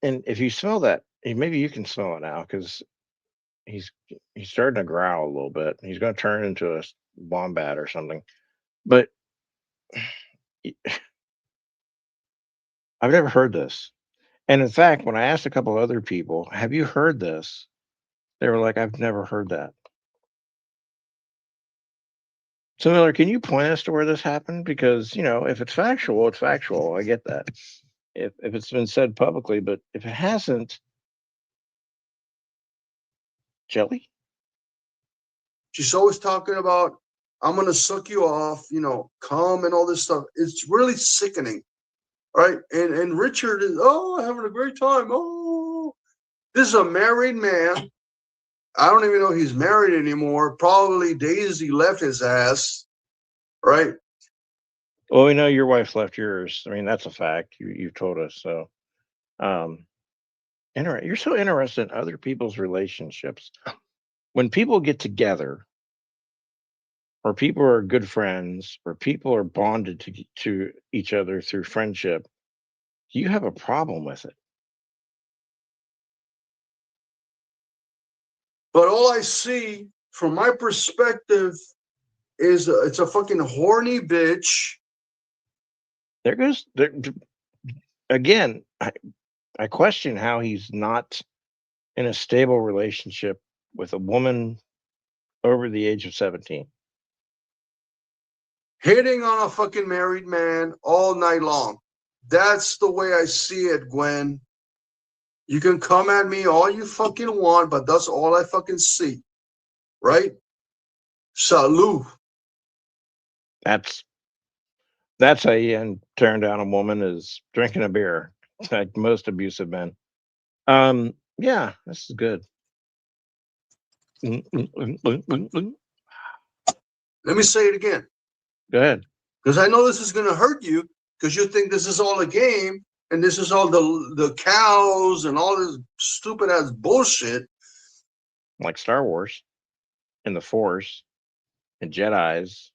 [SPEAKER 2] And if you smell that, maybe you can smell it now because he's starting to growl a little bit. He's going to turn into a wombat or something. But I've never heard this. And in fact, when I asked a couple other people, "Have you heard this?" They were like, "I've never heard that." So Miller, can you point us to where this happened? Because if it's factual, it's factual. I get that. If it's been said publicly, but if it hasn't, Jelly.
[SPEAKER 3] She's always talking about, I'm gonna suck you off, come and all this stuff. It's really sickening, right? And Richard is having a great time. Oh, this is a married man. I don't even know he's married anymore. Probably Daisy left his ass, right?
[SPEAKER 2] Well, we know your wife left yours. I mean, that's a fact. You've told us. So, you're so interested in other people's relationships. When people get together, or people are good friends, or people are bonded to each other through friendship, you have a problem with it.
[SPEAKER 3] But all I see from my perspective is it's a fucking horny bitch.
[SPEAKER 2] There goes again. I question how he's not in a stable relationship with a woman over the age of 17.
[SPEAKER 3] Hitting on a fucking married man all night long. That's the way I see it, Gwen. You can come at me all you fucking want, but that's all I fucking see. Right? Salud.
[SPEAKER 2] That's how you turn down a woman, is drinking a beer, like most abusive men. Yeah, this is good.
[SPEAKER 3] Let me say it again.
[SPEAKER 2] Go ahead.
[SPEAKER 3] Because I know this is going to hurt you, because you think this is all a game and this is all the cows and all this stupid ass bullshit.
[SPEAKER 2] Like Star Wars and the Force and Jedis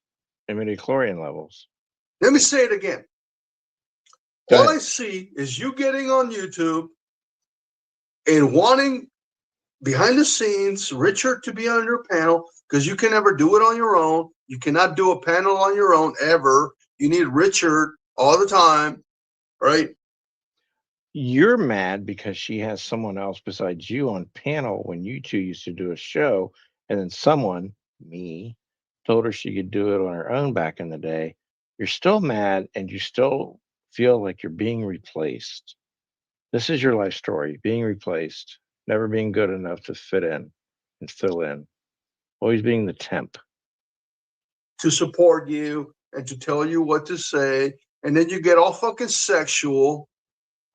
[SPEAKER 2] and midichlorian levels.
[SPEAKER 3] Let me say it again. All I see is you getting on YouTube and wanting behind the scenes Richard to be on your panel, because you can never do it on your own. You cannot do a panel on your own ever. You need Richard all the time, right?
[SPEAKER 2] You're mad because she has someone else besides you on panel when you two used to do a show, and then someone, me, told her she could do it on her own back in the day. You're still mad, and you still feel like you're being replaced. This is your life story: being replaced, never being good enough to fit in and fill in, always being the temp.
[SPEAKER 3] To support you and to tell you what to say, and then you get all fucking sexual,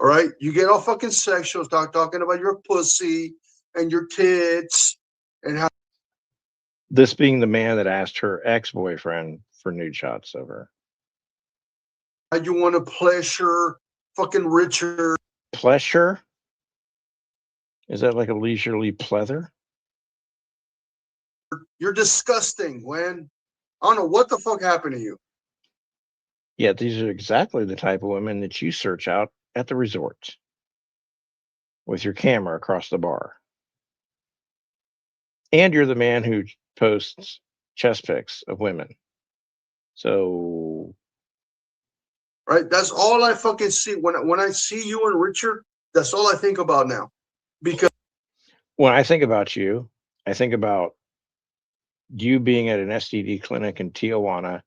[SPEAKER 3] all right? You get all fucking sexual, start talking about your pussy and your tits and how.
[SPEAKER 2] This being the man that asked her ex-boyfriend for nude shots of her.
[SPEAKER 3] How you want to pleasure fucking Richard.
[SPEAKER 2] Pleasure? Is that like a leisurely pleather?
[SPEAKER 3] You're disgusting, Gwen. I don't know what the fuck happened to you.
[SPEAKER 2] Yeah, these are exactly the type of women that you search out at the resort with your camera across the bar. And you're the man who posts chest pics of women. So,
[SPEAKER 3] right, that's all I fucking see. When I see you and Richard, that's all I think about now. Because
[SPEAKER 2] when I think about you, I think about you being at an STD clinic in Tijuana,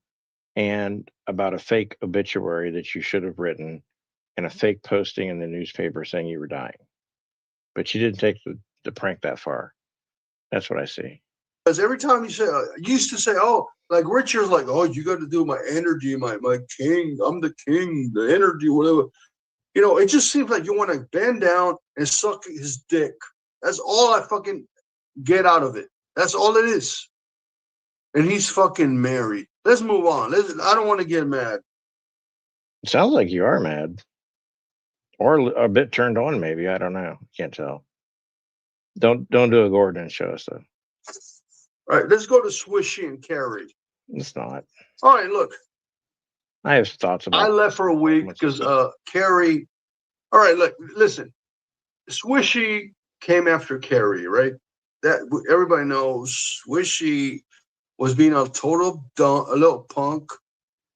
[SPEAKER 2] and about a fake obituary that you should have written, and a fake posting in the newspaper saying you were dying. But you didn't take the prank that far. That's what I see.
[SPEAKER 3] Because every time you say, you used to say, oh, like Richard's like, oh, you got to do my energy, my king. I'm the king, the energy, whatever. It just seems like you want to bend down and suck his dick. That's all I fucking get out of it. That's all it is. And he's fucking married. Let's move on. I don't want to get mad.
[SPEAKER 2] It sounds like you are mad. Or a bit turned on, maybe. I don't know. Can't tell. Don't do a Gordon and show us, though.
[SPEAKER 3] All right, let's go to Swishy and Carrie.
[SPEAKER 2] It's not.
[SPEAKER 3] All right, look.
[SPEAKER 2] I have thoughts about.
[SPEAKER 3] I left for a week because Carrie. All right, look, listen. Swishy came after Carrie, right? that everybody knows Swishy was being a total a little punk,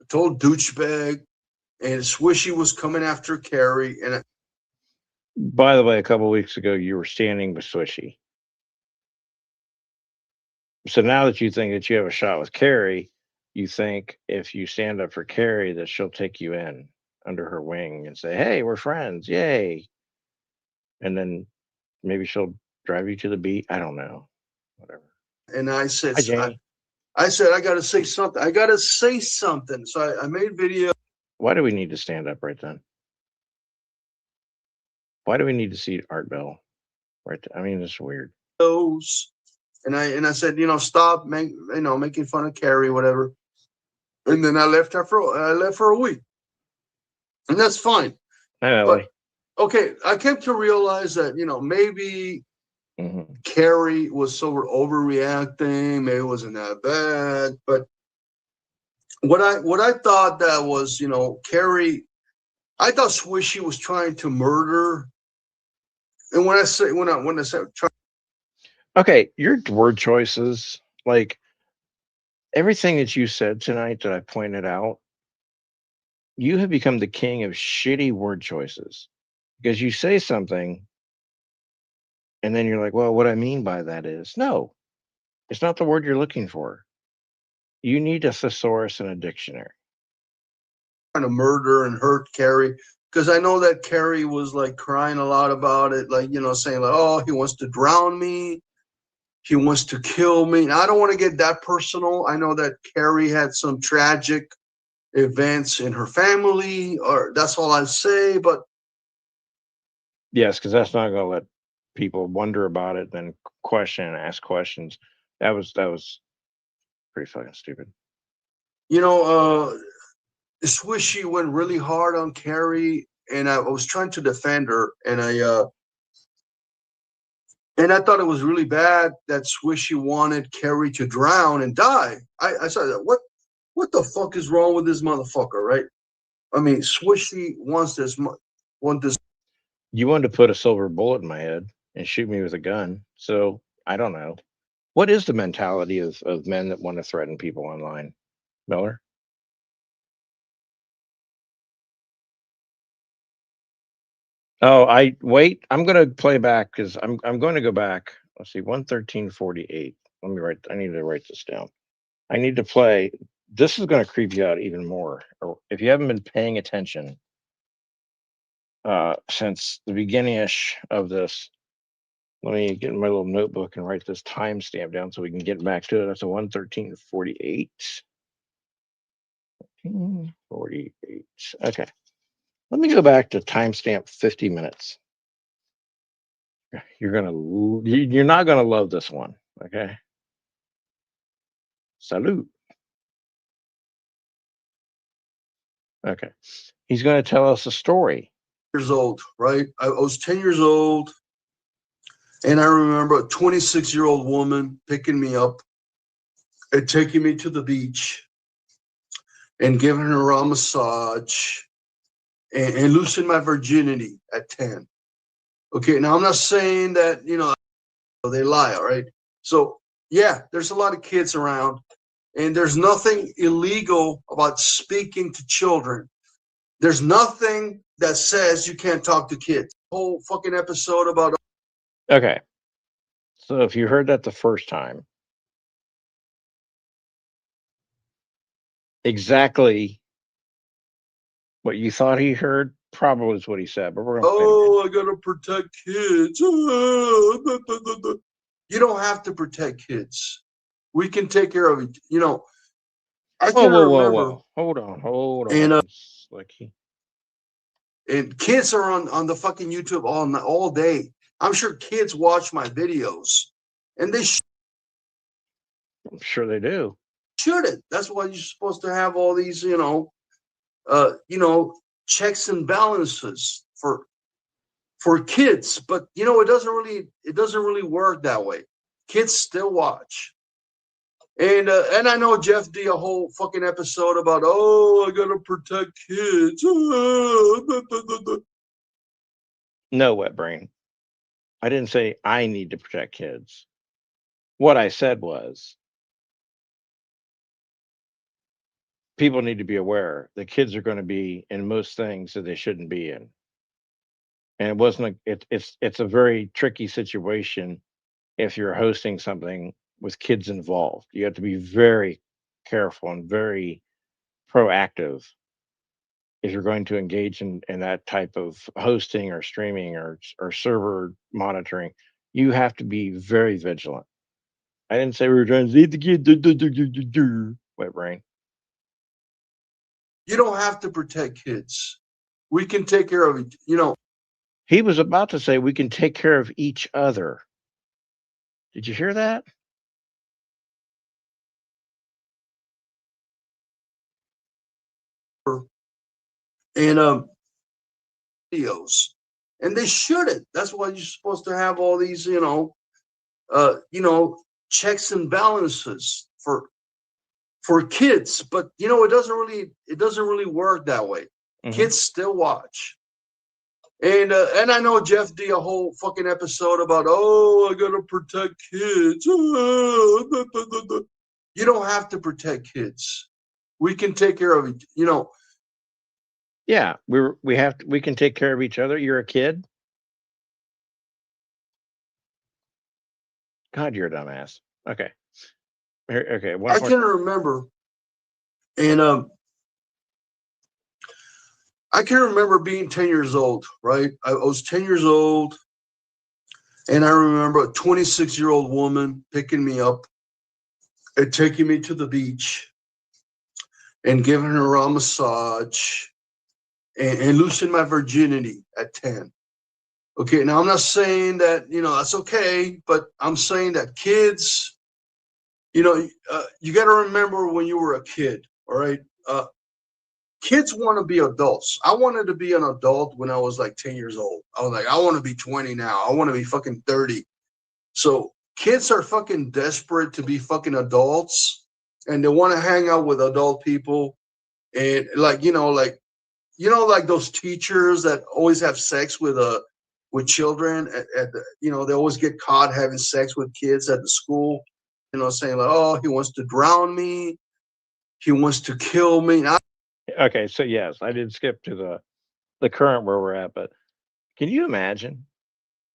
[SPEAKER 3] a total douchebag, and Swishy was coming after Carrie. And
[SPEAKER 2] By the way, a couple of weeks ago, you were standing with Swishy. So now that you think that you have a shot with Carrie, you think if you stand up for Carrie that she'll take you in under her wing and say, "Hey, we're friends, yay!" And then maybe she'll drive you to the beat. I don't know, whatever.
[SPEAKER 3] and I said,
[SPEAKER 2] Hi, Jamie.
[SPEAKER 3] I said, I got to say something. I got to say something. So I made video.
[SPEAKER 2] Why do we need to stand up right then? Why do we need to see Art Bell right there? I mean, it's weird.
[SPEAKER 3] And I said, stop making fun of Carrie, whatever. And then I left for a week. And that's fine. But, okay, I came to realize that, maybe Carrie was so overreacting, maybe it wasn't that bad. But what I thought that was, Carrie, I thought Swishy was trying to murder. And when I say
[SPEAKER 2] okay, your word choices, like everything that you said tonight that I pointed out, you have become the king of shitty word choices because you say something and then you're like, well, what I mean by that is no, it's not the word you're looking for. You need a thesaurus and a dictionary.
[SPEAKER 3] Trying to murder and hurt Carrie, because I know that Carrie was like crying a lot about it, like, saying like, oh, he wants to drown me. He wants to kill me. Now, I don't want to get that personal. I know that Carrie had some tragic events in her family, or that's all I say. But
[SPEAKER 2] yes, because that's not going to let people wonder about it, then question and ask questions. That was pretty fucking stupid.
[SPEAKER 3] Swishy went really hard on Carrie, and I was trying to defend her, and I thought it was really bad that Swishy wanted Carrie to drown and die. I said, what the fuck is wrong with this motherfucker, right? I mean, Swishy wants this.
[SPEAKER 2] You wanted to put a silver bullet in my head and shoot me with a gun. So I don't know. What is the mentality of men that want to threaten people online, Miller? Oh, I'm going to play back because I'm going to go back. Let's see, 113:48. I need to write this down. I need to play. This is going to creep you out even more. Or if you haven't been paying attention since the beginning-ish of this, let me get in my little notebook and write this timestamp down so we can get back to it. That's a 113:48. 48. Okay. Let me go back to timestamp 50 minutes. You're not gonna love this one, okay? Salute. Okay. He's gonna tell us a story.
[SPEAKER 3] Years old, right? I was 10 years old, and I remember a 26-year-old woman picking me up and taking me to the beach and giving her a massage and losing my virginity at 10. Okay, now I'm not saying that, they lie, all right? So, yeah, there's a lot of kids around, and there's nothing illegal about speaking to children. There's nothing that says you can't talk to kids. Whole fucking episode about.
[SPEAKER 2] Okay. So if you heard that the first time, exactly what you thought he heard probably is what he said, but we're
[SPEAKER 3] gonna I gotta protect kids. You don't have to protect kids. We can take care of it. I can't remember.
[SPEAKER 2] Hold on.
[SPEAKER 3] And and kids are on the fucking YouTube all day. I'm sure kids watch my videos, and they
[SPEAKER 2] I'm sure they do.
[SPEAKER 3] Shouldn't. That's why you're supposed to have all these, checks and balances for kids. But it doesn't really work that way. Kids still watch. And I know Jeff did a whole fucking episode about, I gotta protect kids.
[SPEAKER 2] No, wet brain. I didn't say I need to protect kids. What I said was people need to be aware the kids are going to be in most things that they shouldn't be in. And it wasn't like it's a very tricky situation if you're hosting something with kids involved. You have to be very careful and very proactive if you're going to engage in that type of hosting or streaming or server monitoring. You have to be very vigilant. I didn't say we were trying to see the kid. Wet brain.
[SPEAKER 3] You don't have to protect kids. We can take care of it. You know,
[SPEAKER 2] He was about to say we can take care of each other. Did you hear that?
[SPEAKER 3] and videos, and they shouldn't. That's why you're supposed to have all these, checks and balances for kids. But it doesn't really work that way.
[SPEAKER 2] Mhm.
[SPEAKER 3] Kids still watch. And I know Jeff did a whole fucking episode about, I gotta protect kids. You don't have to protect kids. We can take care of it.
[SPEAKER 2] Yeah, we can take care of each other. You're a kid. God, you're a dumbass. Okay. Okay.
[SPEAKER 3] I can remember, and I can remember being 10 years old, right? I was 10 years old, and I remember a 26-year-old woman picking me up and taking me to the beach and giving her a massage and losing my virginity at 10. Okay, now I'm not saying that, that's okay, but I'm saying that kids, you got to remember when you were a kid, all right? Kids want to be adults. I wanted to be an adult when I was like 10 years old. I was like, I want to be 20 now. I want to be fucking 30. So kids are fucking desperate to be fucking adults, and they want to hang out with adult people. And like those teachers that always have sex with children at the, they always get caught having sex with kids at the school, saying like, oh, he wants to drown me. He wants to kill me.
[SPEAKER 2] Okay, so yes, I did skip to the current where we're at, but can you imagine?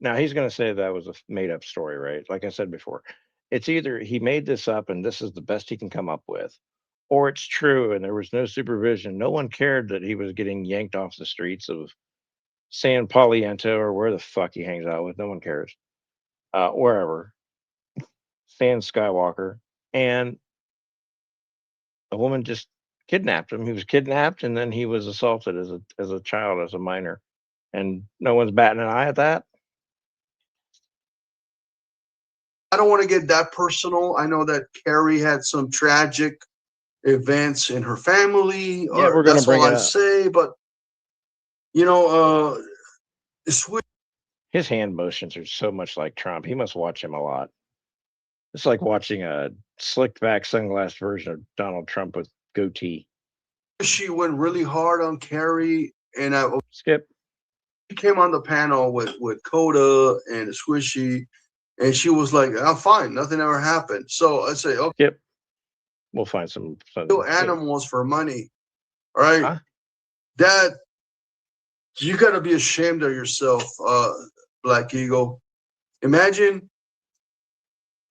[SPEAKER 2] Now he's going to say that was a made up story, right? Like I said before, it's either he made this up and this is the best he can come up with, or it's true and there was no supervision. No one cared that he was getting yanked off the streets of San Pauliento or where the fuck he hangs out with. No one cares. Wherever. San Skywalker. And a woman just kidnapped him. He was kidnapped and then he was assaulted as a child, as a minor. And no one's batting an eye at that.
[SPEAKER 3] I don't want to get that personal. I know that Carrie had some tragic events in her family.
[SPEAKER 2] Yeah, we're going to bring it up.
[SPEAKER 3] Say, but
[SPEAKER 2] his hand motions are so much like Trump. He must watch him a lot. It's like watching a slicked back sunglass version of Donald Trump with goatee.
[SPEAKER 3] She went really hard on Carrie, and
[SPEAKER 2] Skip.
[SPEAKER 3] She came on the panel with Coda and Squishy, and she was like, I'm fine, nothing ever happened. So I say, okay.
[SPEAKER 2] Yep. We'll find some
[SPEAKER 3] animals for money. All right.
[SPEAKER 2] Huh?
[SPEAKER 3] That you gotta be ashamed of yourself, Black Eagle. Imagine,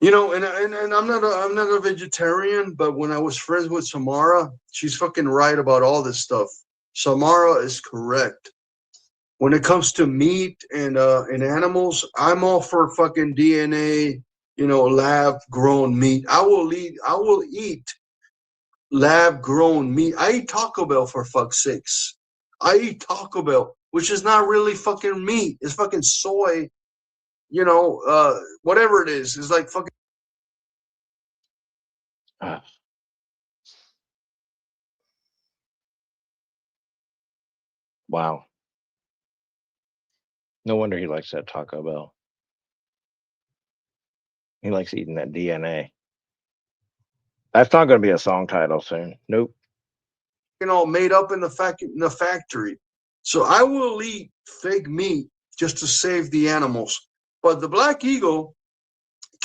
[SPEAKER 3] and I'm not a vegetarian, but when I was friends with Samara, she's fucking right about all this stuff. Samara is correct. When it comes to meat and animals, I'm all for fucking DNA, lab grown meat. I will eat lab grown meat. I eat Taco Bell, for fuck's sakes. I eat Taco Bell, which is not really fucking meat. It's fucking soy, whatever it is. It's like fucking.
[SPEAKER 2] Wow. No wonder he likes that Taco Bell. He likes eating that DNA. That's not going to be a song title soon. Nope.
[SPEAKER 3] Made up in the factory. So I will eat fake meat just to save the animals. But the Black Eagle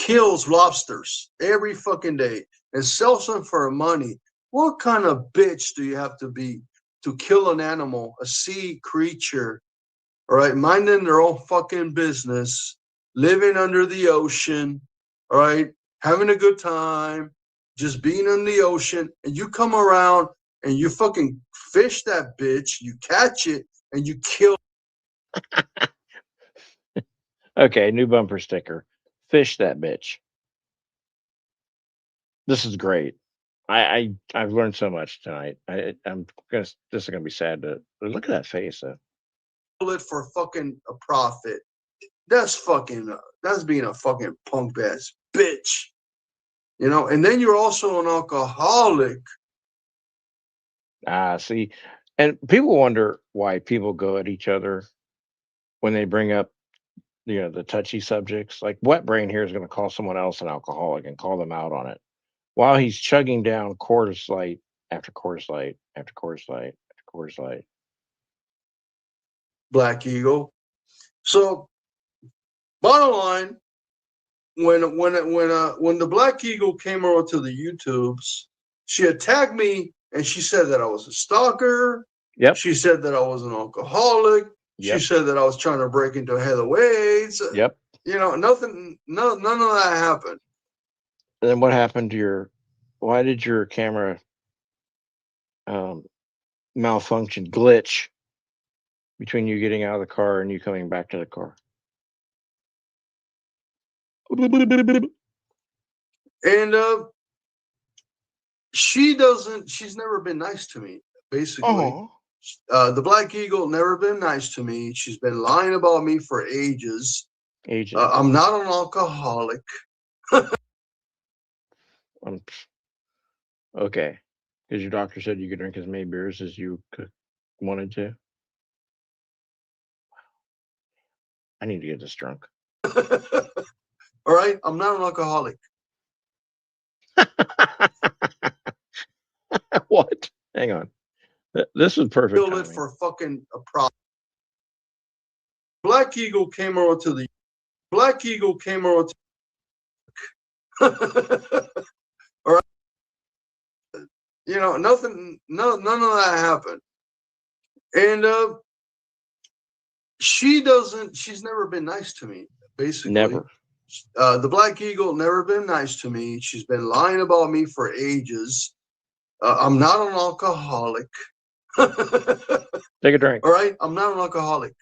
[SPEAKER 3] kills lobsters every fucking day and sells them for money. What kind of bitch do you have to be to kill an animal, a sea creature, all right, minding their own fucking business, living under the ocean, all right, having a good time, just being in the ocean, and you come around and you fucking fish that bitch, you catch it, and you kill.
[SPEAKER 2] Okay, new bumper sticker. Fish that bitch. This is great. I've learned so much tonight. I'm gonna. This is gonna be sad to look at that face.
[SPEAKER 3] It for fucking a profit. That's fucking. That's being a fucking punk ass bitch. You know, and then you're also an alcoholic.
[SPEAKER 2] See, and people wonder why people go at each other when they bring up, the touchy subjects. Like, what brain here is going to call someone else an alcoholic and call them out on it while he's chugging down Coors Light after Coors Light after Coors Light after Coors Light.
[SPEAKER 3] Black Eagle. So, bottom line, when the Black Eagle came over to the YouTubes, she attacked me and she said that I was a stalker.
[SPEAKER 2] Yep.
[SPEAKER 3] She said that I was an alcoholic.
[SPEAKER 2] Yep.
[SPEAKER 3] She said that I was trying to break into Heather Wade's.
[SPEAKER 2] Yep.
[SPEAKER 3] You know, none of that happened.
[SPEAKER 2] And then what happened to why did your camera malfunction, glitch between you getting out of the car and you coming back to the car?
[SPEAKER 3] And she's never been nice to me, basically. The Black Eagle never been nice to me. She's been lying about me for ages. I'm not an alcoholic.
[SPEAKER 2] Okay, because your doctor said you could drink as many beers as you wanted to. I need to get this drunk.
[SPEAKER 3] All right, I'm not an alcoholic.
[SPEAKER 2] What? Hang on. This was perfect.
[SPEAKER 3] Kill it for fucking a profit. Black Eagle came over to the. All right. You know, none of that happened. And she's never been nice to me, basically.
[SPEAKER 2] Never.
[SPEAKER 3] The Black Eagle never been nice to me. She's been lying about me for ages. I'm not an alcoholic.
[SPEAKER 2] Take a drink.
[SPEAKER 3] All right, I'm not an alcoholic.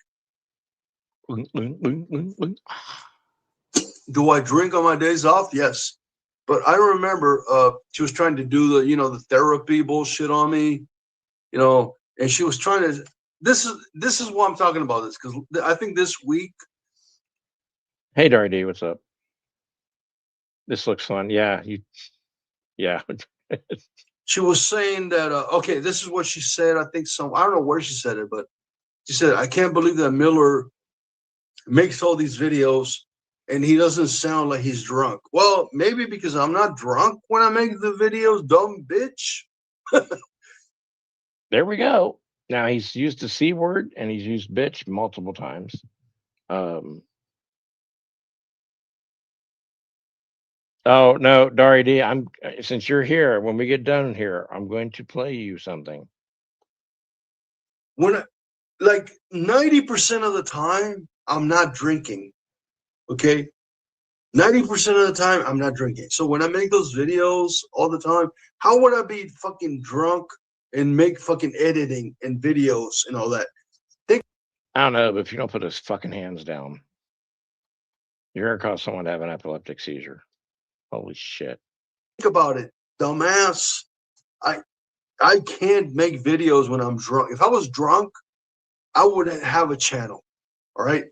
[SPEAKER 3] Do I drink on my days off? Yes. But I remember she was trying to do the therapy bullshit on me, and she was trying to. This is why I'm talking about this, because I think this week.
[SPEAKER 2] Hey, Dari D, what's up? This looks fun. Yeah, yeah.
[SPEAKER 3] She was saying that. Okay, this is what she said. I think I don't know where she said it, but she said, "I can't believe that Miller makes all these videos and he doesn't sound like he's drunk." Well, maybe because I'm not drunk when I make the videos, dumb bitch.
[SPEAKER 2] There we go. Now he's used the C word and he's used bitch multiple times. Oh no, Dari D, since you're here, when we get done here, I'm going to play you something.
[SPEAKER 3] When like 90% of the time, I'm not drinking. Okay. 90% of the time, I'm not drinking. So when I make those videos all the time, how would I be fucking drunk and make fucking editing and videos and all that?
[SPEAKER 2] I don't know, but if you don't put his fucking hands down, you're gonna cause someone to have an epileptic seizure. Holy shit.
[SPEAKER 3] Think about it, dumbass. I can't make videos when I'm drunk. If I was drunk, I wouldn't have a channel. All right.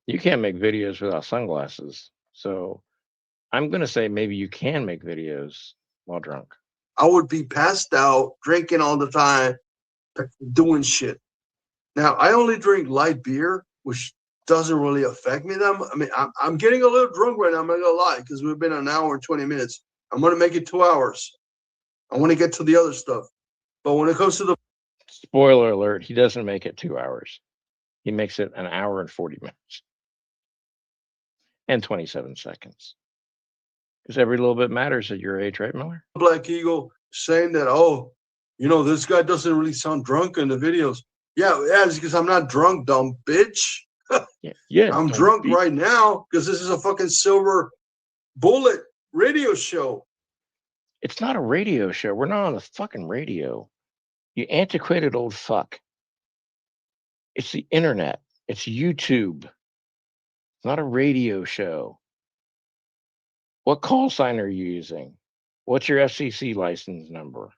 [SPEAKER 2] You can't make videos without sunglasses. So I'm going to say maybe you can make videos while drunk.
[SPEAKER 3] I would be passed out, drinking all the time, doing shit. Now, I only drink light beer, which doesn't really affect me that much. I mean, I'm getting a little drunk right now. I'm not going to lie, because we've been an hour and 20 minutes. I'm going to make it 2 hours. I want to get to the other stuff. But when it comes to the...
[SPEAKER 2] Spoiler alert, he doesn't make it 2 hours. He makes it an hour and 40 minutes. And 27 seconds. Because every little bit matters at your age, right, Miller?
[SPEAKER 3] Black Eagle saying that, oh, this guy doesn't really sound drunk in the videos. Yeah, it's because I'm not drunk, dumb bitch.
[SPEAKER 2] Yeah.
[SPEAKER 3] I'm drunk right now because this is a fucking Silver Bullet radio show.
[SPEAKER 2] It's not a radio show. We're not on the fucking radio. You antiquated old fuck. It's the internet. It's YouTube. It's not a radio show. What call sign are you using? What's your FCC license number?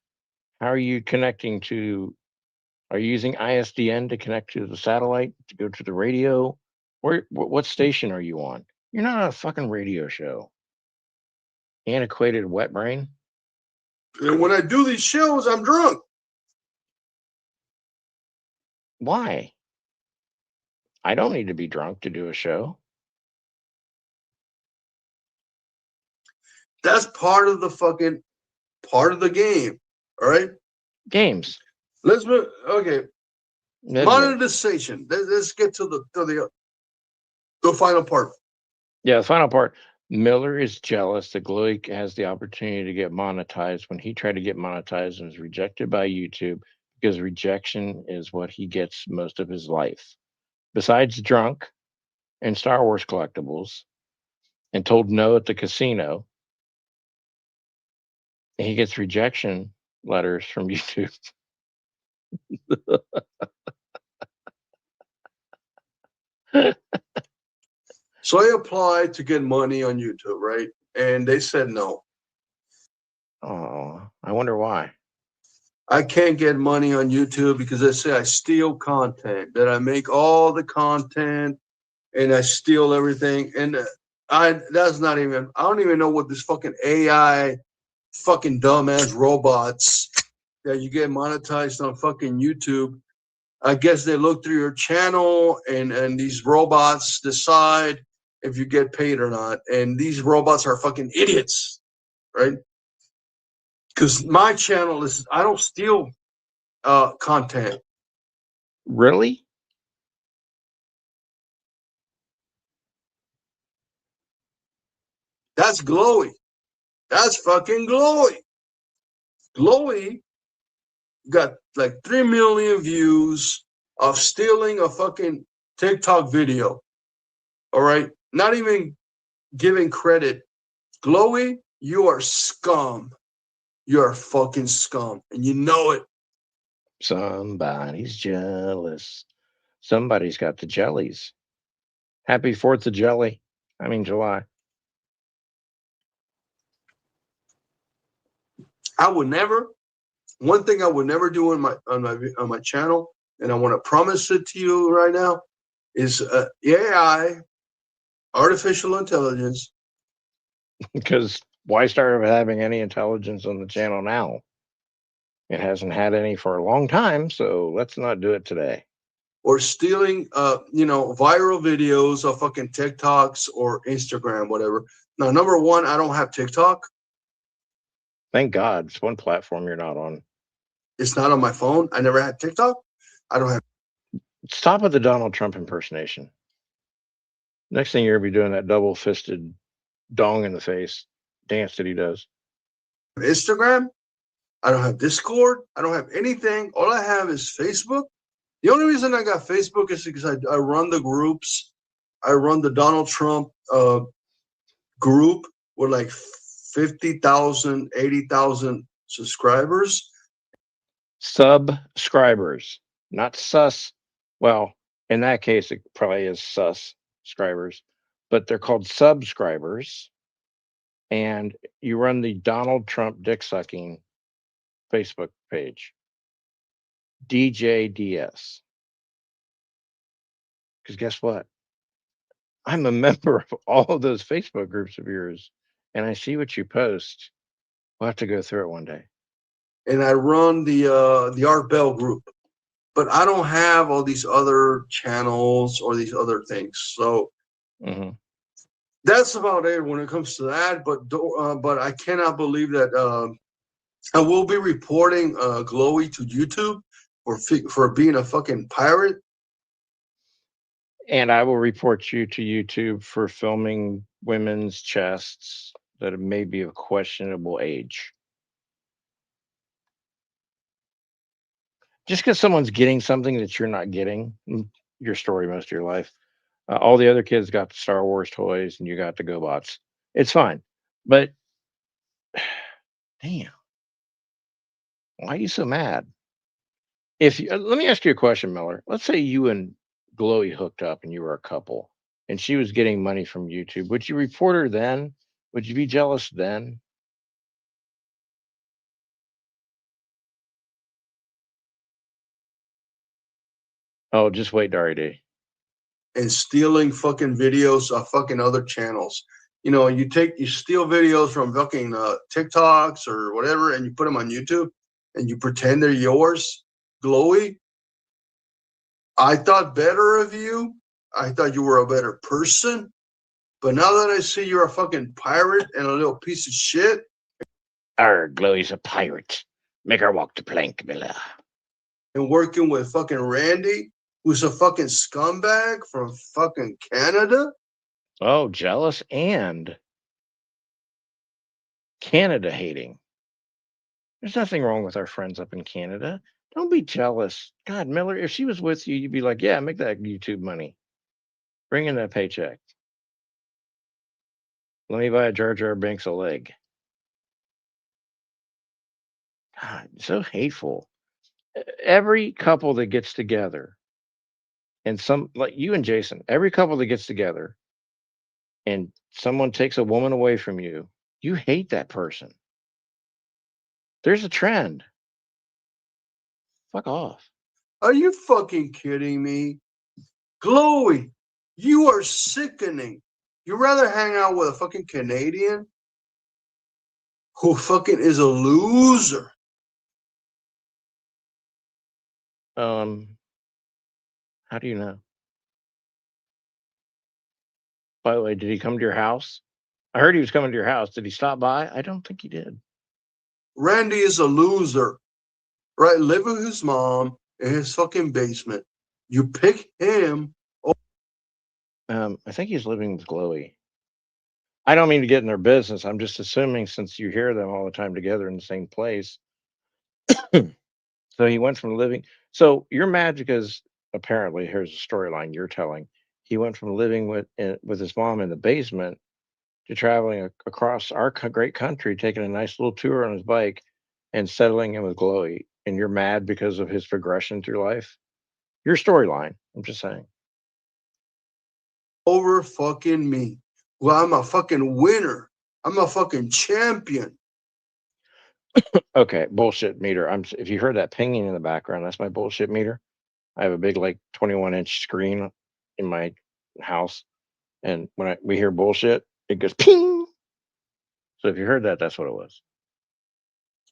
[SPEAKER 2] How are you connecting to? Are you using ISDN to connect to the satellite to go to the radio? What station are you on? You're not on a fucking radio show. Antiquated wet brain.
[SPEAKER 3] And when I do these shows, I'm drunk.
[SPEAKER 2] Why? I don't need to be drunk to do a show.
[SPEAKER 3] That's part of the game. All right.
[SPEAKER 2] Games.
[SPEAKER 3] Let's move. Okay.
[SPEAKER 2] That's it.
[SPEAKER 3] Monetization. Let's get to the final part.
[SPEAKER 2] Yeah, the final part. Miller is jealous that Glowy has the opportunity to get monetized when he tried to get monetized and was rejected by YouTube because rejection is what he gets most of his life. Besides drunk and Star Wars collectibles and told no at the casino, he gets rejection letters from YouTube.
[SPEAKER 3] So I applied to get money on YouTube, right? And they said no.
[SPEAKER 2] Oh, I wonder why.
[SPEAKER 3] I can't get money on YouTube because they say I steal content, that I make all the content and I steal everything. And I don't even know what this fucking AI fucking dumbass robots that you get monetized on fucking YouTube. I guess they look through your channel and these robots decide if you get paid or not. And these robots are fucking idiots, right? Because my channel I don't steal content.
[SPEAKER 2] Really?
[SPEAKER 3] That's Glowy. That's fucking Glowy. Glowy got like 3 million views of stealing a fucking TikTok video. All right? Not even giving credit. Glowy, you are scum. You are fucking scum. And you know it.
[SPEAKER 2] Somebody's jealous. Somebody's got the jellies. Happy 4th of July. July.
[SPEAKER 3] One thing I would never do on my channel, and I want to promise it to you right now, is AI, artificial intelligence.
[SPEAKER 2] Because why start having any intelligence on the channel now? It hasn't had any for a long time, so let's not do it today.
[SPEAKER 3] Or stealing, viral videos of fucking TikToks or Instagram, whatever. Now, number one, I don't have TikTok.
[SPEAKER 2] Thank God. It's one platform you're not on.
[SPEAKER 3] It's not on my phone. I never had TikTok. I don't have.
[SPEAKER 2] Stop with the Donald Trump impersonation. Next thing you're going to be doing that double-fisted dong in the face dance that he does.
[SPEAKER 3] Instagram. I don't have Discord. I don't have anything. All I have is Facebook. The only reason I got Facebook is because I run the groups. I run the Donald Trump group with like 50,000, 80,000 subscribers.
[SPEAKER 2] Subscribers, not sus. Well, in that case, it probably is sus subscribers, but they're called subscribers. And you run the Donald Trump dick sucking Facebook page, DJDS. Because guess what? I'm a member of all of those Facebook groups of yours, and I see what you post. We'll have to go through it one day.
[SPEAKER 3] And I run the Art Bell group, but I don't have all these other channels or these other things. So that's about it when it comes to that. But I cannot believe that I will be reporting Glowy to YouTube for being a fucking pirate.
[SPEAKER 2] And I will report you to YouTube for filming women's chests that it may be of questionable age. Just because someone's getting something that you're not getting, your story most of your life. All the other kids got the Star Wars toys and you got the GoBots. It's fine. But damn, why are you so mad? If you, let me ask you a question, Miller. Let's say you and Glowy hooked up and you were a couple and she was getting money from YouTube. Would you report her then? Would you be jealous then? Oh, just wait, Dari.
[SPEAKER 3] And stealing fucking videos of fucking other channels. You know, you steal videos from fucking TikToks or whatever, and you put them on YouTube, and you pretend they're yours. Glowy, I thought better of you. I thought you were a better person. But now that I see you're a fucking pirate and a little piece of shit.
[SPEAKER 2] Glowy's a pirate. Make her walk the plank, Miller.
[SPEAKER 3] And working with fucking Randy, who's a fucking scumbag from fucking Canada.
[SPEAKER 2] Oh, jealous and Canada hating. There's nothing wrong with our friends up in Canada. Don't be jealous. God, Miller, if she was with you, you'd be like, yeah, make that YouTube money. Bring in that paycheck. Let me buy a Jar Jar Binks a leg. God, so hateful. Every couple that gets together, and some like you and Jason, every couple that gets together and someone takes a woman away from you, you hate that person. There's a trend. Fuck off.
[SPEAKER 3] Are you fucking kidding me? Glowy, you are sickening. You rather hang out with a fucking Canadian who fucking is a loser.
[SPEAKER 2] How do you know? By the way, did he come to your house? I heard he was coming to your house. Did he stop by? I don't think he did.
[SPEAKER 3] Randy is a loser, right? Live with his mom in his fucking basement. You pick him.
[SPEAKER 2] I think he's living with Glowy. I don't mean to get in their business. I'm just assuming since you hear them all the time together in the same place. So he went from living. So you're mad because apparently here's a storyline you're telling. He went from living with his mom in the basement to traveling across our great country, taking a nice little tour on his bike, and settling in with Glowy. And you're mad because of his progression through life. Your storyline. I'm just saying.
[SPEAKER 3] Over fucking me. Well, I'm a fucking winner. I'm a fucking champion.
[SPEAKER 2] Okay, bullshit meter. If you heard that pinging in the background, that's my bullshit meter. I have a big like 21-inch screen in my house, and when we hear bullshit, it goes ping. So if you heard that, that's what it was.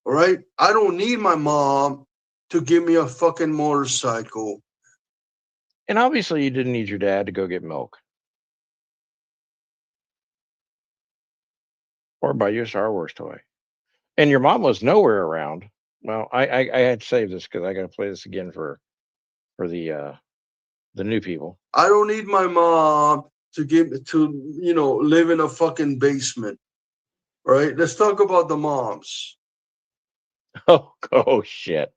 [SPEAKER 3] All right? I don't need my mom to give me a fucking motorcycle.
[SPEAKER 2] And obviously you didn't need your dad to go get milk. Or buy you a Star Wars toy. And your mom was nowhere around. Well, I had to save this because I got to play this again for the new people.
[SPEAKER 3] I don't need my mom to live in a fucking basement. Right? Let's talk about the moms.
[SPEAKER 2] Oh shit.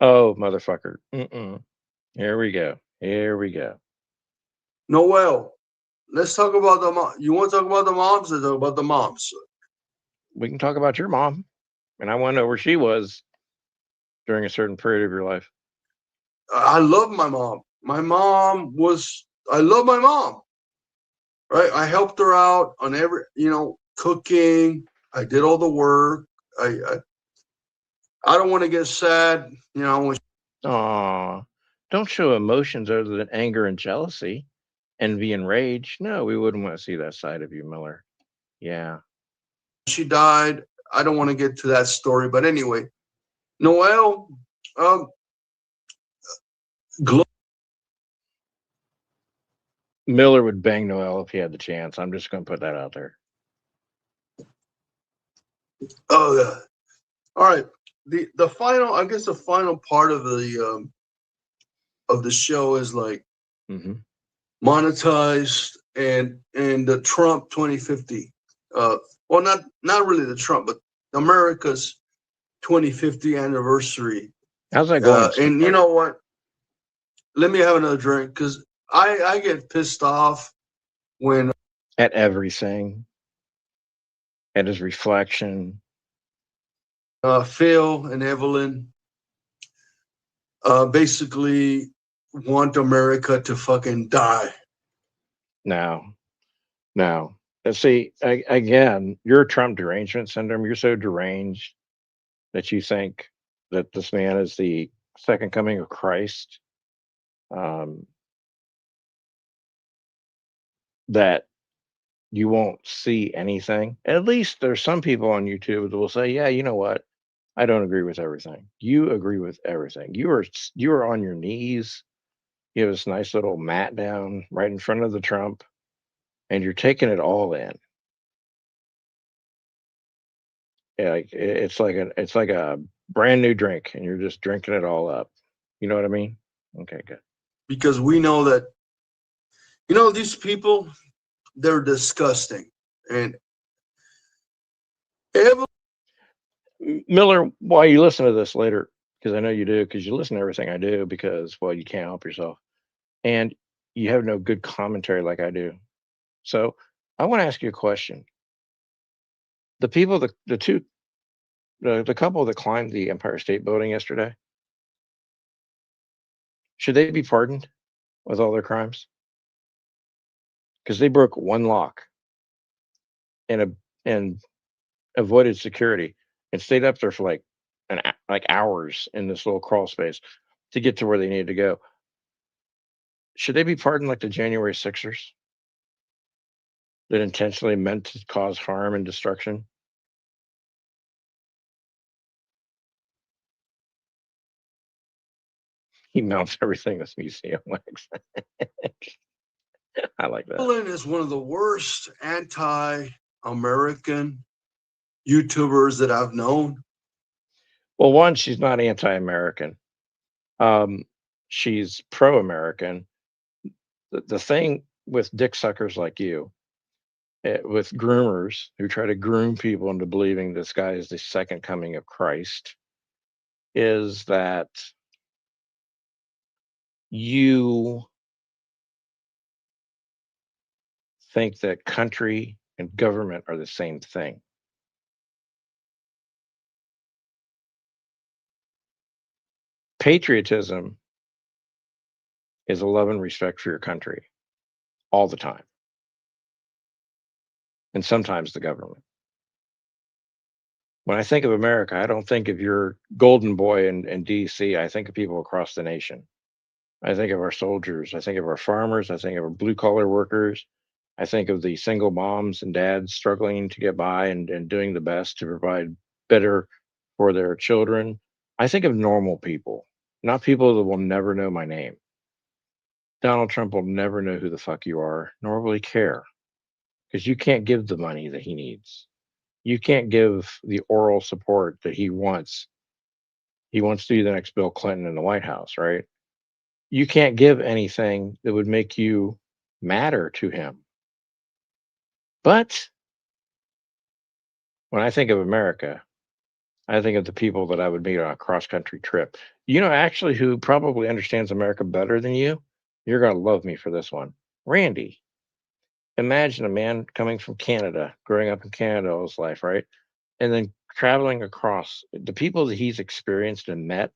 [SPEAKER 2] Oh motherfucker. Here we go. Here we go.
[SPEAKER 3] Noel, let's talk about the mom. You want to talk about the moms? Let's talk about the moms.
[SPEAKER 2] We can talk about your mom. And I want to know where she was during a certain period of your life.
[SPEAKER 3] I love my mom. I love my mom. Right? I helped her out on cooking. I did all the work. I don't want to get sad,
[SPEAKER 2] Aw, don't show emotions other than anger and jealousy, envy and rage. No, we wouldn't want to see that side of you, Miller. Yeah.
[SPEAKER 3] She died. I don't want to get to that story, but anyway, Noel,
[SPEAKER 2] Miller would bang Noel if he had the chance. I'm just going to put that out there.
[SPEAKER 3] Oh, yeah. All right. The final part of the show is like monetized and the Trump 2050 well, not really the Trump, but America's 2050 anniversary.
[SPEAKER 2] How's that going?
[SPEAKER 3] And you know what? Let me have another drink because I get pissed off when
[SPEAKER 2] At everything, at his reflection.
[SPEAKER 3] Phil and Evelyn basically want America to fucking die.
[SPEAKER 2] No. See, again, your Trump derangement syndrome. You're so deranged that you think that this man is the second coming of Christ. That you won't see anything. At least there's some people on YouTube that will say, "Yeah, you know what? I don't agree with everything." You agree with everything. You are on your knees. You have this nice little mat down right in front of the Trump, and you're taking it all in. Yeah, it's like a brand new drink, and you're just drinking it all up. You know what I mean? Okay, good.
[SPEAKER 3] Because we know that, these people, they're disgusting. And
[SPEAKER 2] Miller, why you listen to this later? Because I know you do, because you listen to everything I do, because, well, you can't help yourself. And you have no good commentary like I do. So I want to ask you a question. The people, the couple that climbed the Empire State Building yesterday, should they be pardoned with all their crimes? Because they broke one lock and avoided security and stayed up there for like hours in this little crawl space to get to where they needed to go. Should they be pardoned like the January Sixers that intentionally meant to cause harm and destruction? He mounts everything with museum wax. I like that.
[SPEAKER 3] Evelyn is one of the worst anti-American YouTubers that I've known.
[SPEAKER 2] Well, one, she's not anti-American. She's pro-American. The thing with dick suckers like you, with groomers who try to groom people into believing this guy is the second coming of Christ, is that you think that country and government are the same thing. Patriotism is a love and respect for your country all the time. And sometimes the government. When I think of America, I don't think of your golden boy in DC. I think of people across the nation. I think of our soldiers. I think of our farmers. I think of our blue collar workers. I think of the single moms and dads struggling to get by and doing the best to provide better for their children. I think of normal people, not people that will never know my name. Donald Trump will never know who the fuck you are, nor will he care, because you can't give the money that he needs. You can't give the oral support that he wants. He wants to be the next Bill Clinton in the White House, right? You can't give anything that would make you matter to him. But when I think of America, I think of the people that I would meet on a cross country trip. You know, actually, who probably understands America better than you? You're going to love me for this one. Randy. Imagine a man coming from Canada, growing up in Canada all his life, right? And then traveling across the people that he's experienced and met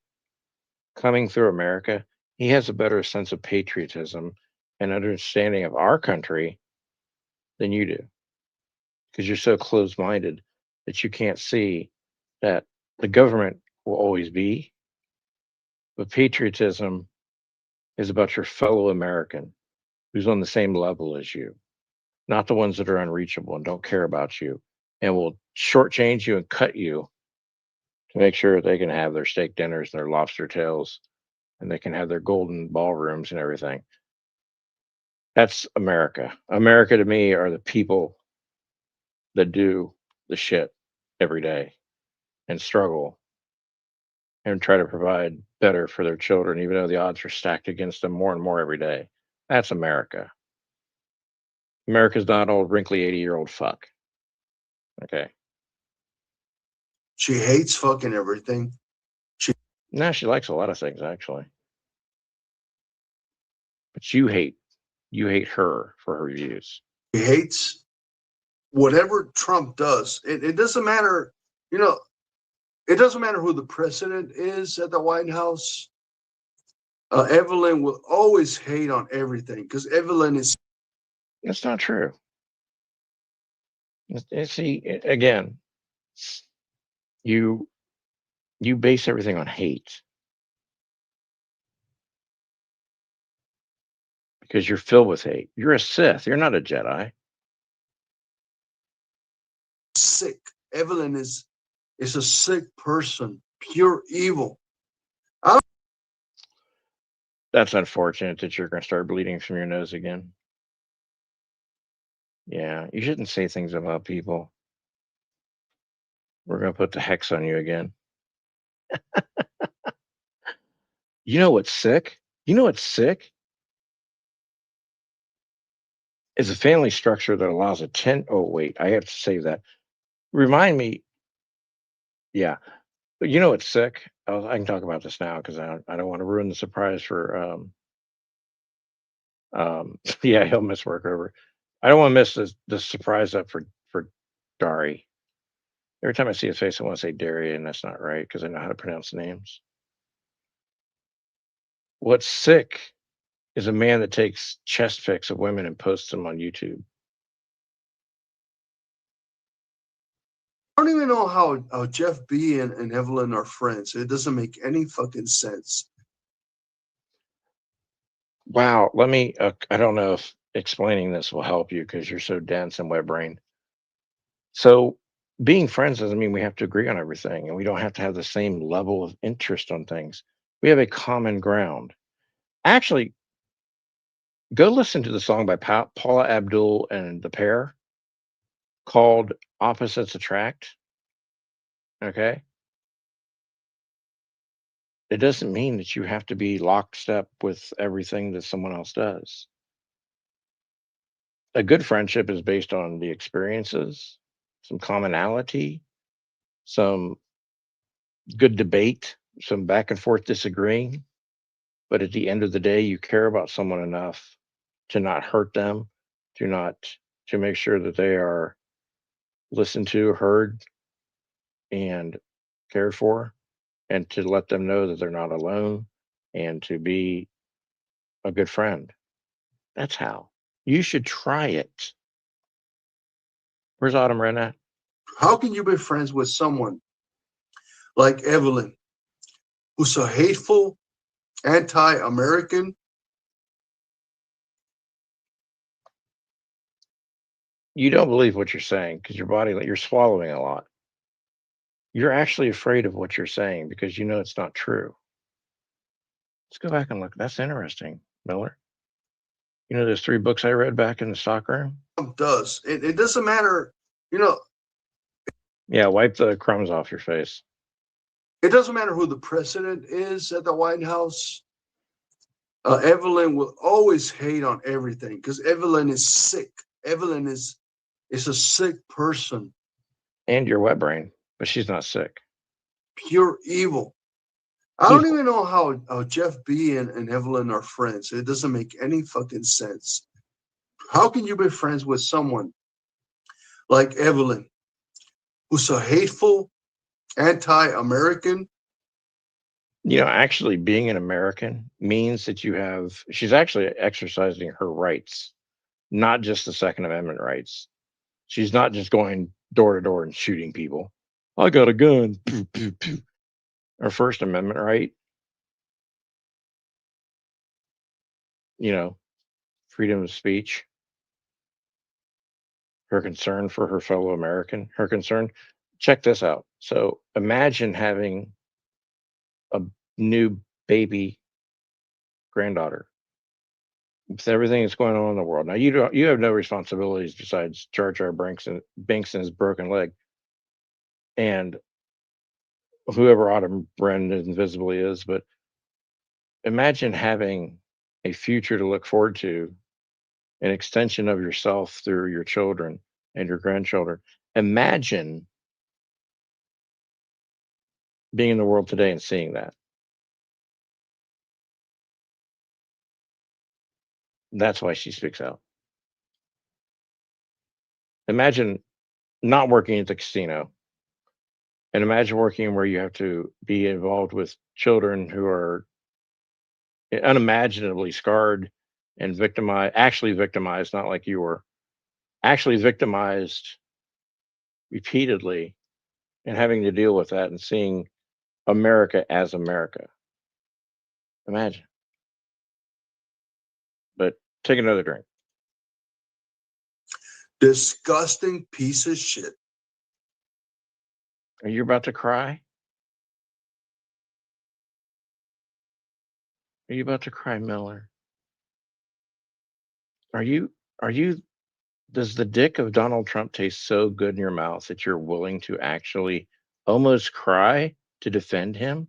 [SPEAKER 2] coming through America. He has a better sense of patriotism and understanding of our country than you do, because you're so closed minded that you can't see that the government will always be, but patriotism is about your fellow American who's on the same level as you, not the ones that are unreachable and don't care about you and will shortchange you and cut you to make sure they can have their steak dinners and their lobster tails and they can have their golden ballrooms and everything. That's America. America to me are the people that do the shit every day and struggle and try to provide better for their children, even though the odds are stacked against them more and more every day. That's America. America's not old, wrinkly 80-year-old fuck. Okay.
[SPEAKER 3] She hates fucking everything.
[SPEAKER 2] No, she likes a lot of things actually, but you hate her for her views.
[SPEAKER 3] She hates whatever Trump does. It doesn't matter, you know, it doesn't matter who the president is at the White House. Evelyn will always hate on everything because Evelyn is
[SPEAKER 2] That's not true. See, again, you base everything on hate because you're filled with hate. You're a Sith. You're not a Jedi.
[SPEAKER 3] sick. Evelyn is a sick person, pure evil.
[SPEAKER 2] That's unfortunate that you're going to start bleeding from your nose again. Yeah, you shouldn't say things about people. We're going to put the hex on you again. You know what's sick? You know what's sick? Is a family structure that allows a 10. Oh, wait, I have to save that. Remind me. Yeah. But you know what's sick? I can talk about this now because I don't want to ruin the surprise for yeah, he'll miss work over. I don't want to miss the surprise up for Dari. Every time I see his face, I want to say Dari, and that's not right because I know how to pronounce names. What's sick is a man that takes chest pics of women and posts them on YouTube.
[SPEAKER 3] I don't even know how Jeff B and Evelyn are friends. It doesn't make any fucking sense.
[SPEAKER 2] Wow, let me. I don't know if explaining this will help you because you're so dense and wet brained. So, being friends doesn't mean we have to agree on everything, and we don't have to have the same level of interest on things. We have a common ground. Actually, go listen to the song by Paula Abdul and the Pair called "Opposites Attract." Okay, it doesn't mean that you have to be lockstep with everything that someone else does. A good friendship is based on the experiences, some commonality, some good debate, some back and forth disagreeing. But at the end of the day, you care about someone enough to not hurt them, to not to make sure that they are listened to, heard, and cared for, and to let them know that they're not alone, and to be a good friend. That's how. You should try it. Where's Autumn Red at?
[SPEAKER 3] How can you be friends with someone like Evelyn, who's so hateful, anti-American?
[SPEAKER 2] You don't believe what you're saying because your body, you're swallowing a lot. You're actually afraid of what you're saying because you know it's not true. Let's go back and look. That's interesting, Miller. You know those 3 books I read back in the stock room?
[SPEAKER 3] Trump does. It doesn't matter, you know,
[SPEAKER 2] Yeah, wipe the crumbs off your face.
[SPEAKER 3] it doesn't matter who the president is at the White House. Evelyn will always hate on everything because Evelyn is sick. Evelyn is a sick person,
[SPEAKER 2] And your wet brain, but she's not sick.
[SPEAKER 3] pure evil. I don't
[SPEAKER 2] Evil.
[SPEAKER 3] even know how Jeff B and Evelyn are friends. It doesn't make any fucking sense. How can you be friends with someone like Evelyn, who's so hateful, anti-American?
[SPEAKER 2] Actually being an American means that she's actually exercising her rights, not just the Second Amendment rights. She's not just going door to door and shooting people. I got a gun. Pew, pew, pew. Her First Amendment right, freedom of speech, her concern for her fellow American, her concern. Check this out. So imagine having a new baby granddaughter with everything that's going on in the world. Now you have no responsibilities besides Jar Jar Binks and his broken leg, and whoever Autumn Bren invisibly is. But imagine having a future to look forward to, an extension of yourself through your children and your grandchildren. Imagine being in the world today and seeing that. That's why she speaks out. Imagine not working at the casino, and imagine working where you have to be involved with children who are unimaginably scarred and victimized, actually victimized, not like you were, actually victimized repeatedly, and having to deal with that and seeing America as America. Imagine. But take another drink.
[SPEAKER 3] Disgusting piece of shit.
[SPEAKER 2] Are you about to cry? Are you about to cry, Miller? Are you, does the dick of Donald Trump taste so good in your mouth that you're willing to actually almost cry to defend him?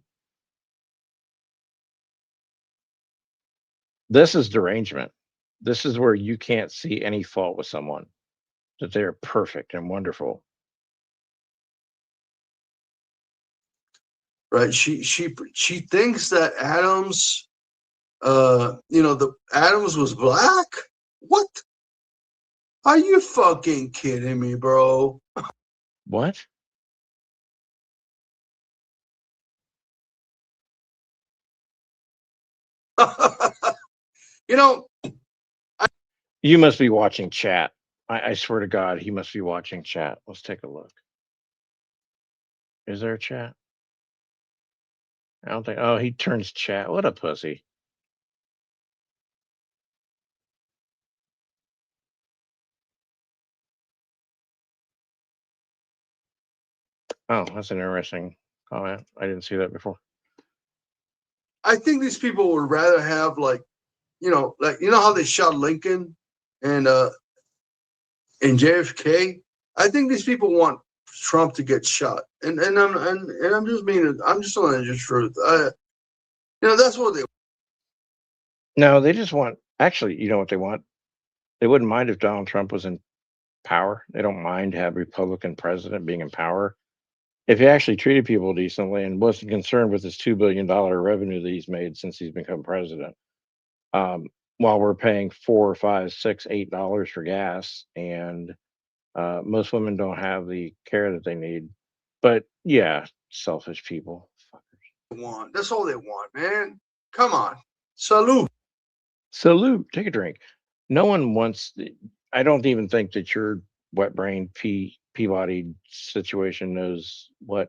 [SPEAKER 2] This is derangement. This is where you can't see any fault with someone, that they're perfect and wonderful.
[SPEAKER 3] Right? She thinks that Adams, the Adams was black. What? Are you fucking kidding me, bro?
[SPEAKER 2] What?
[SPEAKER 3] You know,
[SPEAKER 2] You must be watching chat. I swear to God, he must be watching chat. Let's take a look. Is there a chat? I don't think. Oh, he turns chat. What a pussy. Oh, that's an interesting comment. I didn't see that before.
[SPEAKER 3] I think these people would rather have like how they shot Lincoln and JFK. I think these people want Trump to get shot, and I'm just being, I'm just telling you the truth. That's what they.
[SPEAKER 2] No, they just want. Actually, you know what they want? They wouldn't mind if Donald Trump was in power. They don't mind to have Republican president being in power. If he actually treated people decently and wasn't concerned with his $2 billion revenue that he's made since he's become president, while we're paying $4, $5, $6, $8 for gas, and most women don't have the care that they need. But yeah, selfish people.
[SPEAKER 3] Want. That's all they want, man. Come on. Salute.
[SPEAKER 2] Salute. Take a drink. No one wants. I don't even think that your wet brain Peabody situation knows what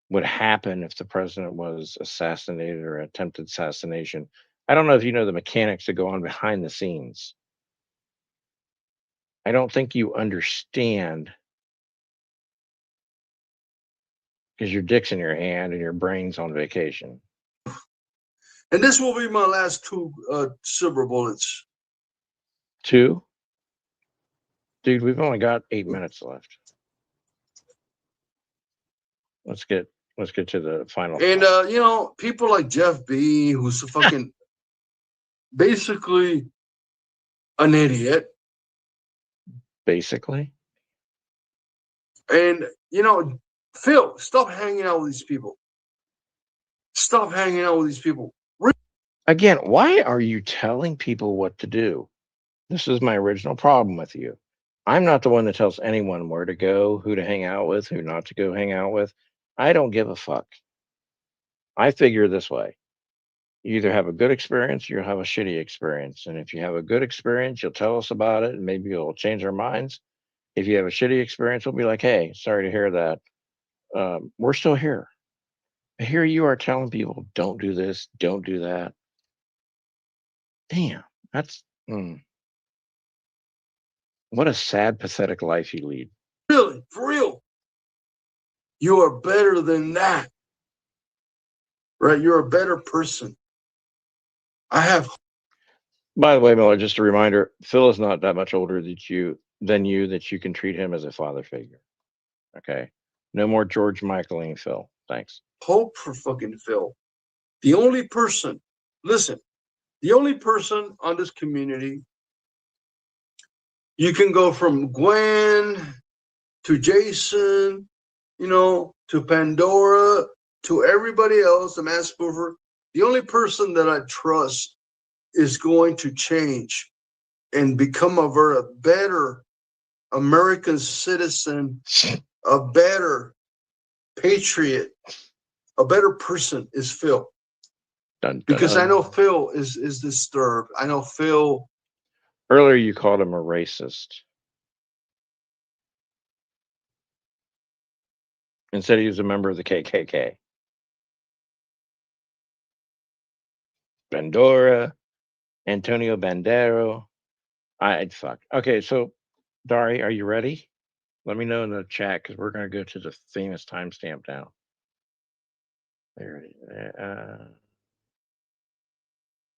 [SPEAKER 2] would happen if the president was assassinated or attempted assassination. I don't know if you know the mechanics that go on behind the scenes. I don't think you understand, because your dick's in your hand and your brain's on vacation.
[SPEAKER 3] And this will be my last two silver bullets.
[SPEAKER 2] 2? Dude, we've only got 8 minutes left. Let's get to the final.
[SPEAKER 3] And people like Jeff B, who's a fucking basically an idiot.
[SPEAKER 2] Basically.
[SPEAKER 3] And Phil, stop hanging out with these people. Stop hanging out with these people.
[SPEAKER 2] Again, why are you telling people what to do? This is my original problem with you. I'm not the one that tells anyone where to go, who to hang out with, who not to go hang out with. I don't give a fuck. I figure this way. You either have a good experience or you'll have a shitty experience. And if you have a good experience, you'll tell us about it and maybe it'll change our minds. If you have a shitty experience, we'll be like, hey, sorry to hear that. We're still here. Here you are telling people, don't do this, don't do that. Damn, that's what a sad, pathetic life you lead.
[SPEAKER 3] Really, for real. You are better than that. Right? You're a better person.
[SPEAKER 2] By the way, Miller, just a reminder, Phil is not that much older than you that you can treat him as a father figure. Okay? No more George Michaeling Phil. Thanks.
[SPEAKER 3] Hope for fucking Phil. The only person on this community, you can go from Gwen to Jason, to Pandora, to everybody else, the mass mover. The only person that I trust is going to change and become a better American citizen, a better patriot, a better person is Phil.
[SPEAKER 2] Dun, dun,
[SPEAKER 3] Because I
[SPEAKER 2] dun.
[SPEAKER 3] know Phil is disturbed. I know Phil.
[SPEAKER 2] Earlier, you called him a racist. And said he was a member of the KKK. Bandora, Antonio Bandero. Fuck. Okay, so, Dari, are you ready? Let me know in the chat because we're going to go to the famous timestamp now. There it is.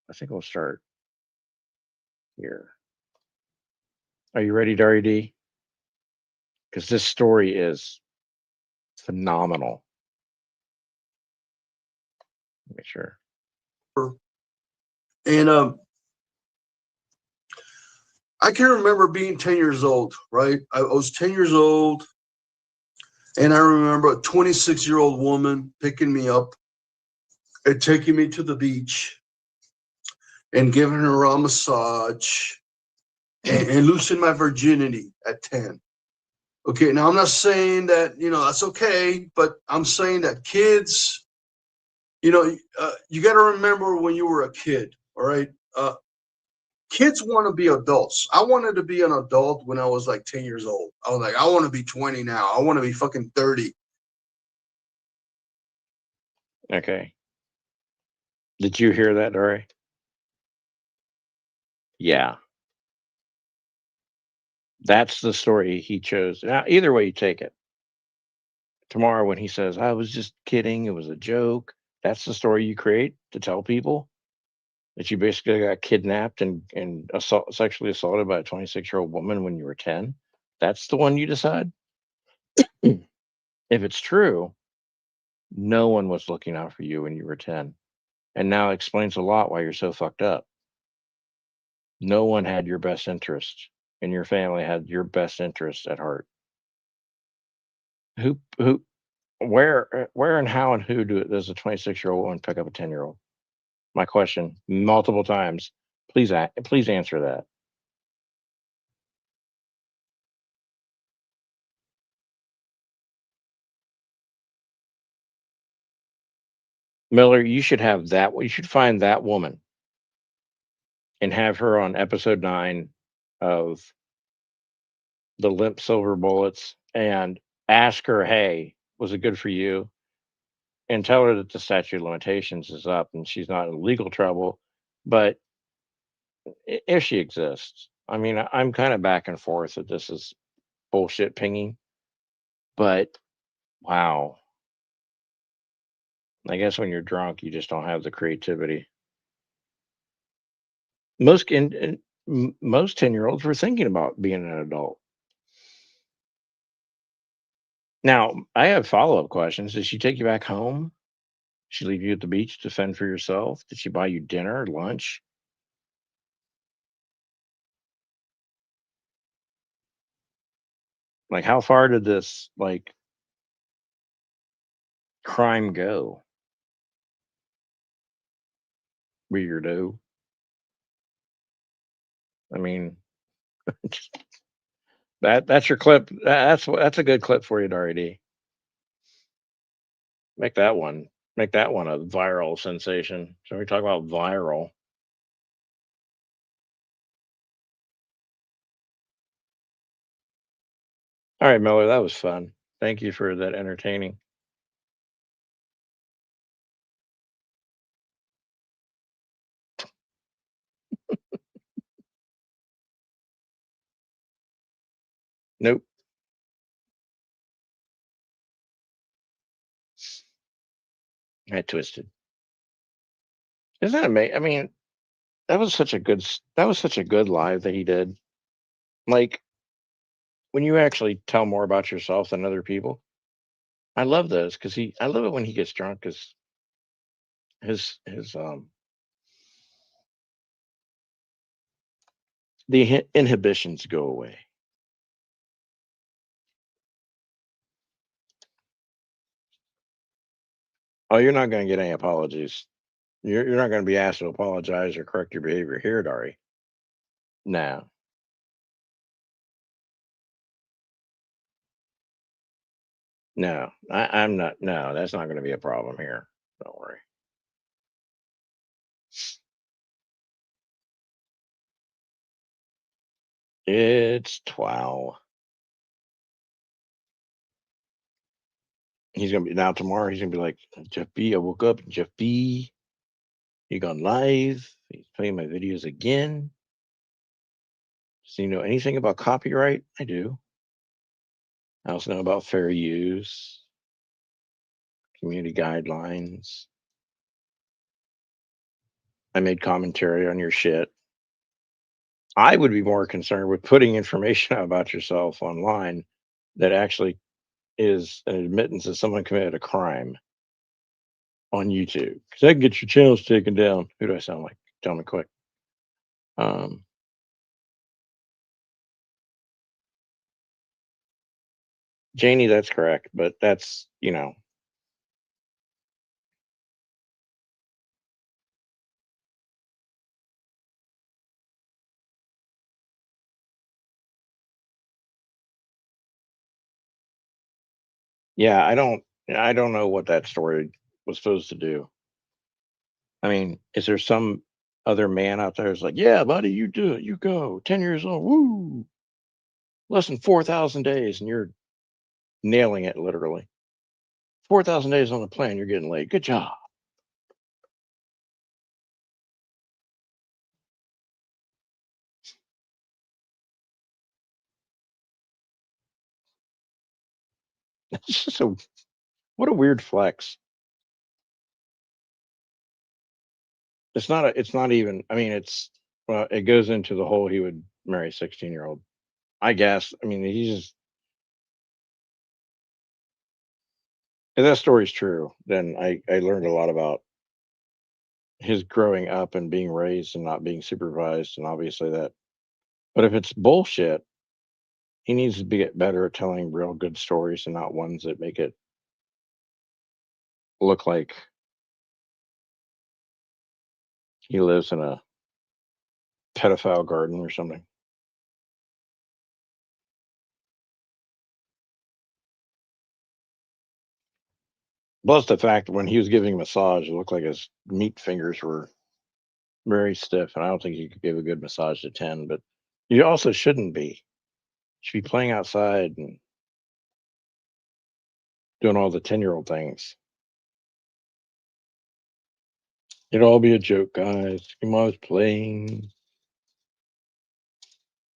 [SPEAKER 2] I think we'll start here. Are you ready, Dari D? Because this story is phenomenal. Make sure.
[SPEAKER 3] And I can remember being 10 years old, right? I was 10 years old, and I remember a 26-year-old woman picking me up and taking me to the beach and giving her a massage and losing my virginity at 10. Okay, now I'm not saying that, that's okay, but I'm saying that kids, you got to remember when you were a kid, all right? Kids want to be adults. I wanted to be an adult when I was like 10 years old. I was like, I want to be 20 now. I want to be fucking 30.
[SPEAKER 2] Okay. Did you hear that, Dari? Yeah. That's the story he chose. Now, either way you take it. Tomorrow, when he says, I was just kidding, it was a joke, that's the story you create to tell people that you basically got kidnapped and sexually assaulted by a 26-year-old woman when you were 10. That's the one you decide? If it's true, no one was looking out for you when you were 10. And now it explains a lot why you're so fucked up. No one had your best interest, and your family had your best interest at heart. Where and how and who does a 26-year-old woman pick up a 10-year-old? My question multiple times. Please answer that. Miller, you should have that. You should find that woman and have her on episode 9 of the Limp Silver Bullets and ask her, hey, was it good for you? And tell her that the statute of limitations is up and she's not in legal trouble. But if she exists, I mean, I'm kind of back and forth that this is bullshit pinging. But wow. I guess when you're drunk, you just don't have the creativity. Most 10-year-olds were thinking about being an adult. Now, I have follow-up questions. Did she take you back home? Did she leave you at the beach to fend for yourself? Did she buy you dinner, lunch? Like, how far did this crime go? Weirdo. I mean, that's your clip. That's a good clip for you, Dari. Make that one a viral sensation. So we talk about viral. All right, Miller, that was fun. Thank you for that entertaining. Nope. I twisted. Isn't that amazing? I mean, that was such a good live that he did. Like, when you actually tell more about yourself than other people, I love those because I love it when he gets drunk because his the inhibitions go away. Oh, you're not going to get any apologies. You're not going to be asked to apologize or correct your behavior here, Dari. No. No, I'm not. No, that's not going to be a problem here. Don't worry. It's 12. He's gonna be now tomorrow. He's gonna be like, Jeff B. I woke up. Jeff B. He gone live. He's playing my videos again. Does he know anything about copyright? I do. I also know about fair use, community guidelines. I made commentary on your shit. I would be more concerned with putting information out about yourself online that actually is an admittance that someone committed a crime on YouTube. Because that can get your channels taken down. Who do I sound like? Tell me quick. Um, Janie, that's correct, but that's, yeah, I don't know what that story was supposed to do. I mean, is there some other man out there who's like, yeah, buddy, you do it, you go, 10 years old, woo, less than 4,000 days, and you're nailing it literally. 4,000 days on the plane, you're getting laid. Good job. So, what a weird flex. It's not even, I mean, well, it goes into the whole he would marry a 16-year-old. I guess. I mean, if that story's true, then I learned a lot about his growing up and being raised and not being supervised, and obviously that. But if it's bullshit, he needs to get better at telling real good stories and not ones that make it look like he lives in a pedophile garden or something. Plus the fact that when he was giving a massage, it looked like his meat fingers were very stiff, and I don't think you could give a good massage to 10. But you also shouldn't be. You should be playing outside and doing all the 10-year-old things. It'll all be a joke, guys. Your mom's playing.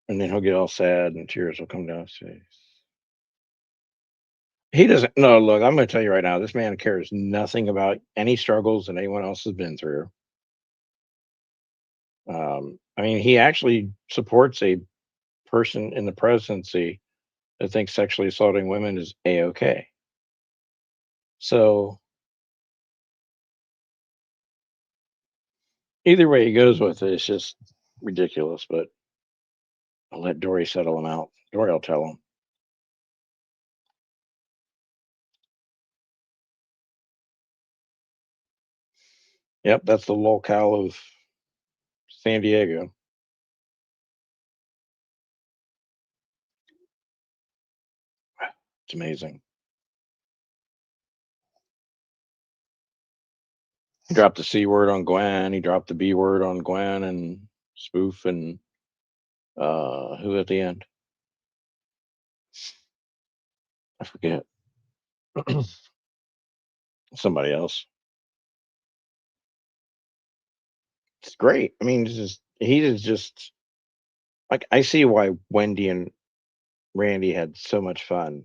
[SPEAKER 2] And then he'll get all sad and tears will come down his face. He doesn't. No, look, I'm going to tell you right now, this man cares nothing about any struggles that anyone else has been through. I mean, he actually supports a person in the presidency that thinks sexually assaulting women is a-okay. So either way he goes with it, it's just ridiculous. But I'll let Dory settle him out. Dory will tell him. Yep, that's the locale of San Diego. It's amazing. He dropped the C word on Gwen. He dropped the B word on Gwen and Spoof and who at the end? I forget. Somebody else. It's great. I mean, he is just like I see why Wendy and Randy had so much fun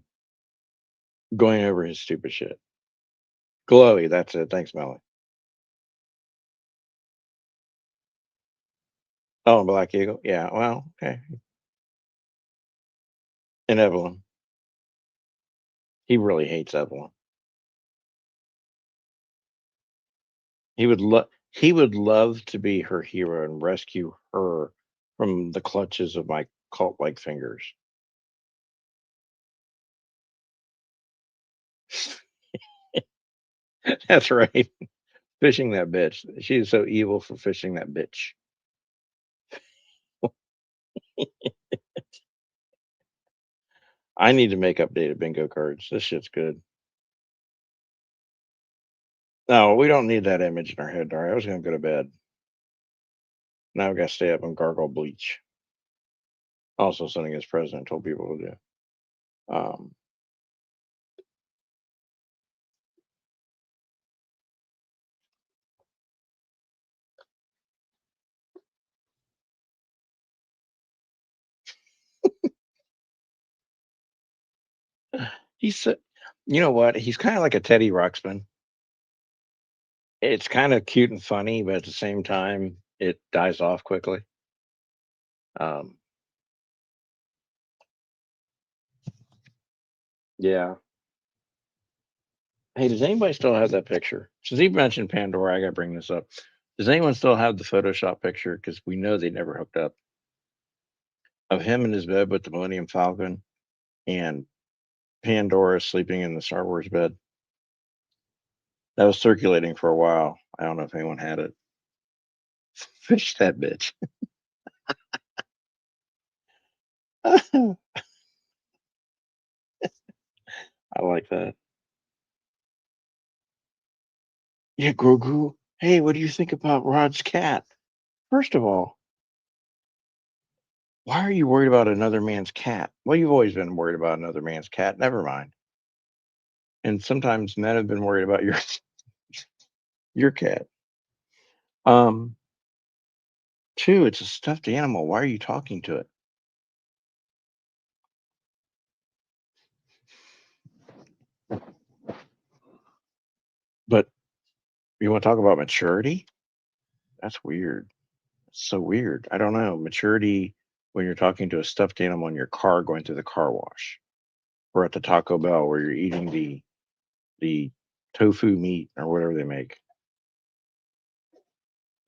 [SPEAKER 2] going over his stupid shit. Glowy, that's it. Thanks, Melly. Oh, Black Eagle. Yeah. Well, okay. And Evelyn. He really hates Evelyn. He would love to be her hero and rescue her from the clutches of my cult-like fingers. That's right. Fishing that bitch. She is so evil for fishing that bitch. I need to make updated bingo cards. This shit's good. No, we don't need that image in our head, Dari. I was gonna go to bed. Now I gotta stay up and gargle bleach. Also, sitting as president told people to do. Um, he's so, you know what? He's kind of like a Teddy Ruxpin. It's kind of cute and funny, but at the same time, it dies off quickly. Um, yeah. Hey, does anybody still have that picture? Since he mentioned Pandora, I gotta bring this up. Does anyone still have the Photoshop picture? Because we know they never hooked up of him in his bed with the Millennium Falcon and Pandora sleeping in the Star Wars bed. That was circulating for a while. I don't know if anyone had it. Fish that bitch. I like that. Yeah, Grogu. Hey, what do you think about Rod's cat? First of all, why are you worried about another man's cat? Well, you've always been worried about another man's cat. Never mind. And sometimes men have been worried about your your cat. Um, Two, it's a stuffed animal. Why are you talking to it? But you want to talk about maturity? That's weird. It's so weird. I don't know. Maturity when you're talking to a stuffed animal in your car going through the car wash or at the Taco Bell where you're eating the tofu meat or whatever they make,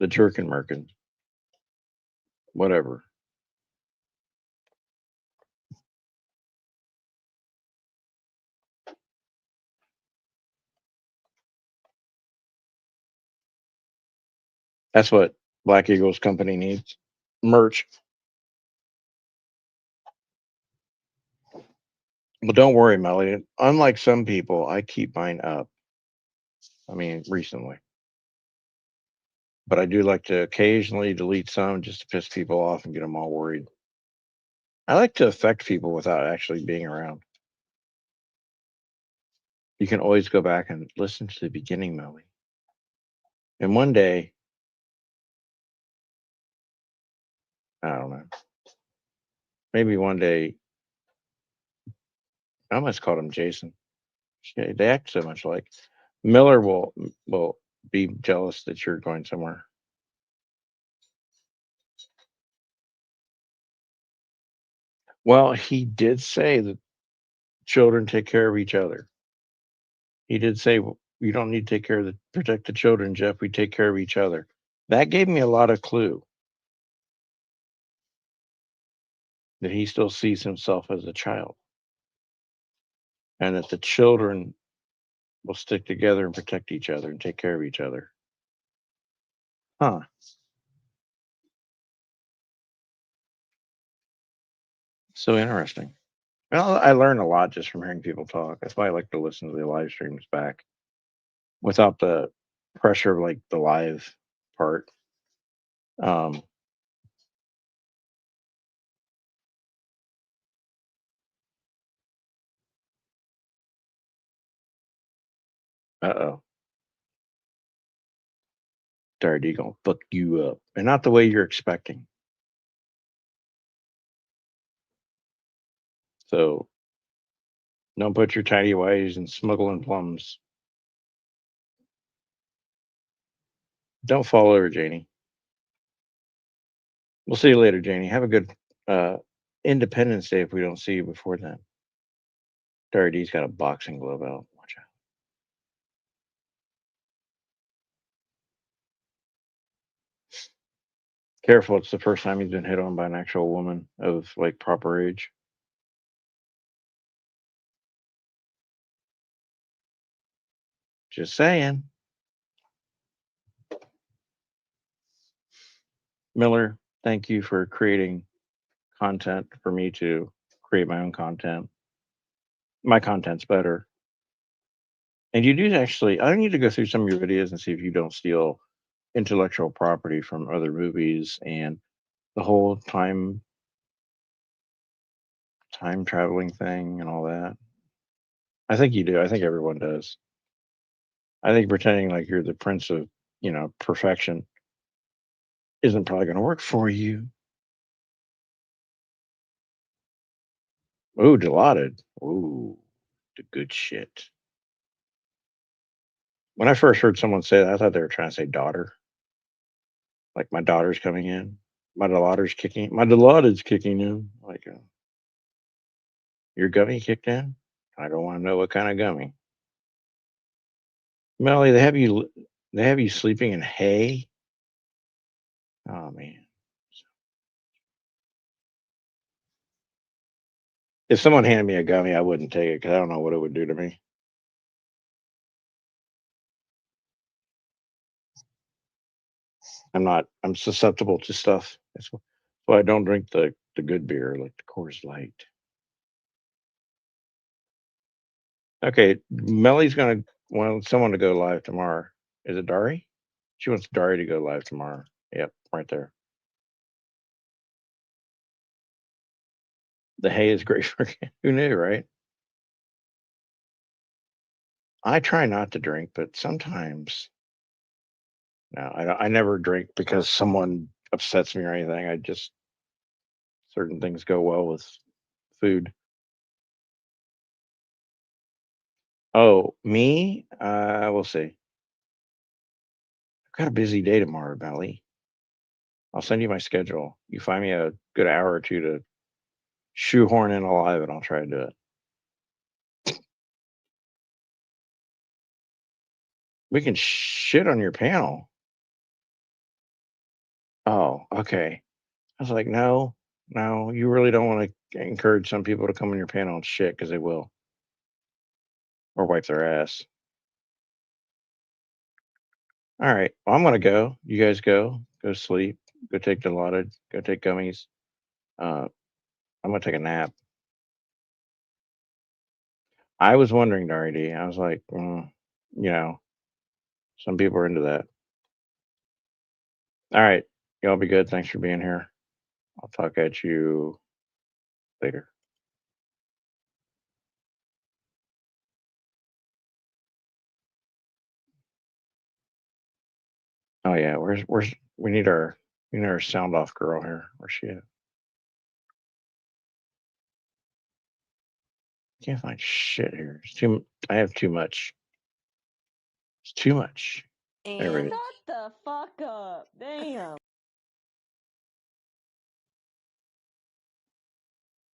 [SPEAKER 2] the jerkin merkin, whatever. That's what Black Eagles Company needs. Merch. But don't worry, Melly. Unlike some people, I keep mine up. I mean, recently. But I do like to occasionally delete some just to piss people off and get them all worried. I like to affect people without actually being around. You can always go back and listen to the beginning, Melly. And one day, I don't know, maybe one day, I almost called him Jason. Yeah, they act so much like. Miller will be jealous that you're going somewhere. Well, he did say that children take care of each other. He did say, "Well, you don't need to take care of protect the children, Jeff. We take care of each other." That gave me a lot of clue that he still sees himself as a child and that the children will stick together and protect each other and take care of each other. Huh. So interesting. Well, I learn a lot just from hearing people talk. That's why I like to listen to the live streams back without the pressure of like the live part. Um, uh-oh. Dirty gonna fuck you up. And not the way you're expecting. So don't put your tidy whities in smuggling plums. Don't fall over, Janie. We'll see you later, Janie. Have a good Independence Day if we don't see you before then. Dirty's got a boxing glove out. Watch out. Careful, it's the first time he's been hit on by an actual woman of like proper age. Just saying. Miller, thank you for creating content for me to create my own content. My content's better. And you do actually, I need to go through some of your videos and see if you don't steal intellectual property from other movies and the whole time traveling thing and all that. I think you do. I think everyone does. I think pretending like you're the prince of, perfection isn't probably going to work for you. Ooh, Dilaudid. Ooh, the good shit. When I first heard someone say that, I thought they were trying to say daughter. Like my daughter's coming in. My Dilaudid's kicking. My Dilaudid's kicking in. Like, your gummy kicked in? I don't want to know what kind of gummy. Melly, they have you sleeping in hay? Oh man. If someone handed me a gummy, I wouldn't take it because I don't know what it would do to me. I'm susceptible to stuff. That's why I don't drink the good beer like the Coors Light. Okay, Melly's gonna want someone to go live tomorrow. Is it Dari? She wants Dari to go live tomorrow. Yep, right there. The hay is great for who knew, right? I try not to drink, but sometimes no, I never drink because someone upsets me or anything. I just certain things go well with food. Oh, me? We'll see. I've got a busy day tomorrow, Belly. I'll send you my schedule. You find me a good hour or two to shoehorn in alive, and I'll try to do it. We can shit on your panel. Oh, okay. I was like, no, you really don't want to encourage some people to come on your panel and shit because they will, or wipe their ass. All right. Well, I'm gonna go. You guys go. Go sleep. Go take Dilaudid. Go take gummies. I'm gonna take a nap. I was wondering, Dari D. I was like, some people are into that. All right. Y'all be good. Thanks for being here. I'll talk at you later. Oh yeah, where's we need our sound off girl here. Where's she at? Can't find shit here. I have too much. It's too much. There it is.
[SPEAKER 4] Shut the fuck up. Damn.